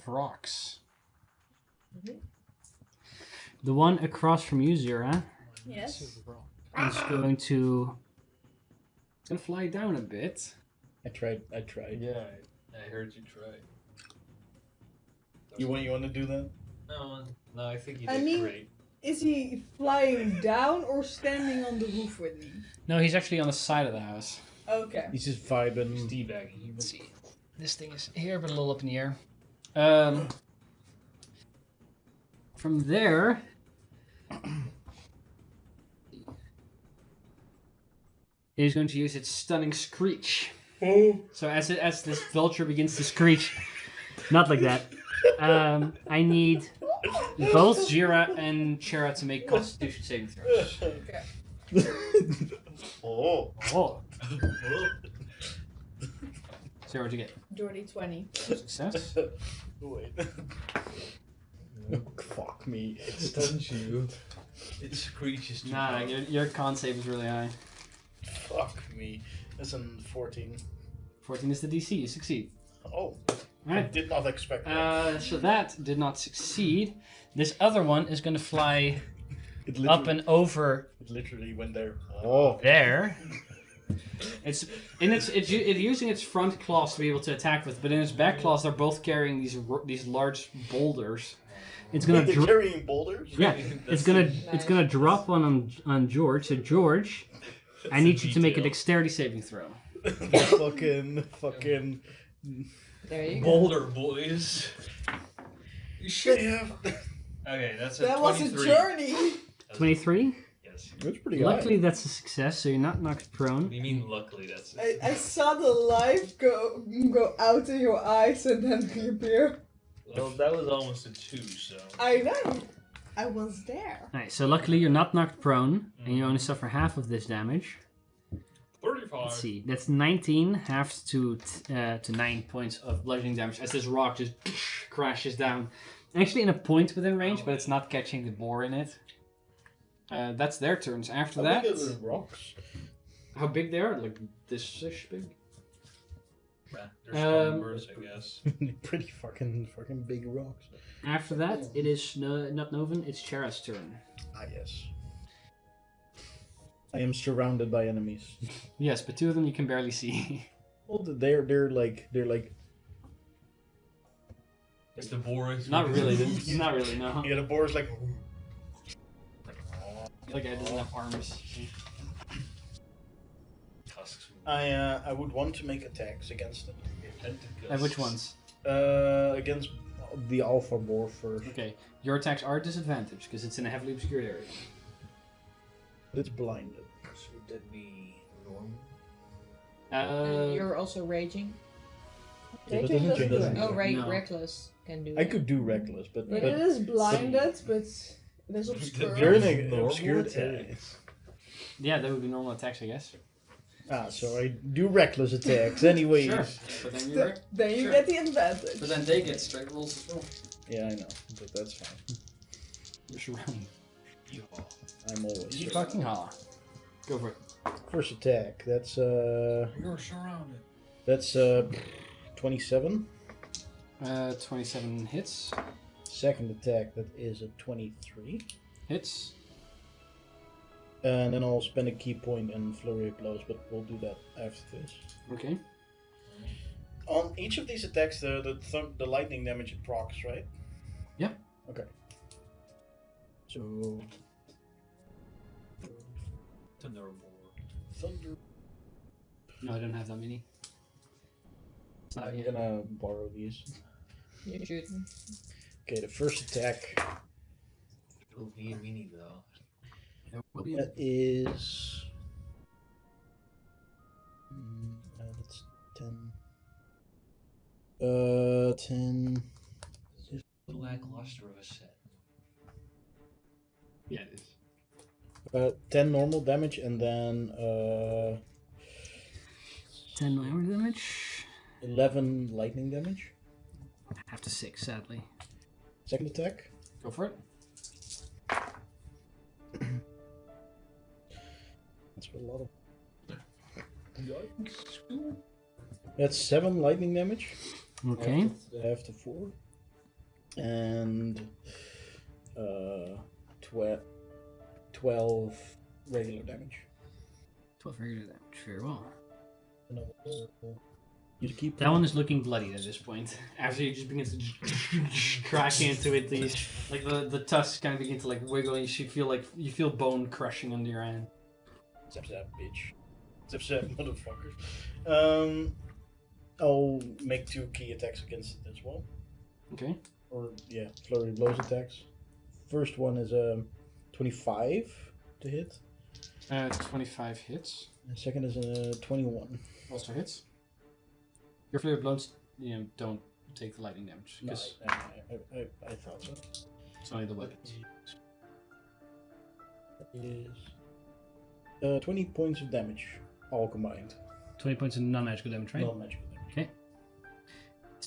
rocks. The one across from you, Zira, Yes. is going to fly down a bit. I tried. Yeah, I heard you try. You want to do that? No, I think you I did mean- great. Is he flying down or standing on the roof with me? No, he's actually on the side of the house. Okay. He's just vibing. Teabagging. Let's see. This thing is here, but a little up in the air. From there, it is going to use its stunning screech. So as this vulture begins to screech, not like that. I need both Jira and Chera to make Constitution saving throws. Oh. Oh. So what'd you get? Dirty 20. Success. Wait. Fuck me. It stuns you. It screeches too Nah, hard. your con save is really high. Fuck me. That's a 14. 14 is the DC. You succeed. Oh. I Alright. did not expect that. So that did not succeed. This other one is going to fly It up and over It literally went there. Oh. there. It's using its front claws to be able to attack with, but in its back claws they're both carrying these large boulders. It's gonna They're carrying boulders? yeah, it's gonna drop one on George. So George, I need you to make a dexterity saving throw. fucking. There you go. Boulder boys. You should Yeah. Okay, that's a That was 23. a journey. 23. Yes. That's pretty Luckily, that's a success, so you're not knocked What prone. do you mean luckily that's I saw the light go out of your eyes and then reappear. Well, that was almost a 2, so. I know. I was there. Alright, so luckily you're not knocked prone, and you only suffer half of this damage. 35. Let's see, that's 19, halves to 9 points of bludgeoning damage as this rock just crashes down. Actually in a point within range, but it's not catching the boar in it. That's their turns. After that, rocks. how big they are? Like this-ish big? They're numbers, I guess. Pretty fucking big rocks. After that, it is not Novan, it's Chera's turn. Ah, yes. I am surrounded by enemies. Yes, but 2 of them you can barely see. Well, they're like. It's the boars. Not really, not really, no. Yeah, the boar's like. Like I doesn't have arms. Tusks. I would want to make attacks against them. Which ones? Against the alpha boar first. Okay, your attacks are disadvantaged because it's in a heavily obscured area. It's blinded. So would that be normal? And you're also raging. Yeah, that doesn't change doesn't anything. do Oh, right, No. reckless can do I that. could do reckless, but But it is blinded, but it is you're in obscure. an obscured area. Yeah, that would be normal attacks, I guess. Ah, so I do reckless attacks, anyways. Sure. But then you're Then you Sure. get the advantage. But then they get straight rolls as well. Yeah, I know, but that's fine. You're surrounded. I'm always. You fucking haw. Go for it. First attack. That's You're surrounded. that's 27. 27 hits. Second attack, that is a 23. Hits. And then I'll spend a key point and flurry of blows, but we'll do that after this. Okay. On each of these attacks, the lightning damage it procs, right? Yeah. Okay. So Thunderbolt. thunder. No, I don't have that many. I'm gonna borrow these. You should. Okay, the first attack. It'll be a mini though. That is. That's 10. 10. Lackluster of a set. Yeah, it is. 10 normal damage and then 10 normal damage. 11 lightning damage. After 6, sadly. Second attack. Go for it. That's a lot of. That's 7 lightning damage. Okay. After 4. And 12 regular damage. 12 regular damage. Very well. And you keep That one is looking bloody at this point. After you just begin to crack into it, these like the tusks kind of begin to like wiggle. And you feel bone crushing under your hand. Zap zap, bitch. Zap zap, motherfucker. I'll make 2 key attacks against it as well. Okay. Or yeah, flurry blows attacks. First one is 25 to hit. 25 hits. The second is a 21. Also hits. Your flurry of blows, don't take the lightning damage because I thought so. it's only the weapons. That is 20 points of damage, all combined. 20 points of non-magical damage, right? Non-magical damage. Okay.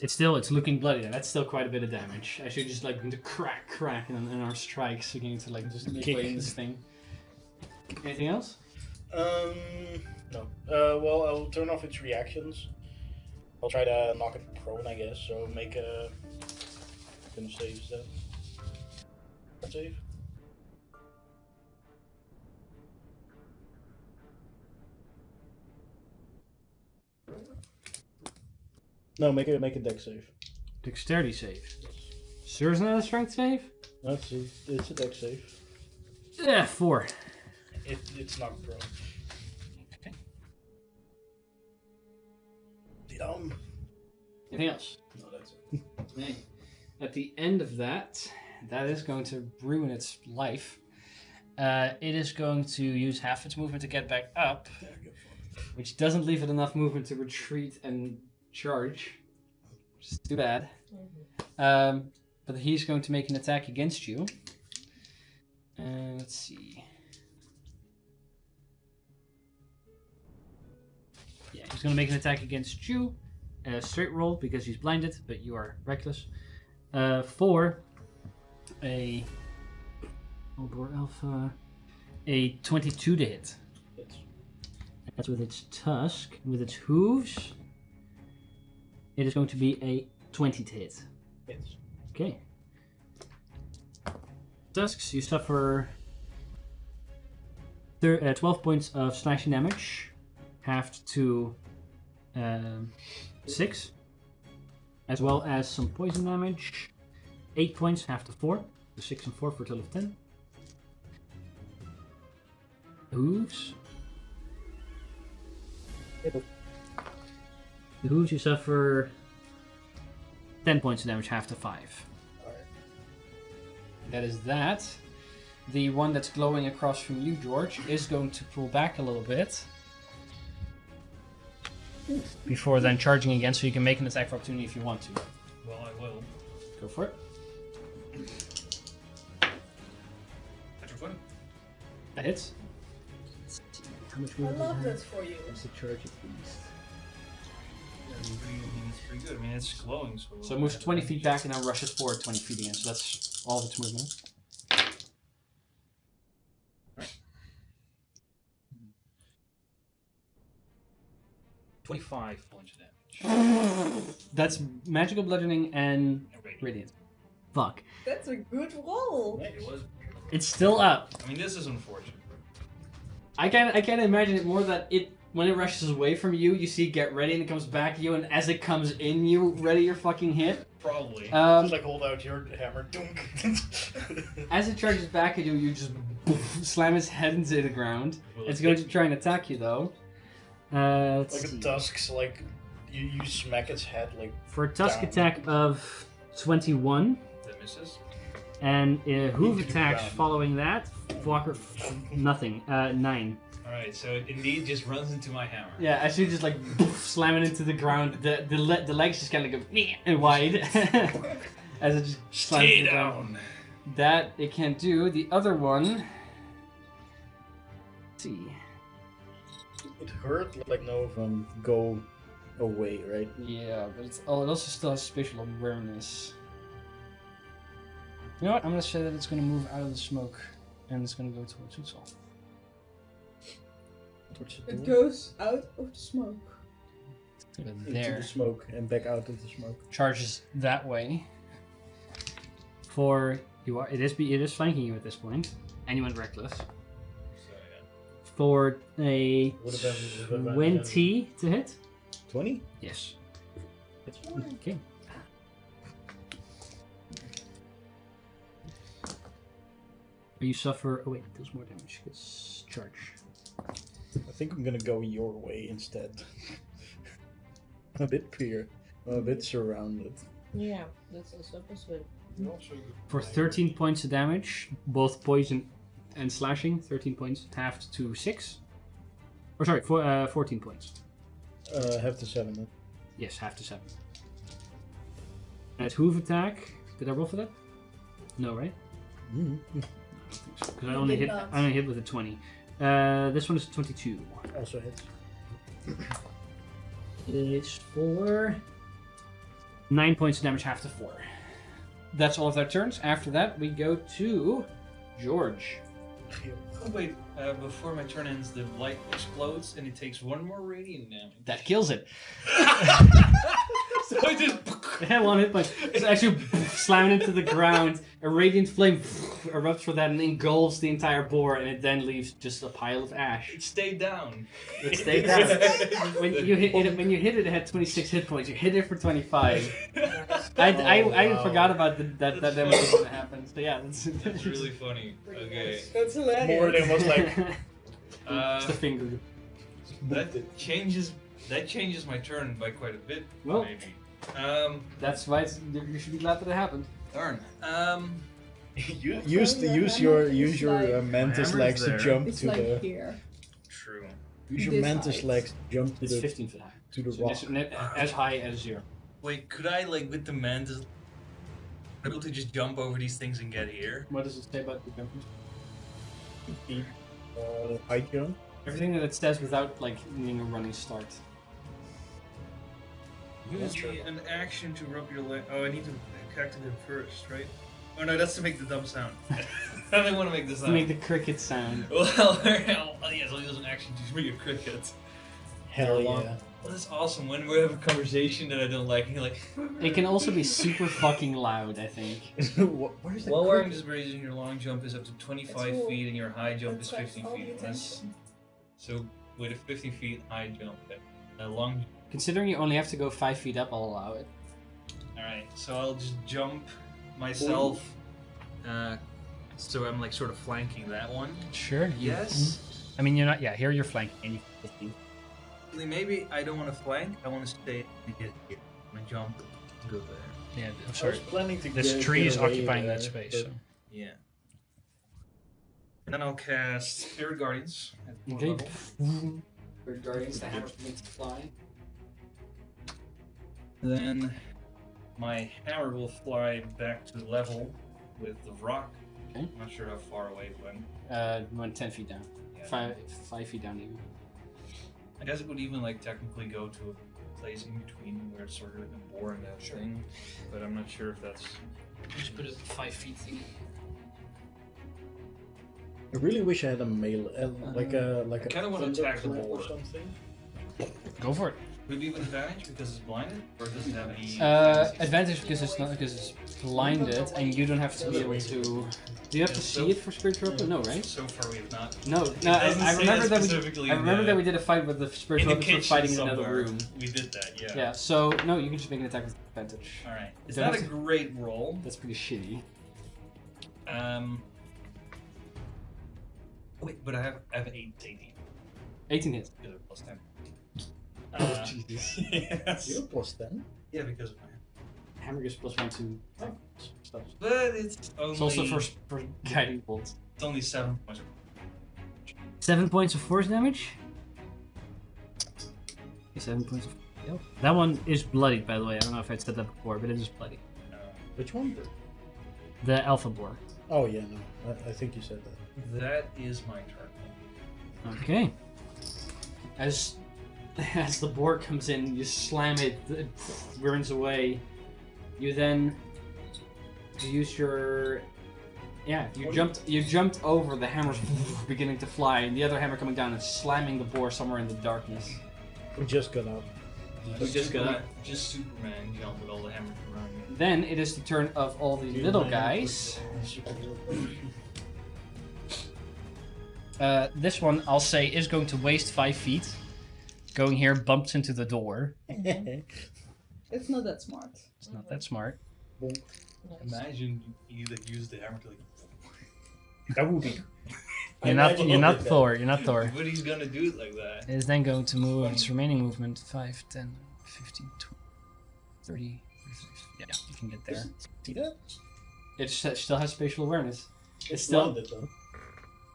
It's looking bloody. That's still quite a bit of damage. I should just like begin to crack, and our strikes beginning to like just make way in this thing. Anything else? No. Well, I'll turn off its reactions. I'll try to knock it prone, I guess. So make a. Gonna save that. Save. No, make a dex save. Dexterity save. Sure, isn't that a strength save? It's a dex save. Yeah, 4. It's not prone. Okay. Anything else? No, that's it. Okay. At the end of that is going to ruin its life. It is going to use half its movement to get back up, which doesn't leave it enough movement to retreat and charge, which is too bad. But he's going to make an attack against you. Let's see. Yeah, he's going to make an attack against you. Straight roll because he's blinded, but you are reckless. For a Alpha, a 22 to hit. That's with its tusk, with its hooves. It is going to be a 20 to hit. Hits. Okay. Tusks, you suffer 12 points of slashing damage, halved to 6, as well as some poison damage. 8 points, halved to 4, so 6 and 4 for a total of 10. Hooves. The hooves, you suffer 10 points of damage, half to 5. Alright. That is that. The one that's glowing across from you, George, is going to pull back a little bit. Before then charging again, so you can make an attack for opportunity if you want to. Well, I will. Go for it. Natural 20. That hits. How much I movement does love it have? that for you. It's a charge at least. It's pretty good. I mean, it's glowing, so. So it moves 20 feet back and then rushes forward 20 feet again. So that's all of its movement. 25 points of damage. That's magical bludgeoning and radiant. Fuck. That's a good roll. It was. It's still up. I mean, this is unfortunate. I can't imagine it more that when it rushes away from you, you see it get ready and it comes back to you, and as it comes in, you ready your fucking hit. Probably. Just like hold out your hammer. Dunk. As it charges back at you, you just slam its head into the ground. Will It's it going hit? to try and attack you though. Let's Like see. a tusk's like you smack its head like For a tusk down. attack of 21, That misses. and hoof Into the attacks ground. following that, Walker, nothing. 9. Alright, so it indeed just runs into my hammer. Yeah, as you just like slam it into the ground, the legs just kind of go "Meh," and wide as it just slams Stay to the ground. down. That it can't do. The other one. Let's see. it hurt like no of them go away, right? Yeah, but it also still has spatial awareness. You know what? I'm gonna say that it's gonna move out of the smoke and it's gonna go towards Utsal. Towards the It door, goes out of the smoke. into There. the smoke and back out of the smoke. Charges that way. For you are it is flanking you at this point. And you went reckless. So, yeah. For a Would have been 20 to hit? 20? Yes. That's fine. Okay. You suffer. Oh wait, there's more damage. It's charge. I think I'm gonna go your way instead. I'm a bit clear. I'm a bit surrounded. Yeah, that's also a possibility. For 13 points of damage, both poison and slashing. 13 points, halved to 6. Or sorry, 14 points. Have to 7 then. Yes, half to 7. And hoof attack. Did I roll for that? No, right? Because I only did hit. not. I only hit with a 20. This one is 22. Also hits. It's for 9 points of damage, half to 4. That's all of their turns. After that, we go to George. Oh, wait, before my turn ends, the light explodes and it takes 1 more radiant damage. That kills it. So I just. Yeah, 1 hit point. So actually slamming into the ground, a radiant flame erupts for that and engulfs the entire boar, and it then leaves just a pile of ash. It stayed down. It stayed down. When you hit it, it had 26 hit points. You hit it for 25. I wow. forgot about that damage was going to happen. So yeah, That's really funny. Okay. That's hilarious. More than was like Just a finger. That changes my turn by quite a bit, Well. maybe. That's why you should be glad that it happened. Darn. use your mantis hammer's legs there. to jump It's to like the here. True. use your This mantis height. legs to jump to It's the 15 foot high. to the So rock. it's as high as 0. Wait, could I, like, with the mantis, able to just jump over these things and get here? What does it say about the jumpers? High jump. Everything that it says without like needing a running start. Use an action to rub your leg. Oh, I need to activate it first, right? Oh no, that's to make the dumb sound. I don't want to make the To sound. make the cricket sound. Well, yes, I'll use an action to make a cricket. Hell They're long. yeah. Well, that's awesome. When we have a conversation that I don't like, and you're like, It can also be super fucking loud, I think. Where's the while wearing cricket? this brazen, your long jump is up to 25 That's cool. feet, and your high jump is Attracts 15 all the feet. attention. So with a 50 feet high jump, a long. Considering you only have to go 5 feet up, I'll allow it. All right, so I'll just jump myself. So I'm like sort of flanking that one. Sure. Yes. I mean, you're not. Yeah, here you're flanking. And you Maybe I don't want to flank. I want to stay and get here. I'm gonna jump, go there. Yeah, I'm I was sorry. planning to This get tree is away occupying there, that space. but- So. Yeah. And then I'll cast Spirit Guardians. At one Okay. level. Bird guardians, the hammer's meant to fly. Then my hammer will fly back to level with the rock. Okay. I'm not sure how far away it went. Went 10 feet down. Yeah. 5 feet down even. I guess it would even like technically go to a place in between where it's sort of like boring that thing, but I'm not sure if that's. Just put it 5 feet thing. I really wish I had a melee, like a I kinda wanna thunder attack the clap or board. something. Go for it. Could be with advantage because it's blinded, or does it have any? Advantage because it's blinded, and you don't have to be able to. Do you have to see it for spiritual weapon? No, right? So far we have not. No. I remember that we did a fight with the spiritual weapon fighting in another room. We did that, yeah. Yeah. So no, you can just make an attack with advantage. All right. It's Don't not a have to- great roll. That's pretty shitty. Wait, but I have 18. 18 hits. Because of plus 10. Oh Jesus. Yes. You're plus 10. Yeah, because of my. Hammer gives +1 to stuff. But it's only. It's also for guiding bolts. It's only 7 points. 7 points of force damage. 7 points of. Yep. That one is bloodied, by the way. I don't know if I said that before, but it is bloody. Which one? The alpha boar. Oh yeah, no. I think you said that. That is my turn. Okay. As the boar comes in, you slam it, it burns away. You then use your you jumped over the hammer beginning to fly, and the other hammer coming down and slamming the boar somewhere in the darkness. We just got out. We just got up. Just Superman jump with all the hammers around me. Then it is the turn of all the little guys. This one, I'll say, is going to waste 5 feet. Going here, bumps into the door. It's not that smart. It's not that smart. Imagine you that use the hammer to like. That would be. You're not Thor. You're not Thor. But he's gonna do it like that. It is then going to move its remaining movement 5, 10, 15, 20, 30. Yeah, you can get there. See that? It still has spatial awareness. It's Still. still.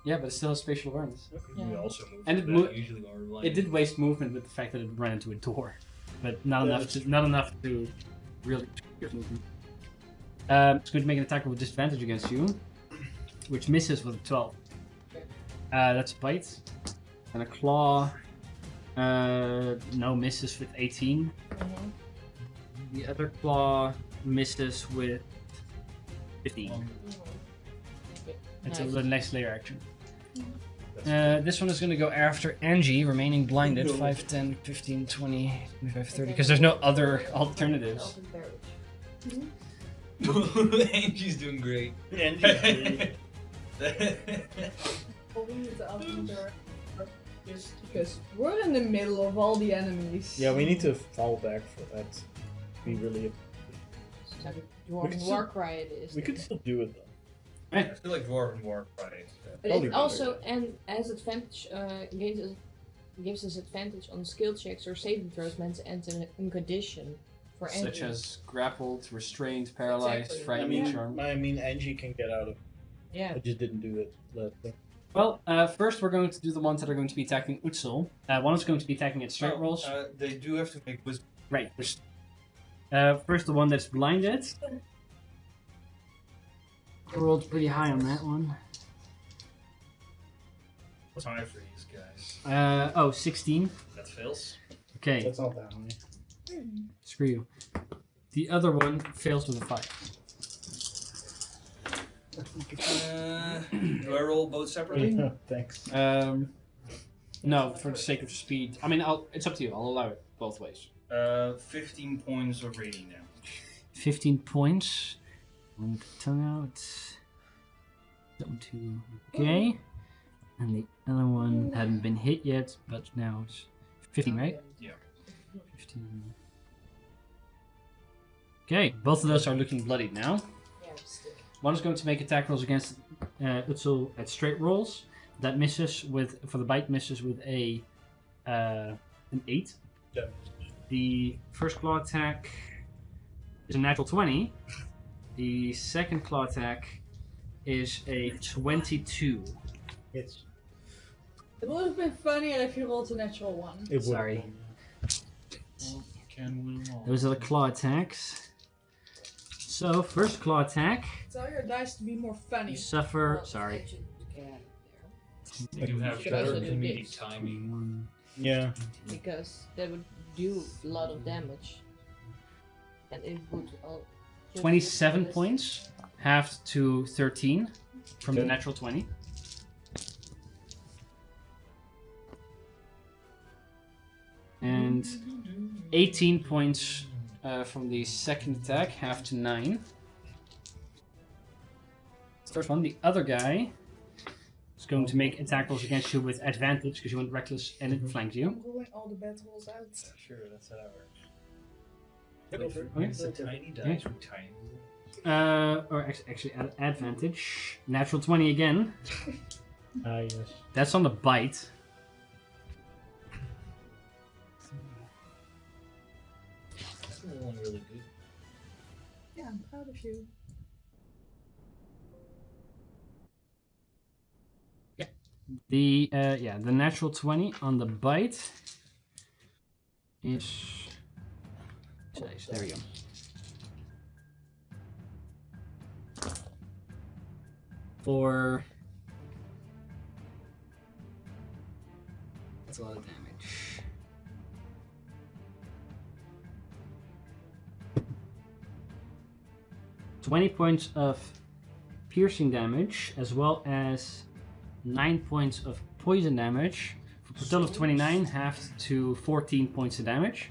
Yeah, but it still has spatial awareness. We also move. And And it usually when we're blind. It did waste movement with the fact that it ran into a door, but not enough to really get movement. It's going to make an attack with disadvantage against you, which misses with a 12. That's a bite. And a claw. No, misses with 18. The other claw misses with 15. It's the next layer action. This one is going to go after Angie, remaining blinded. 5, 10, 15, 20, 25, 30. Because there's no other alternatives. Angie's doing great. Because we're in the middle of all the enemies. Yeah, we need to fall back for that. We really. Dwarven Warcry it is. We could still do it though. I feel like Dwarven War Friday. But Probably it also and as advantage gives us advantage on skill checks or saving throws meant to enter in condition for any. Such as grappled, restrained, paralyzed, Exactly. frightening, charm. I mean, Angie can get out of. Yeah. I just didn't do it. Well, first we're going to do the ones that are going to be attacking Utsul. One is going to be attacking at straight rolls. They do have to make wisdom. Right. First the one that's blinded. I rolled pretty high on that one. What's high for these guys? 16. That fails. Okay, That's not that high. screw you. The other one fails with a 5. Do I roll both separately? Thanks. No, for the sake of speed. I mean, it's up to you. I'll allow it both ways. 15 points of radiant damage. 15 points. One with the tongue out. That one too. Okay. And the other one hadn't been hit yet, but now it's 15, right? Yeah. 15. Okay, both of those are looking bloodied now. Yeah, still. One is going to make attack rolls against Utsul at straight rolls. That misses with, for the bite, misses with an 8. Yeah. The first claw attack is a natural 20. The second claw attack is a 22. It's. It would have been funnier if you rolled a natural 1. It would. Sorry. Well, can win them all. Those are the claw attacks. So, first claw attack, Tell your dice to be more funny. you suffer. Well, Sorry. I should get out of They do have Should better also do comedic this. timing. Yeah. there because that would do a lot of damage, and it would. 27 points, halved to 13 from the Okay. natural 20. And 18 points from the second attack, half to 9. First one, the other guy is going to make attack rolls against you with advantage because you went reckless and it flanked you. I'm rolling all the bad rolls out. Sure, that's how that works. Okay. It's a tiny dice with tiny. Or actually, at advantage. Natural 20 again. Ah, yes. That's on the bite. That's rolling really good. Yeah, I'm proud of you. The the natural 20 on the bite is. There we go. For that's a lot of damage. $20 points of piercing damage, as well as 9 points of poison damage. For a total of 29, halved to 14 points of damage.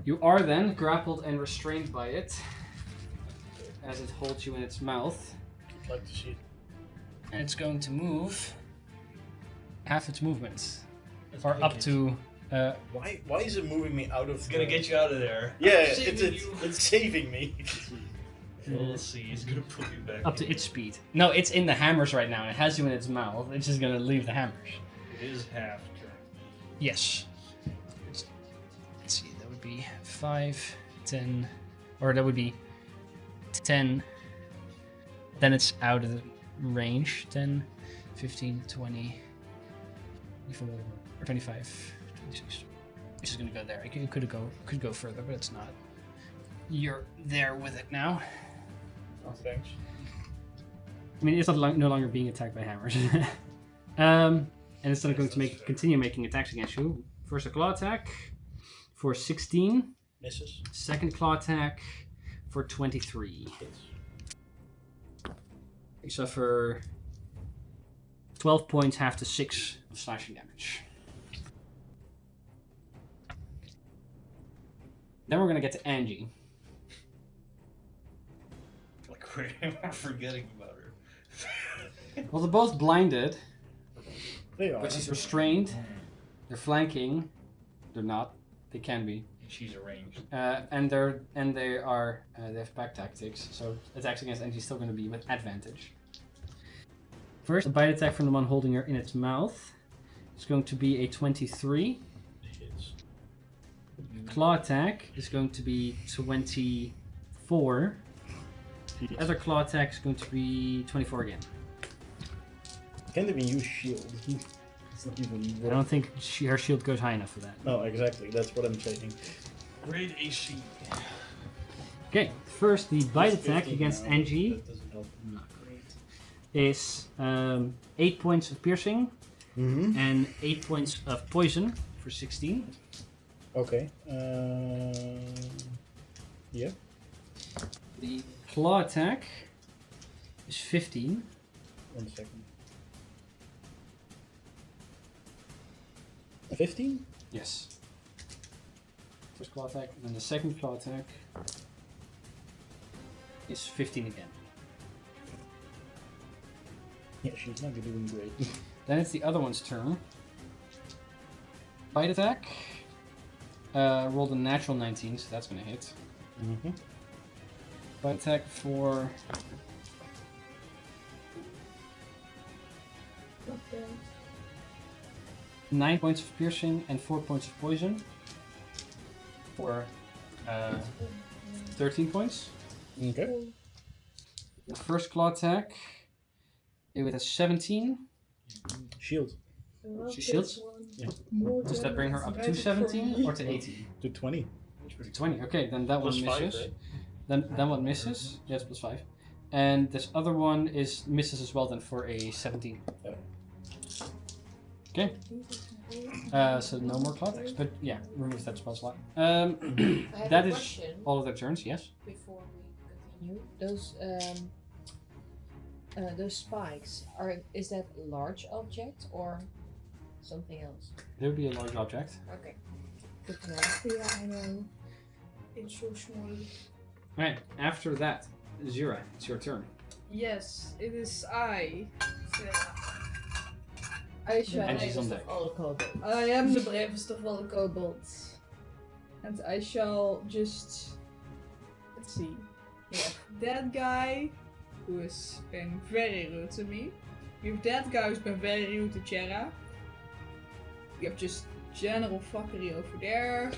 You are then grappled and restrained by it, as it holds you in its mouth. I'd like to see it. And it's going to move half its movement, or up to. Why is it moving me out of? It's gonna get you out of there. Yeah, Saving you. it's saving me. We'll see. It's gonna pull you back. Up to its speed. No, it's in the hammers right now, and it has you in its mouth. It's just gonna leave the hammers. It is half turn. Yes. Let's see, that would be 5, 10, or that would be 10. Then it's out of the range. 10, 15, 20, 24, or 25, 26. It's just gonna go there. It could go further, but it's not. You're there with it now. Oh, thanks. I mean, it's not no longer being attacked by hammers. And it's then going to continue making attacks against you. First a claw attack for 16. Misses. Second claw attack for 23. You suffer 12 points, half to 6 of slashing damage. Then we're going to get to Angie. Like we're forgetting about her. Well, they're both blinded, They are. but she's restrained. They're flanking. They're not. They can be. She's arranged. And they have back tactics, so attacks against Angie's still going to be with advantage. First, a bite attack from the one holding her in its mouth. It's going to be a 23. Hits. Claw attack is going to be 24. And the other claw attack is going to be 24 again. Can't even use shield. It's not even. I don't think her shield goes high enough for that. No, exactly. That's what I'm saying. Great AC. Okay, first the bite attack 15 against now, Angie That doesn't help. not great. Is 8 points of piercing Mm-hmm. and 8 points of poison for 16. Okay. Yeah. The claw attack is 15. 1 second. 15? Yes. First claw attack, and then the second claw attack is 15 again. Yeah, she's not doing great. Then it's the other one's turn. Bite attack. Rolled a natural 19, so that's gonna hit. Mm-hmm. Bite attack for 9 points of piercing and 4 points of poison. For 13 points. Okay. The first claw attack. It with a 17. Shield. She shields? Does that bring her up to 17 or to 18? To 20. 20. Okay, then that Plus one 5, misses. right? Then one misses. Yes, plus 5. And this other one is misses as well. Then for a 17. Yeah. Okay. So no more claw attacks. But yeah, remove that spell slot. I have That a is question all of their turns. Yes. before we continue. Those spikes is that a large object or something else? There would be a large object. Okay. Good to know. Yeah, I know. It's so small. Alright, after that, Zira, it's your turn. Yes, it is I. I shall And she's on bravest deck. of all the kobolds. I am the bravest of all the kobolds. And I shall just... Let's see. We have that guy, who has been very rude to me. We have that guy who's been very rude to Chera. We have just general fuckery over there.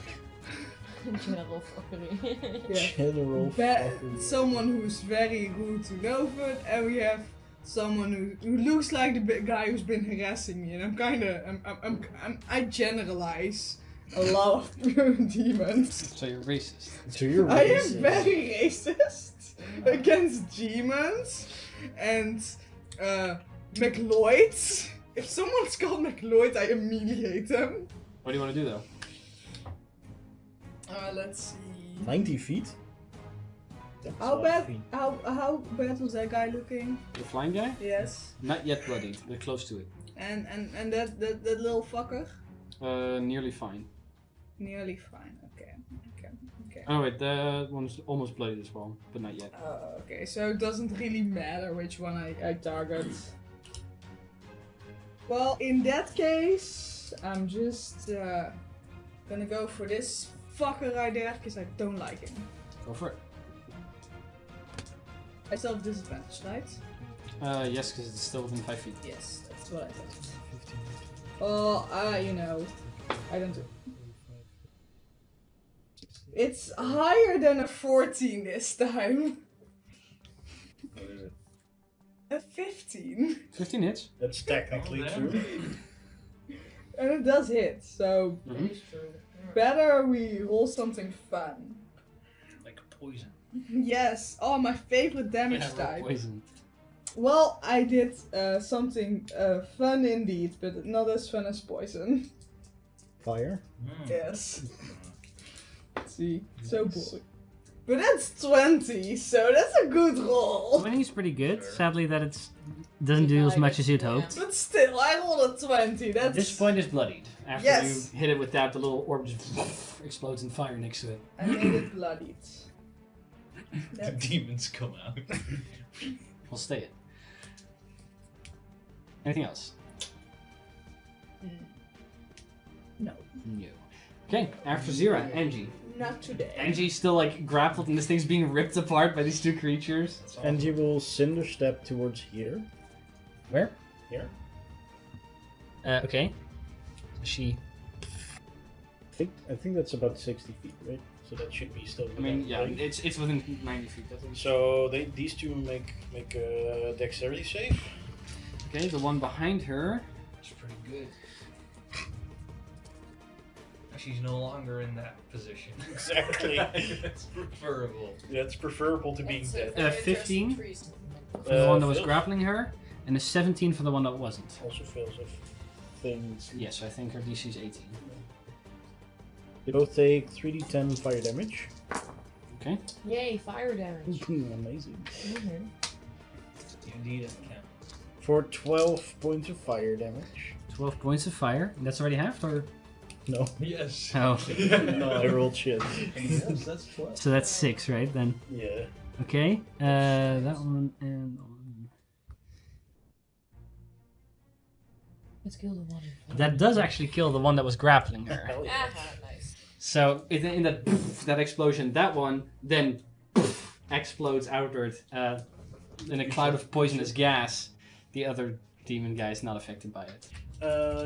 General fuckery. Yeah. General fuckery. Someone who's very rude to Novid, and we have someone who looks like the guy who's been harassing me. And I'm kind of, I generalize a lot of demons. So you're racist. So you're I am racist. very racist against demons and McLeods. If someone's called McLeod, I immediately hate them. What do you want to do though? Let's see. 90 feet? That's How a bad? feet. How bad was that guy looking? The flying guy? Yes. Not yet bloodied, but close to it. And that little fucker? Nearly fine. Nearly fine. Okay. Oh wait, that one's almost bloodied as well, but not yet. Okay, so it doesn't really matter which one I target. Well, in that case, I'm just gonna go for this fucker right there because I don't like him. Go for it. I still have disadvantage, right? Yes, because it's still within 5 feet. Yes, that's what I thought. Oh, you know, I don't do. It's higher than a 14 this time. What is it? A 15. 15 hits. That's technically true. And it does hit, so better we roll something fun. Like a poison. Yes, oh, my favorite damage Yeah, type. poison. Well, I did something fun indeed, but not as fun as poison. Fire? Yes. See, so boring. But that's 20, so that's a good roll. 20 is pretty good. Sadly, that it doesn't do as much as you'd hoped. But still, I rolled a 20. That's This point is bloodied. After Yes. you hit it with that, the little orb just explodes in fire next to it. I made it bloodied. The demons come out. We'll stay it. Anything else? No, No. Okay, after Zira, Angie. not today. Angie's still like grappled and this thing's being ripped apart by these two creatures. Angie will cinder step towards here. Where? Here. Okay. She. I think that's about 60 feet, right? So that should be still. I mean, within yeah, range. it's within 90 feet. I think. So these two make a dexterity save. Okay, the one behind her. It's pretty good. She's no longer in that position. Exactly. That's preferable. That's preferable to being dead. 15 for the one that was fails. grappling her, and a 17 for the one that wasn't. Also fails if things. Yes, I think her DC is 18. They both take 3d10 fire damage. Okay. Yay, fire damage. Amazing. Mm-hmm. Indeed, it can. For 12 points of fire damage. 12 points of fire. And that's already halved, or? No. Yes. Oh. No, I rolled shit. Yes, that's 12. So that's 6, right? Then. Yeah. Okay. That one and that one. Let's kill the one. That does actually kill the one that was grappling her. Hell yeah. Nice. So in that that explosion, that one then explodes outward in a cloud of poisonous gas. The other demon guy is not affected by it.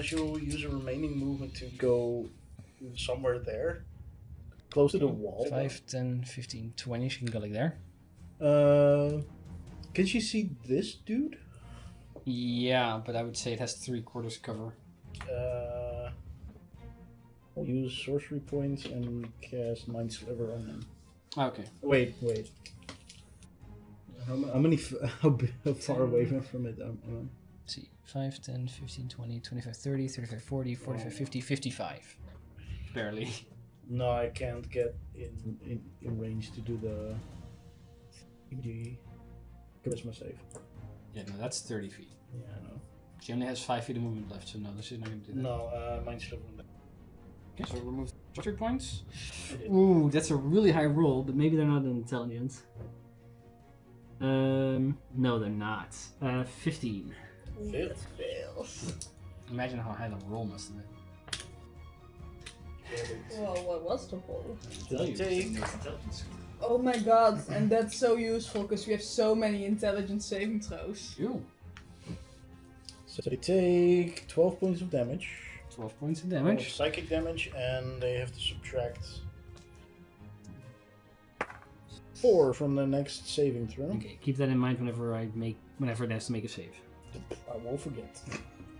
She'll use her remaining movement to go somewhere there. Close to the wall. 5, 10, 15, 20. She can go like there. Can she see this dude? Yeah, but I would say it has 3/4 cover. I'll use sorcery points and cast Mind Sliver on him. Okay. Wait. How many? How far away from it am I? Let's see. 5, 10, 15, 20, 25, 30, 35, 40, 45, 50, 55. Barely. No, I can't get in range to do the charisma save. Yeah, no, that's 30 feet. Yeah, I know. She only has 5 feet of movement left, so no, this is not going to do that. No, Mind Sliver on that. Okay, so remove Structure points? Ooh, that's a really high roll, but maybe they're not in intelligence. No, they're not. 15. That fails. Imagine how high the roll must have been. Well, what was the roll? Take. Oh my god, and that's so useful because we have so many intelligence saving throws. Ew. So they take 12 points of damage. 12 points of Of damage. psychic damage, and they have to subtract 4 from the next saving throw. Okay, keep that in mind whenever it has to make a save. I will forget.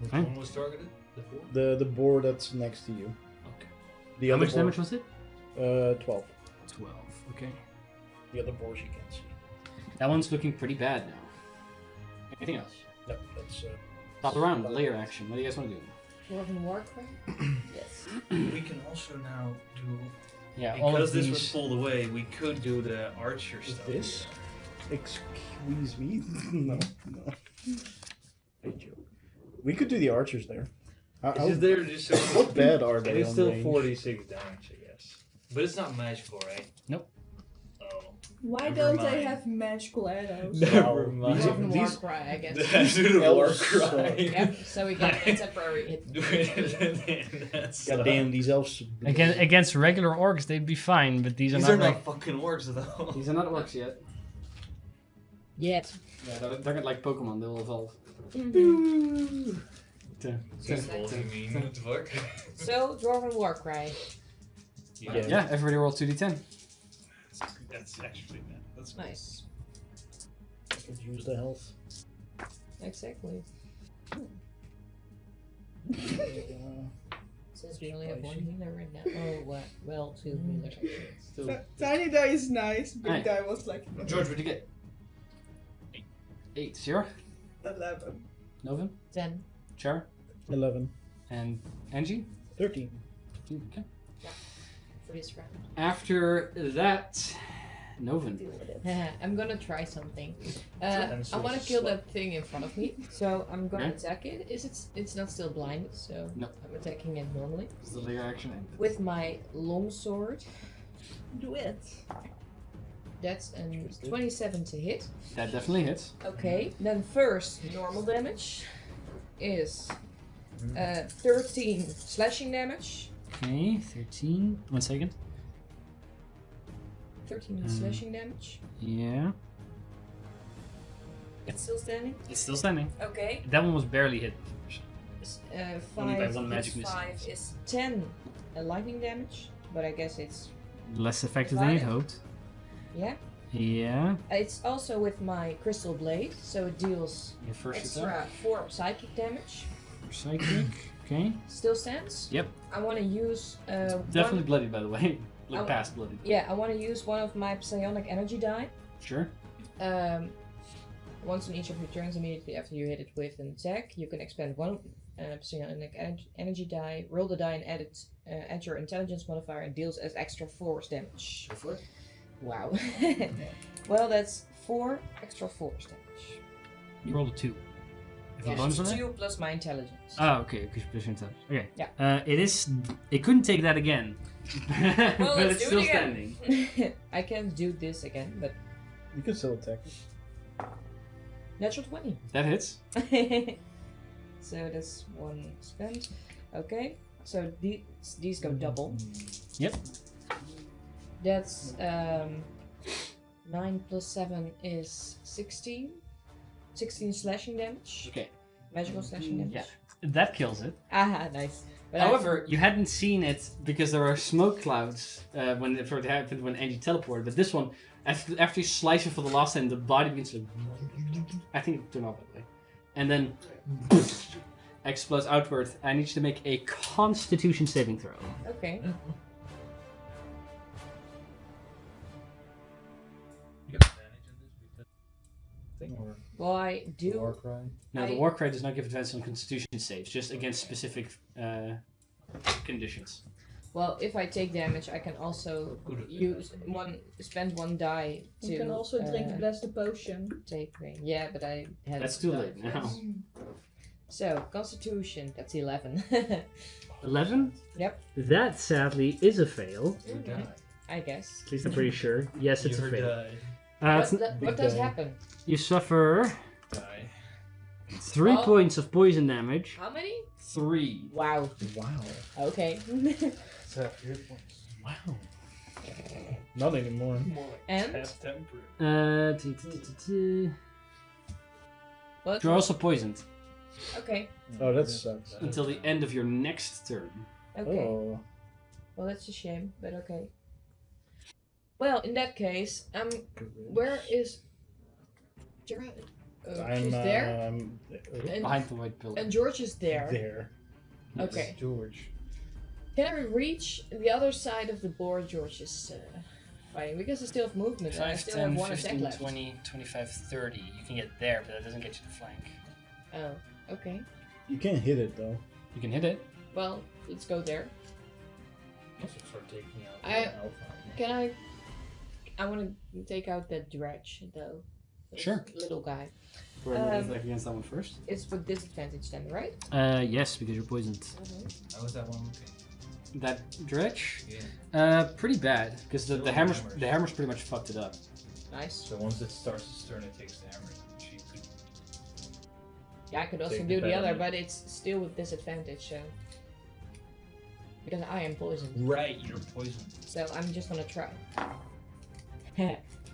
Which Huh? one was targeted? The board? The board that's next to you. Okay. The How other much damage was it? 12. 12. Okay. The other boards you can't see. That one's looking pretty bad now. Anything else? No, that's Top around, layer action. What do you guys want to do? Dwarven Warcry? Yes. We can also now do. Yeah, all Because of this these. was pulled away, we could do the archer stuff. this? Excuse me? No. I joke. We could do the archers there. It's just they're just so. How bad are It they is on still range? 46 damage, I guess. But it's not magical, right? Nope. Oh. Why Never don't they mind. have magical arrows? Never Wow. mind. Dwarven These- Warcry, I guess. Do the war Elves cry. suck. Yep, so we get a temporary hit. That's God damn, these elves. Against regular orcs, they'd be fine, but these are These not. are not fucking orcs though. These are not orcs yet. Yet. Yeah, they're like Pokemon. They'll evolve. Just balls, you mean? What the fuck? So, Dwarven Warcry. Yeah. Yeah, everybody roll 2d10. That's actually that. That's Nice. Could use the health. Exactly. Since we only have one healer right now. Oh, well, two healers actually. Still. Tiny die is nice, big Alright. die was like George, what'd you get? 8. Zero. 11. Novin? 10. Char? 11. And Angie? 13. Okay. For this round. After that, Novin. Deal with it. I'm gonna try something. And I want to so kill slow. that thing in front of me, so I'm gonna Okay. attack it. It's not still blinded, so No. I'm attacking it normally It's the layer action end. with my long sword. Do it. That's a 27 to hit. That definitely hits. Okay, then first normal damage is 13 slashing damage. Okay, 13. 1 second. 13 slashing damage. Yeah. It's still standing. It's still standing. Okay. That one was barely hit. Only by 5 one magic plus missile. 5 is 10 lightning damage, but I guess it's Less effective than you'd Divided. hoped. yeah. Yeah. It's also with my crystal blade, so it deals Your first attack. extra 4 psychic damage. Psychic. Okay. Still stands. Yep. I want to use Definitely bloody, by the way. Like Oh. past bloody. Yeah, I want to use one of my psionic energy die. Sure. Once on each of your turns, immediately after you hit it with an attack, you can expend one psionic energy die, roll the die, and add your intelligence modifier, and deals as extra force damage. Go for it. Wow. Well, that's 4 extra force damage. You rolled a 2. If you Yeah, bonus on it? 2 plus my intelligence. Oh, okay. Because you push into that. Okay. Yeah. It is. It couldn't take that again. Well, but let's it's do still it again. standing. I can't do this again, but You can still attack. natural 20. That hits. So that's 1 spent. Okay, so these go double. Yep. That's 9 plus 7 is 16. 16 slashing damage. Okay. Magical slashing damage. Yeah. That kills it. Aha, nice. But However, you hadn't seen it because there are smoke clouds when it first happened when Angie teleported. But this one, after you slice it for the last time, the body begins to. I think it turned off that way, and then explodes outward. I need you to make a Constitution saving throw. Okay. You got advantage on this because thing or Well, I do. Warcry. Now, the I- Warcry does not give advantage on Constitution saves, just against specific conditions. Well, if I take damage, I can also spend 1 die to. You can also drink the blessed potion. Take rain. Yeah, but I had. That's too die late now. first. So Constitution, that's 11. 11? Yep. That sadly is a fail. You die. I guess. At least I'm pretty sure. Yes, it's a You fail. die. What does happen? You suffer Die. 3 Oh. points of poison damage. How many? 3. Wow. Wow. Okay. So hit points. Wow. Not anymore. More like And? half temper. What? You're also poisoned Okay. Oh, that sucks. until the end of your next turn. Okay. Oh. Well, that's a shame, but okay. Well, in that case, where is Gerard? I'm She's there, and, Behind the white pillar. and George is there. there. Okay. George. Can I reach the other side of the board George is fighting? Because I still have movement, and I 5, still 10, have one 15, attack left. 20, 25, 30. You can get there, but that doesn't get you to flank. Oh, okay. You can't hit it though. You can hit it. Well, let's go there. Also start taking out I- the alpha. Can I want to take out that dredge, though. This Sure. Little guy. We're gonna attack against that one first. It's with disadvantage then, right? Yes, because you're poisoned. How was that one looking? That dredge? Yeah. Pretty bad because the Still hammers hammers. the hammers pretty much fucked it up. Nice. So once it starts its turn, it takes the hammer. She could. Yeah, I could also Take do the the other, better. but it's still with disadvantage, so. Because I am poisoned. Right, you're poisoned. So I'm just gonna try.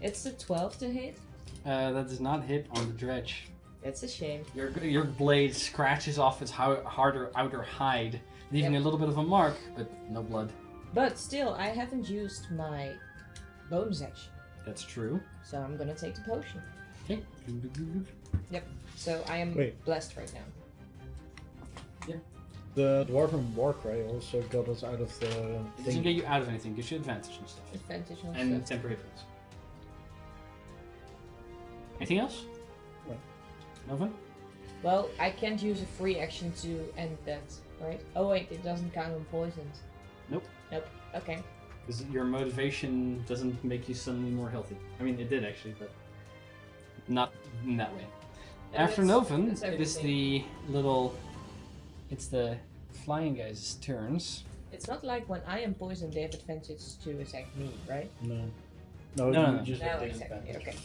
It's a 12 to hit. That does not hit on the dredge. That's a shame. Your blade scratches off its harder outer hide, leaving Yep. a little bit of a mark, but no blood. But still, I haven't used my bonus action. That's true. So I'm gonna take the potion. Okay. So I am Wait. blessed right now. The Dwarven Warcry also got us out of the It doesn't thing. get you out of anything, gives you advantage and stuff. Advantage on And stuff. temporary points. Anything else? No. Nothing? Well, I can't use a free action to end that, right? Oh wait, it doesn't count on poisons. Nope. Nope. Okay. Because your motivation doesn't make you suddenly more healthy. I mean, it did actually, but not in that way. And After that's- Novan, that's it is the little... It's the flying guy's turns. It's not like when I am poisoned, they have advantage to attack me, right? No. No, No, you no. just No, have exactly. disadvantage. Okay.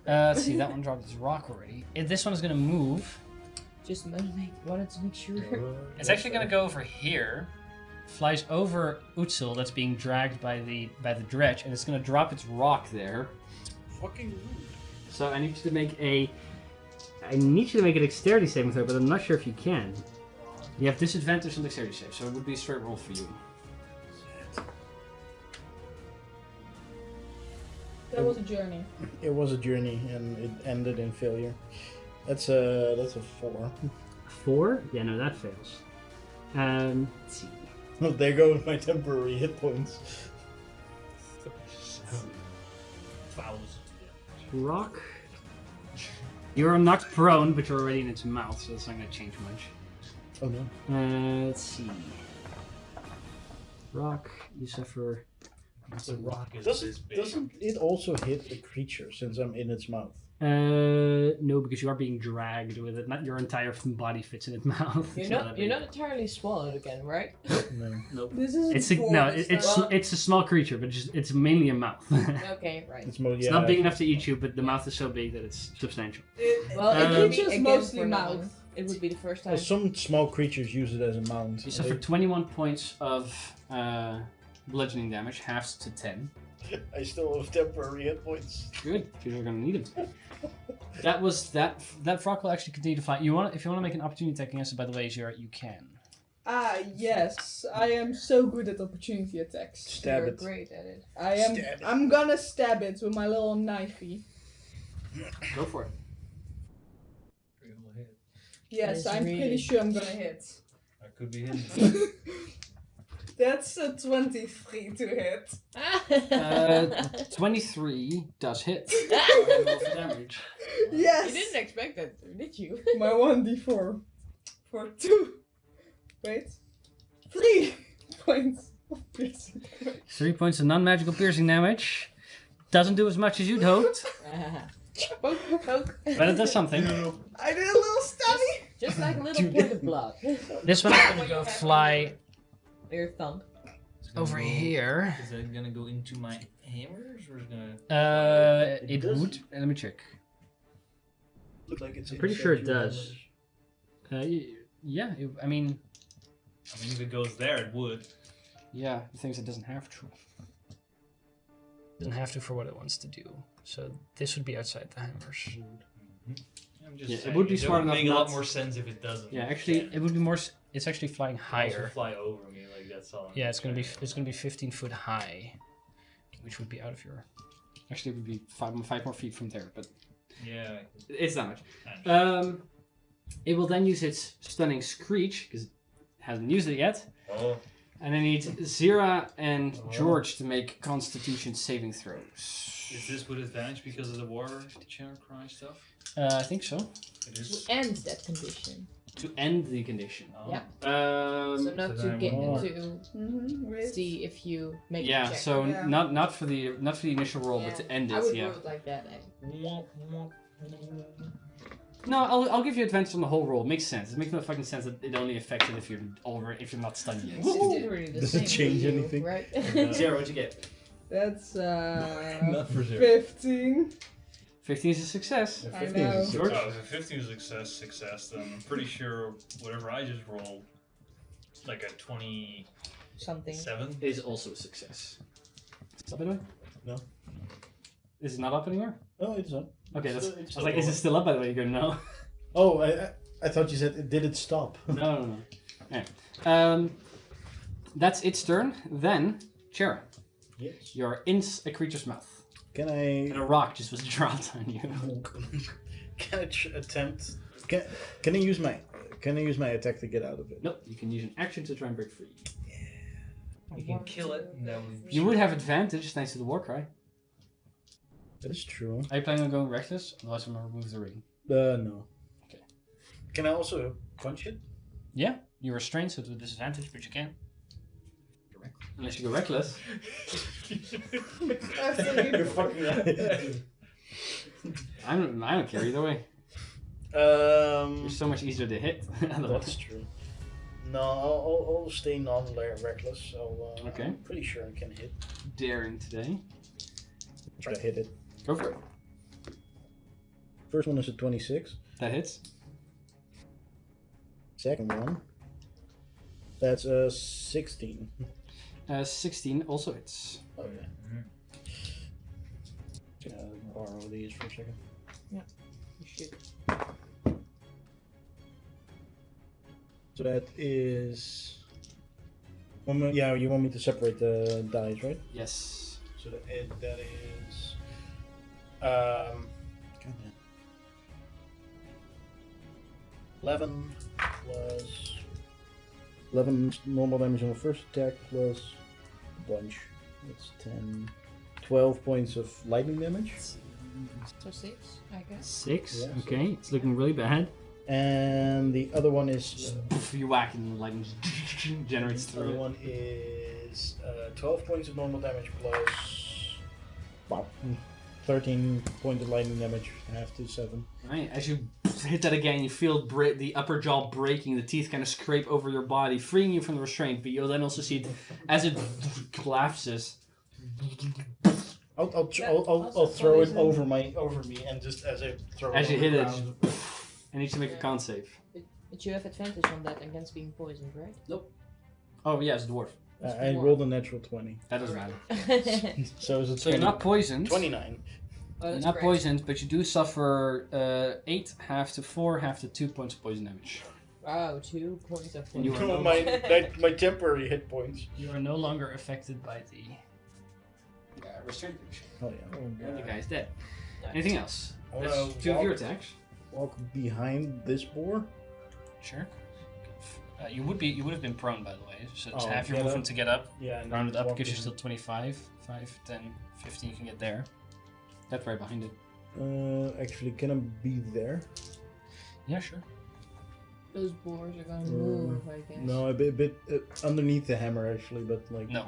Let's see, that one dropped its rock already. This one is going to move. Just wanted to make sure. It's actually going to go over here. Flies over Utsil that's being dragged by the dredge, and it's going to drop its rock there. Fucking rude. So I need you to make a dexterity saving throw, but I'm not sure if you can. You have disadvantage on dexterity save, so it would be a straight roll for you. That was a journey. It was a journey and it ended in failure. That's a 4. 4? Yeah, no, that fails. Let's see. There go my temporary hit points. 1,000. Rock. You're knocked prone, but you're already in its mouth, so that's not going to change much. Oh no. Let's see. Rock, you suffer. The rock is this big. Doesn't it also hit the creature since I'm in its mouth? No, because you are being dragged with it. Not your entire body fits in its mouth. You're It's not. that You're big. not entirely swallowed again, right? No. Nope. This is It's it's a small creature, but it's mainly a mouth. Okay, right. It's more, It's not big enough to eat you, but the mouth is so big that it's substantial. Well, Um, it would be Creatures again mostly for mouth. now. It would be the first time. Well, some small creatures use it as a mount. You suffer 21 points of bludgeoning damage, halves to 10. I still have temporary hit points. Good, because we're gonna need them. That was that. That frog will actually continue to fly. If you want to make an opportunity attack against it, by the way, you can. Ah, yes. I am so good at opportunity attacks. Stab You're it. great at it. Stab it. I'm gonna stab it with my little knifey. Go for it. Real hit. Yes, That's I'm really- pretty sure I'm gonna hit. I could be hidden. That's a 23 to hit. 23 does hit. Roll for damage. Yes! You didn't expect that, did you? My 1d4. For 2. Wait. 3 points of piercing. 3 points of non-magical piercing damage. Doesn't do as much as you'd hoped, Poke, poke. but it does something. I did a little stabby! Just like a little point of blood. This one is going to go fly Your thumb. It's gonna Over go- here. Is that gonna go into my hammers or is it gonna? It does. would. Let me check. Look like it's I'm pretty inside sure it your does. Yeah. I mean, if it goes there, it would. yeah. The thing is, it doesn't have to. Doesn't have to for what it wants to do. So this would be outside the hammers. I'm just Yeah, it saying, would be it smart would enough make a lot not- more sense if it doesn't. Yeah, actually, it would be more. It's actually flying Also higher. fly over me, like that's all. Yeah, it's gonna be 15 foot high, which would be out of your. Actually, it would be five more feet from there, but Yeah. it's not much. I- It will then use its stunning screech because it hasn't used it yet, Oh. and I need Zira and George to make Constitution saving throws. Is this with advantage because of the war chair cry stuff? I think so. It is. And that condition. To end the condition. Oh. Yeah. Um, So not so to then get more. to Right. see if you make yeah. the check. So Yeah. not for the initial roll, but Yeah. to end I it. would Yeah. roll it like that. No, I'll give you advantage on the whole roll. Makes sense. It makes no fucking sense that it only affects it if you're not stunned yet. It's literally the Does it same for change you, anything? right? Zero, what'd you get? That's Not for zero. 15. 15 is a success. I 15 is know. a six. George? Oh, if a 15 is a success, then I'm pretty sure whatever I just rolled, like a 27. Something. Is also a success. Is it up by the way? No. Is it not up anymore? Oh, it's up. Okay, It's that's. still- I it's was still like, is it going. still up by the way? You go, no. Oh, I thought you said did it stop? No. Yeah. That's its turn. Then, Chera, Yes. you're in a creature's mouth. Can I? And a rock just was dropped on you. Can I attempt? Can I use my attack to get out of it? Nope, you can use an action to try and break free. You can kill it, and then You would have advantage thanks to the war cry. That is true. Are you planning on going reckless? Otherwise, I'm gonna remove the ring. No. Okay. Can I also punch it? Yeah, you're restrained, so it's a disadvantage, but you can. Unless you go reckless. You're fucking right. I don't care either way. You're so much easier to hit. That's true. No, I'll stay non-reckless. So Okay. I'm pretty sure I can hit. Daring today. Try to hit it. Go for it. First one is a 26. That hits. Second one. That's a 16. 16 also hits. Okay. Gonna borrow these for a second. You should. So that is. Yeah, you want me to separate the dice, right? Yes. So that is. God damn. 11 plus 11 normal damage on the first attack plus a bunch. That's 10. 12 points of lightning damage. So 6, I guess. 6. Yeah, Okay, it's looking really bad. And the other one is. Poof, you whack and the lightning generates The other through it. one is 12 points of normal damage plus. Wow. 13 points of lightning damage, half to 7. Right, as you hit that again, you feel the upper jaw breaking, the teeth kind of scrape over your body, freeing you from the restraint, but you'll then also see it as it collapses. I'll also throw it poison. over me and just as I throw As it you over hit the it, ground. I need to make a con save. But you have advantage on that against being poisoned, right? Oh, yeah, it's a dwarf. I rolled a natural 20. That doesn't matter. So is it So you're not poisoned. 29. Oh, You're that's not correct. poisoned, but you do suffer 8, half to 4, half to 2 points of poison damage. Wow, 2 points of And you poison. are no- my temporary hit points. You are no longer affected by the restraint condition. Oh yeah. The guy's dead. Nice. Anything else? I That's wanna 2 of your walk- attacks. Walk behind this boar. Sure. You would have been prone, by the way. So it's Oh, half your get movement up. to get up. Yeah. And Round it just up walk gives you behind. still 25. 5, 10, 15. You can get there. That's right behind it. Actually, can I be there? Yeah, sure. Those boars are gonna move, I guess. No, a bit underneath the hammer actually, but like. No.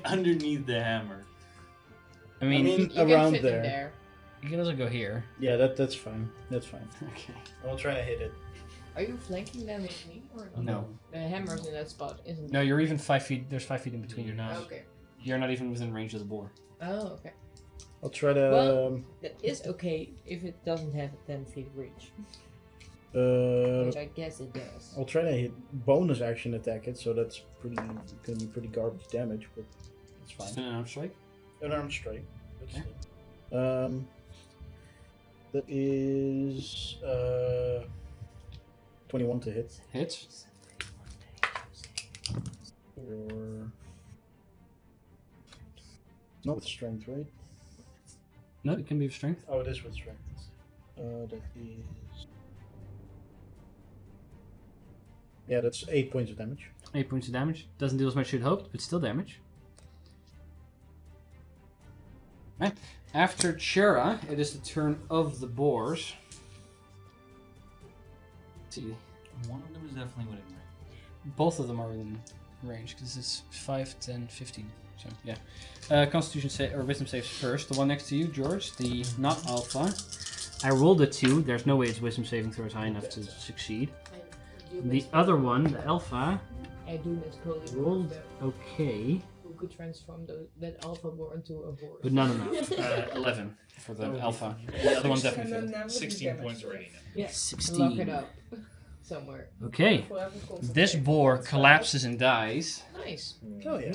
underneath the hammer. I mean, I mean- You can around fit there. in there. you can also go here. Yeah, that's fine. That's fine. Okay. I'll try to hit it. Are you flanking them with me or not? No. The hammer's in that spot, isn't No, you're even 5 feet. There's 5 feet in between. You're you. not. Okay. You're not even within range of the boar. Oh, okay. I'll try to. Well- That is okay if it doesn't have a 10 feet reach. Which I guess it does. I'll try to hit bonus action attack it, so that's gonna be pretty garbage damage, but it's Just fine. an arm strike. An arm strike. That's Okay. it. That is 21 to hit. Hits. Or not with strength, right? No, it can be with strength. Oh, it is with strength. That is. Yeah, that's 8 points of damage. 8 points of damage. Doesn't deal as much as you'd hoped, but still damage. Right. After Chera, it is the turn of the boars. Let's see. One of them is definitely within range. Both of them are within range because it's 5, 10, 15. So yeah. Constitution or wisdom saves first. The one next to you, George, the not alpha. I rolled a 2. There's no way its wisdom saving throw is high enough to succeed. The other one, the alpha, I do miss Holy rolled Wars, okay, who could transform that alpha boar into a horse. but not enough. 11 for the alpha. The other one definitely And then failed. with 16 the points damage already now. Yeah, 16. lock it up somewhere. Okay. Forever concentrate. This boar collapses and dies. Nice. Oh yeah.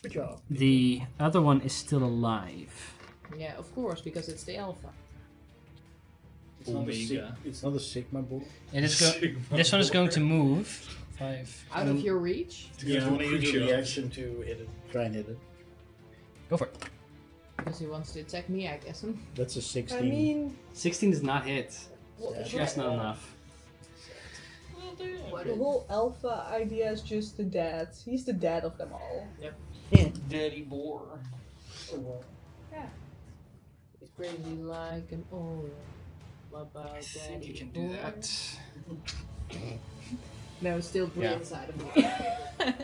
Good job. The other one is still alive. Yeah, of course, because it's the alpha. It's not, Omega. it's not a Sigma bull. It is this one is going to move 5. Out of your reach? Yeah, I want to use Creature the of- action to hit it. Try and hit it. Go for it. Because he wants to attack me, I guess. That's a 16. I mean, 16 does not hit. Yeah. Just not enough. What the whole alpha idea is just the dad. He's the dad of them all. Daddy boar. It's crazy like an oil. What about I think you daddy can do boy? that. No, it's still Yeah. inside of me.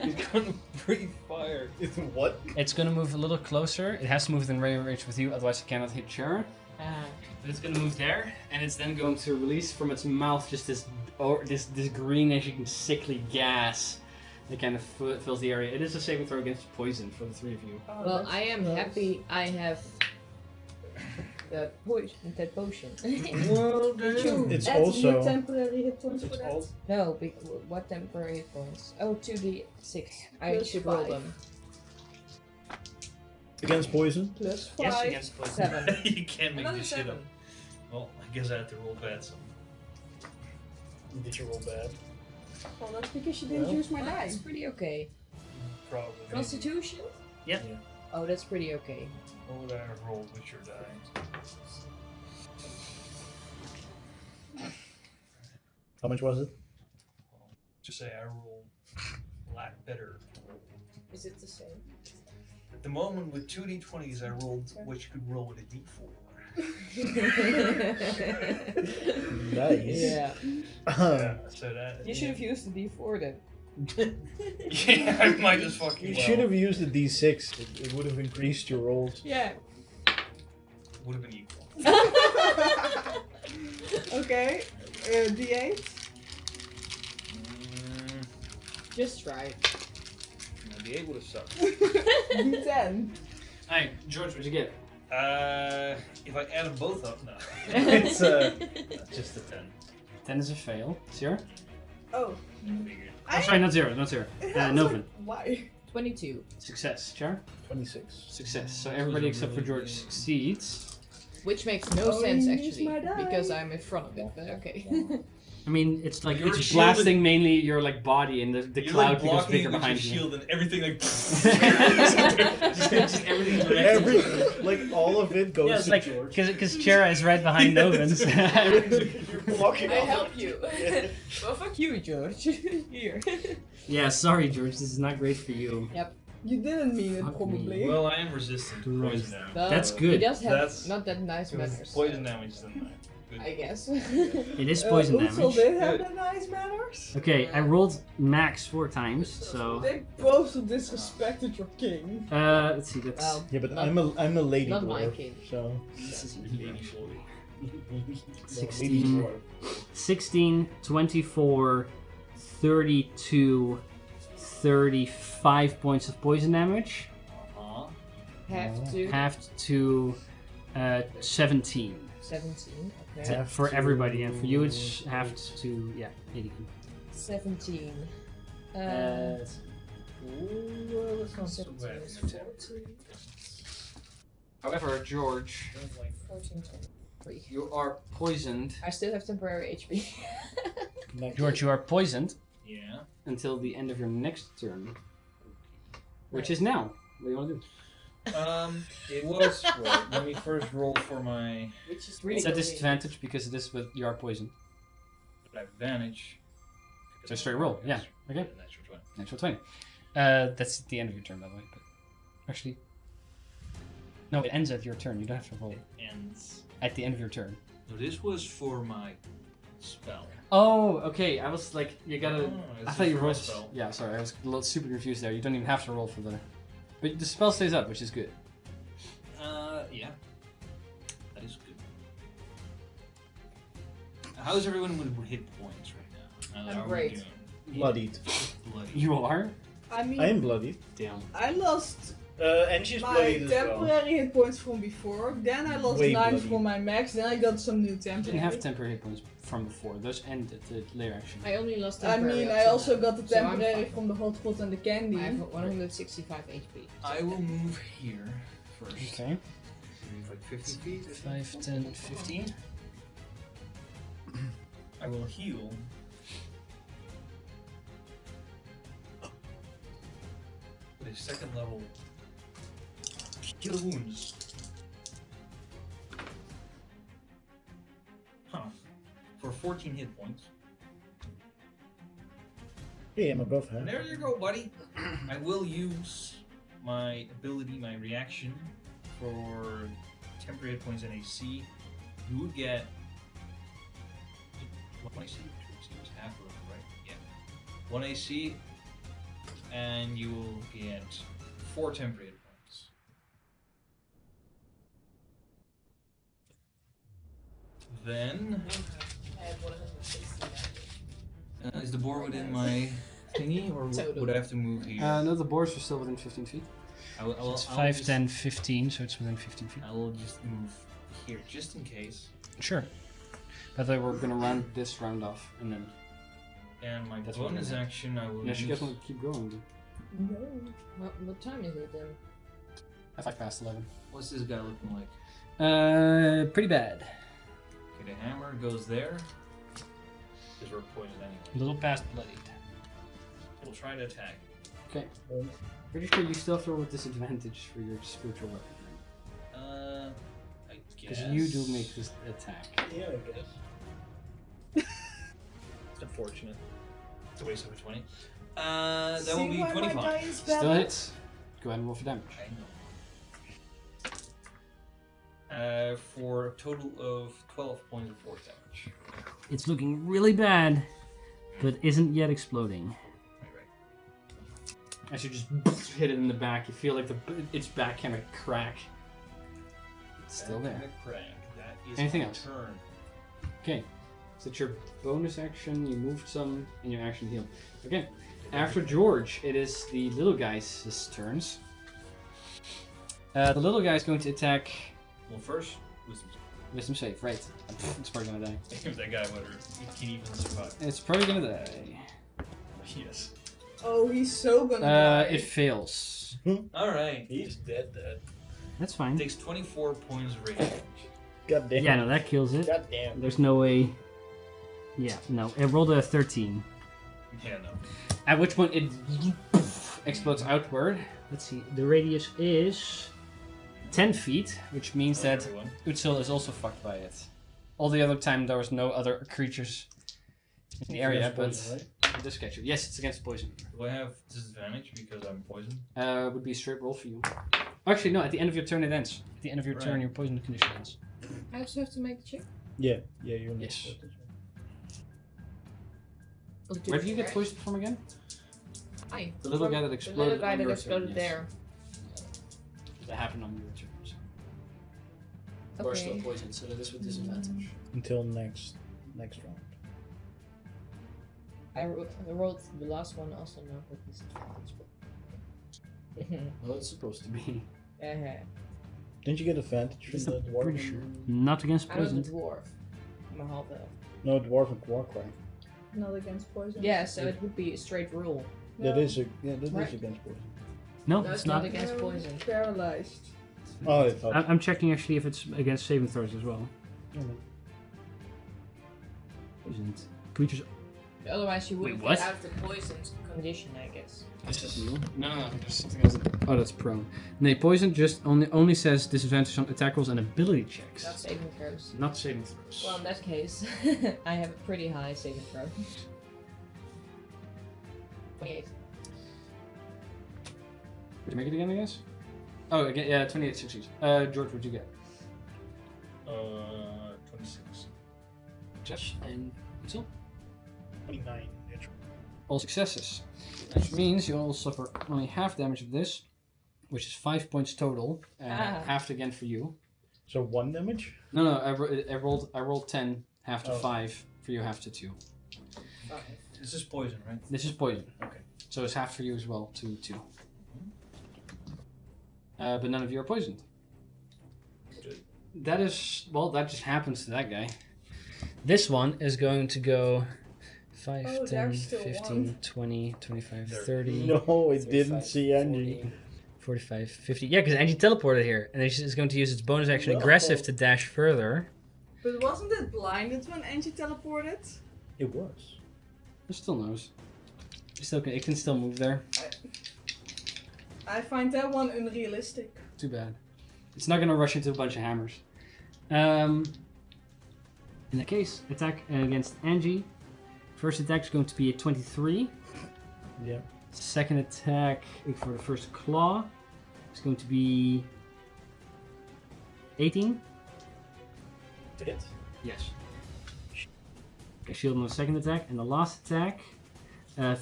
He's gonna breathe fire. It's what? It's going to move a little closer. It has to move within range with you, otherwise it cannot hit Chera. But it's going to move there, and it's then going to release from its mouth just this greenish, sickly gas that kind of fills the area. It is a saving throw against poison for the three of you. Well, I am happy I have that potion. It's Add also. new temporary hit points for It's that. all. No, what temporary hit points? Oh, 2d6. I Plus should roll 5. them. Against poison? Plus 5. Yes, against poison. 7. You can't make Another this shit up. 7. Well, I guess I have to roll bad some. Did you roll bad? Well, that's because you didn't Well, use my die. That's pretty okay. Probably. Constitution? Yep. Yeah. Oh, that's pretty okay. What would I have rolled with your die? How much was it? Just say I rolled a lot better. Is it the same? At the moment with 2d20s, I rolled what you could roll with a d4. Nice. Yeah. Yeah, so that. You should have used the d4 then. Yeah, I might just fucking. You should have used the d6. It would have increased your rolls. Yeah. Would have been equal. Okay, D8. Just try. No, the 8 would have sucked. D10. Alright, George, what'd you get? If I add them both up, no. It's Just a 10. 10 is a fail. Zero? Oh. Figured. Oh, sorry, not zero, not zero. Novin. Why? 22. Success. Char? 26. Success. So everybody except for George succeeds. Which makes no Oh, sense you used actually, my die. because I'm in front of it, but okay. I mean, it's like You're it's shielded- blasting mainly your like body, and the You're cloud like becomes blocking bigger it with behind your you. shield and everything like. Just everything's directed. Like all of it goes Yeah, it's to like George. because Chera is right behind Novin's. You're blocking I all help of you. it. Well, fuck you, George. Here. Yeah, sorry, George. This is not great for you. You didn't mean it, Fuck probably. Well, I am resistant to Right. poison damage. Well, That's He good. does have That's- not that nice manners. Poison damage is not good. I guess. It is poison Utsel damage. did have Good. the nice manners. Okay, I rolled max 4 times, so They both disrespected your king. let's see. That's Well, Yeah, but Not- I'm a lady not my dwarf, king. so this is Lady boy. 16, 16, 24, 32, 35 points of poison damage. Halved to 17. 17. Okay. For everybody, and for you it's halved to 80. 17. Let's not so bad. 14. However, George, 14, 23. you are poisoned. I still have temporary HP. George, you are poisoned Yeah. until the end of your next turn, which is now. What do you want to do? It was. Wait, let me first roll for my Which is really It's a good. disadvantage because it is with you are poisoned. advantage. So straight roll, yeah. Okay. Natural 20. Natural 20. That's at the end of your turn, by the way. But actually, no, it ends at your turn. You don't have to roll It ends. at the end of your turn. No, this was for my spell. Oh, okay. I was like, you gotta. Oh, I this thought is you for my rolled. spell. Yeah, sorry, I was a little super confused there. You don't even have to roll for the. But the spell stays up, which is good. Yeah. That is good. How's everyone with hit points right now? I'm How are we great. doing? Bloodied. Bloody. You are? I mean, I am bloodied. Damn. I lost And she's my bloodied as well. temporary hit points from before. Then I lost Way 9 bloody. from my max. Then I got some new You didn't temporary. have temporary hit points from before. Those ended the layer action. I only lost I temporary. mean, up I to also now. got the So I'm temporary fine. from the hotspot and the candy. I have 165 HP. I will move here first. Okay. Like 50 feet. 5, 10, 15. I will heal. With a second level cure wounds. Huh. For 14 hit points. Hey, I'm above half. And there you go, buddy. I will use my ability, my reaction for temporary hit points and AC. You would get. One AC? It was half of them, right? Yeah. 1 AC, and you will get 4 temporary hit points. Then. I have 169. Is the board within my thingy, or Totally. would I have to move here? No, the boards are still within 15 feet. It's 5, just, 10, 15, so it's within 15 feet. I will just move here, just in case. Sure. By the way, we're gonna round this round off, and then. And my That's what bonus we do. action, I will Yes, you use... guys want to keep going. No. What time is it then? I 5 past 11. What's this guy looking like? Pretty bad. Okay, the hammer goes there. Because we're poisoned anyway. A little past bloodied. We'll try to attack. Okay. Pretty sure you still have to roll with disadvantage for your spiritual weapon. I Because guess. you do make this attack. Yeah, I guess. It's unfortunate. It's a waste of a 20. That will See be why my 25. die is Still bad? hits. Go ahead and roll for damage. I know. For a total of 12 points of force damage. It's looking really bad, but isn't yet exploding. Right. As you just hit it in the back, you feel like its back kind of crack. It's still there. That is Anything my else? turn. Okay. So it's your bonus action, you moved some, and your action heal. Okay. After George, it is the little guy's turns. The little guy is going to attack Well, first, wisdom. Wisdom save, right. It's probably gonna die. that guy, whether he can even survive. It's probably gonna die. Yes. Oh, he's so gonna die. It fails. Alright. He's dead. That's fine. Takes 24 points of rage damage. God damn. Yeah, no, that kills it. God damn. There's no way. Yeah, no. It rolled a 13. Yeah, no. At which point it explodes outward. Let's see. The radius is 10 feet, which means that Everyone. Utsil is also fucked by it. All the other time there was no other creatures in the area, but Poison, it does catch you. Yes, it's against poison. Do I have disadvantage because I'm poisoned? Would be a straight roll for you. Actually, no. At the end of your turn, it ends. At the end of your turn, Right. your poison condition ends. I also have to make the check. Yeah, you only Yes. said this one. Where do you get poisoned from again? Hi. The little guy that The exploded. little guy on that your exploded turn, yes. there. That happened on your turn. So. You are still Okay. poisoned, so that is with disadvantage. Until next round. I rolled the last one also not with disadvantage. Well, it's supposed to be. Didn't you get advantage from the dwarf? Pretty sure. Not against I was a poison. dwarf. I'm a half elf. No, dwarf and warcry. Not against poison. Yeah, so it would be a straight rule. No. That is Right. against poison. No, No, it's it's not not. against No, poison. Paralyzed. Oh, I thought. I'm checking actually if it's against saving throws as well. Poisoned creatures. Otherwise, you would Wait, get what? out of the poisoned condition, I guess. It's just no. There's something else. Oh, that's prone. No, poison just only says disadvantage on attack rolls and ability checks. Not saving throws. Not saving throws. Well, in that case, I have a pretty high saving throw. 28. Did you make it again, I guess? Oh, again, yeah, 28 succeeds. George, what'd you get? 26. Josh and Mitchell? 29. All successes. Which means you'll suffer only half damage of this, which is 5 points total, and half again for you. So 1 damage? No, I rolled 10, half to Oh. 5 for you, half to 2. This is poison, right? This is poison. Okay. So it's half for you as well, to 2. But none of you are poisoned. That is, well, that just happens to that guy. This one is going to go 5, Oh, 10, there's still 15, one. 20, 25, There. 30, No, it didn't 35, see Angie. 40, 45, 50. Yeah, because Angie teleported here, and it's going to use its bonus action No. aggressive to dash further. But wasn't it blinded when Angie teleported? It was. It still knows. It can still move there. I find that one unrealistic. Too bad. It's not going to rush into a bunch of hammers. In that case, attack against Angie. First attack is going to be a 23. Yeah. Second attack for the first claw is going to be 18. Hit. Yes. Okay, shield on the second attack, and the last attack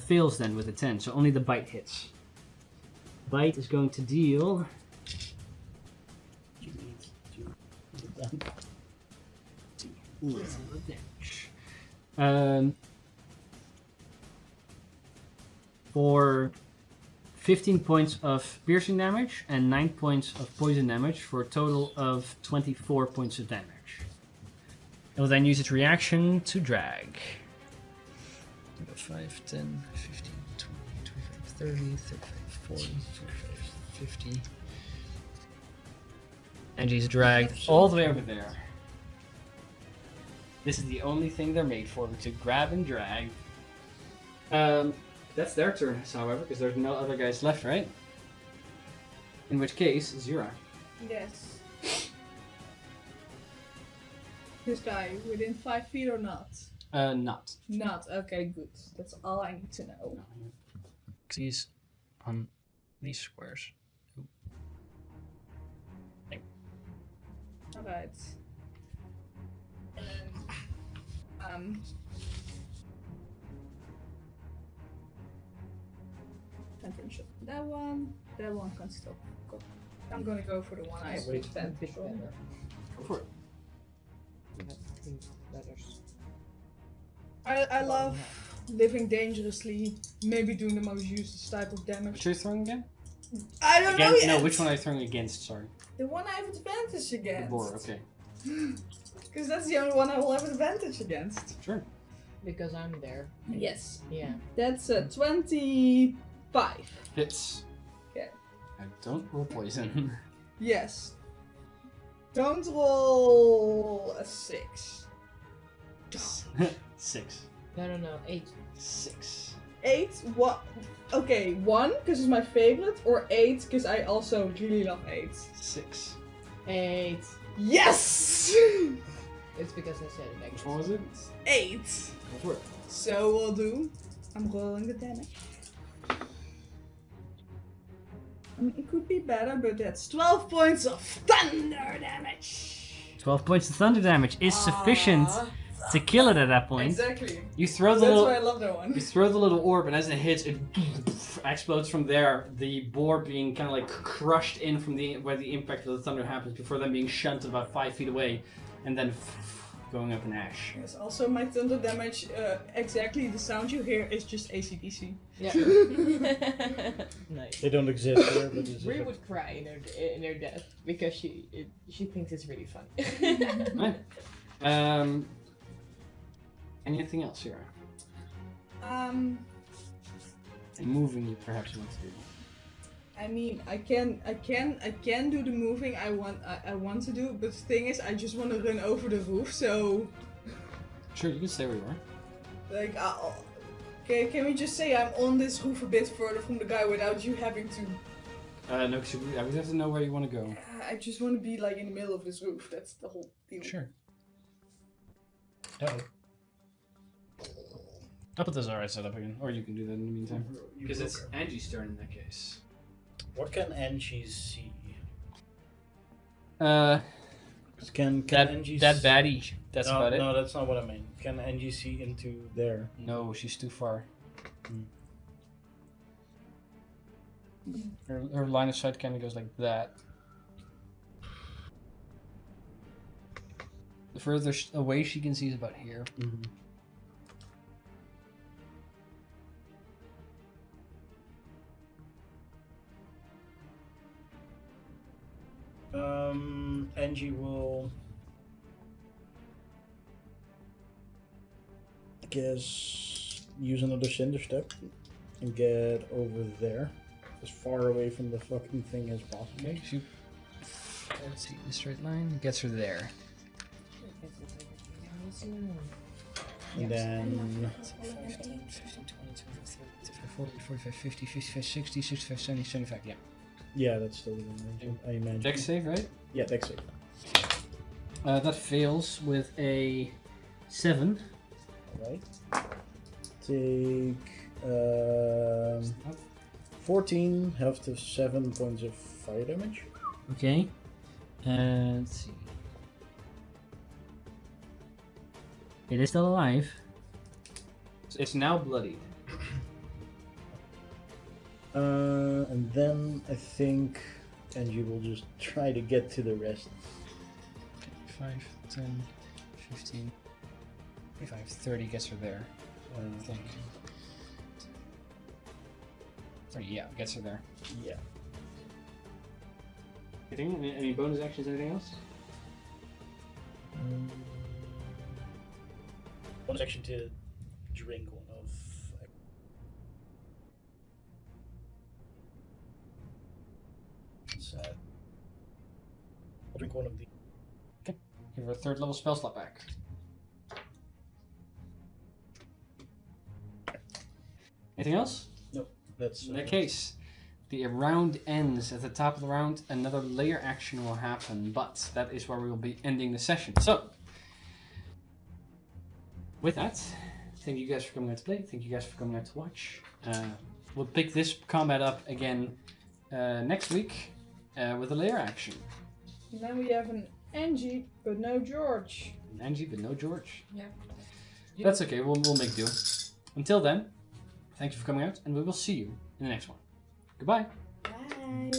fails then with a 10, so only the bite hits. Bite is going to deal. Damage. For 15 points of piercing damage and 9 points of poison damage for a total of 24 points of damage. It will then use its reaction to drag. 5, 10, 15, 20, 25, 30, 35, 40, 45, 50. And she's dragged all the way over there. This is the only thing they're made for, to grab and drag. That's their turn, however, because there's no other guys left, right? In which case, Zira. Yes. This guy within 5 feet or not? Not. Not. Okay, good. That's all I need to know. He's on these squares. Alright. Phantom shot. That one can still go. I'm gonna go for the one I have advantage on. Go for it. I love living dangerously, maybe doing the most useless type of damage. Which are you throwing again? I don't know Again? yet! No, which one are you throwing against? Sorry. The one I have advantage The against. boar, okay. Because that's the only one I will have advantage against. Sure. Because I'm there. Yes. Yeah. That's a 25. Hits. Okay. I don't roll poison. Yes. Don't roll a 6. 6. No. 8. 6. 8? What? Okay, 1 because it's my favorite, or 8 because I also really love 8. 6. 8. Yes! It's because I said it. Which one was it? 8. Go for it. So we'll do. I'm rolling the damage. I mean, it could be better, but that's 12 points of thunder damage. 12 points of thunder damage is sufficient to kill it at that point. Exactly. You throw the That's little. why I love that one. You throw the little orb, and as it hits, it explodes from there, the boar being kind of like crushed in from where the impact of the thunder happens, before then being shunted about 5 feet away, and then going up in ash. Yes, also my thunder damage, exactly the sound you hear is just AC/DC. Yeah. Nice. They don't exist here, but it's Bree just would cry in her death because she thinks it's really funny. Right. Anything else here? Any moving you perhaps want to do? I mean, I can do the moving I want to do, but the thing is, I just want to run over the roof. So, Sure, you can stay where you are. like, can we just say I'm on this roof a bit further from the guy without you having to? No, because I would have to know where you want to go. I just want to be like in the middle of this roof. That's the whole deal. Sure. Oh. I'll put this alright set up again, or you can do that in the meantime. Because it's Angie's turn in that case. What can Angie see? Can Angie That baddie. That's no, about it. No, that's not what I mean. Can Angie see into there? No, she's too far. Her line of sight kind of goes like that. The further away she can see is about here. Mm-hmm. Angie will, I guess, use another cinder step and get over there, as far away from the fucking thing as possible. Okay, she. Let's see, the straight line gets her there. And then 15, 20, 45, 50, 55, 60, 65, 70, 75, yeah. yeah, that's still within range, I imagine. Dex save, right? Yeah, dex save. That fails with a 7. Alright. Take 14 health to 7 points of fire damage. Okay. Let's see. It is still alive. It's now bloodied. And then I think Angie will just try to get to the rest. 5, 10, 15, 25, 30 gets her there. I think. 30, yeah, gets her there. Yeah. Any bonus actions, anything else? Bonus action to drink one of. Sad. I'll drink one of the. Give her a 3rd level spell slot back. Anything else? No, that's. In that case, the round ends. At the top of the round, another layer action will happen, but that is where we will be ending the session. So, with that, thank you guys for coming out to play. Thank you guys for coming out to watch. We'll pick this combat up again next week with a layer action. And then we have an Angie, but no George. An Angie, but no George. Yeah. That's okay. We'll make do. Until then, thank you for coming out, and we will see you in the next one. Goodbye. Bye.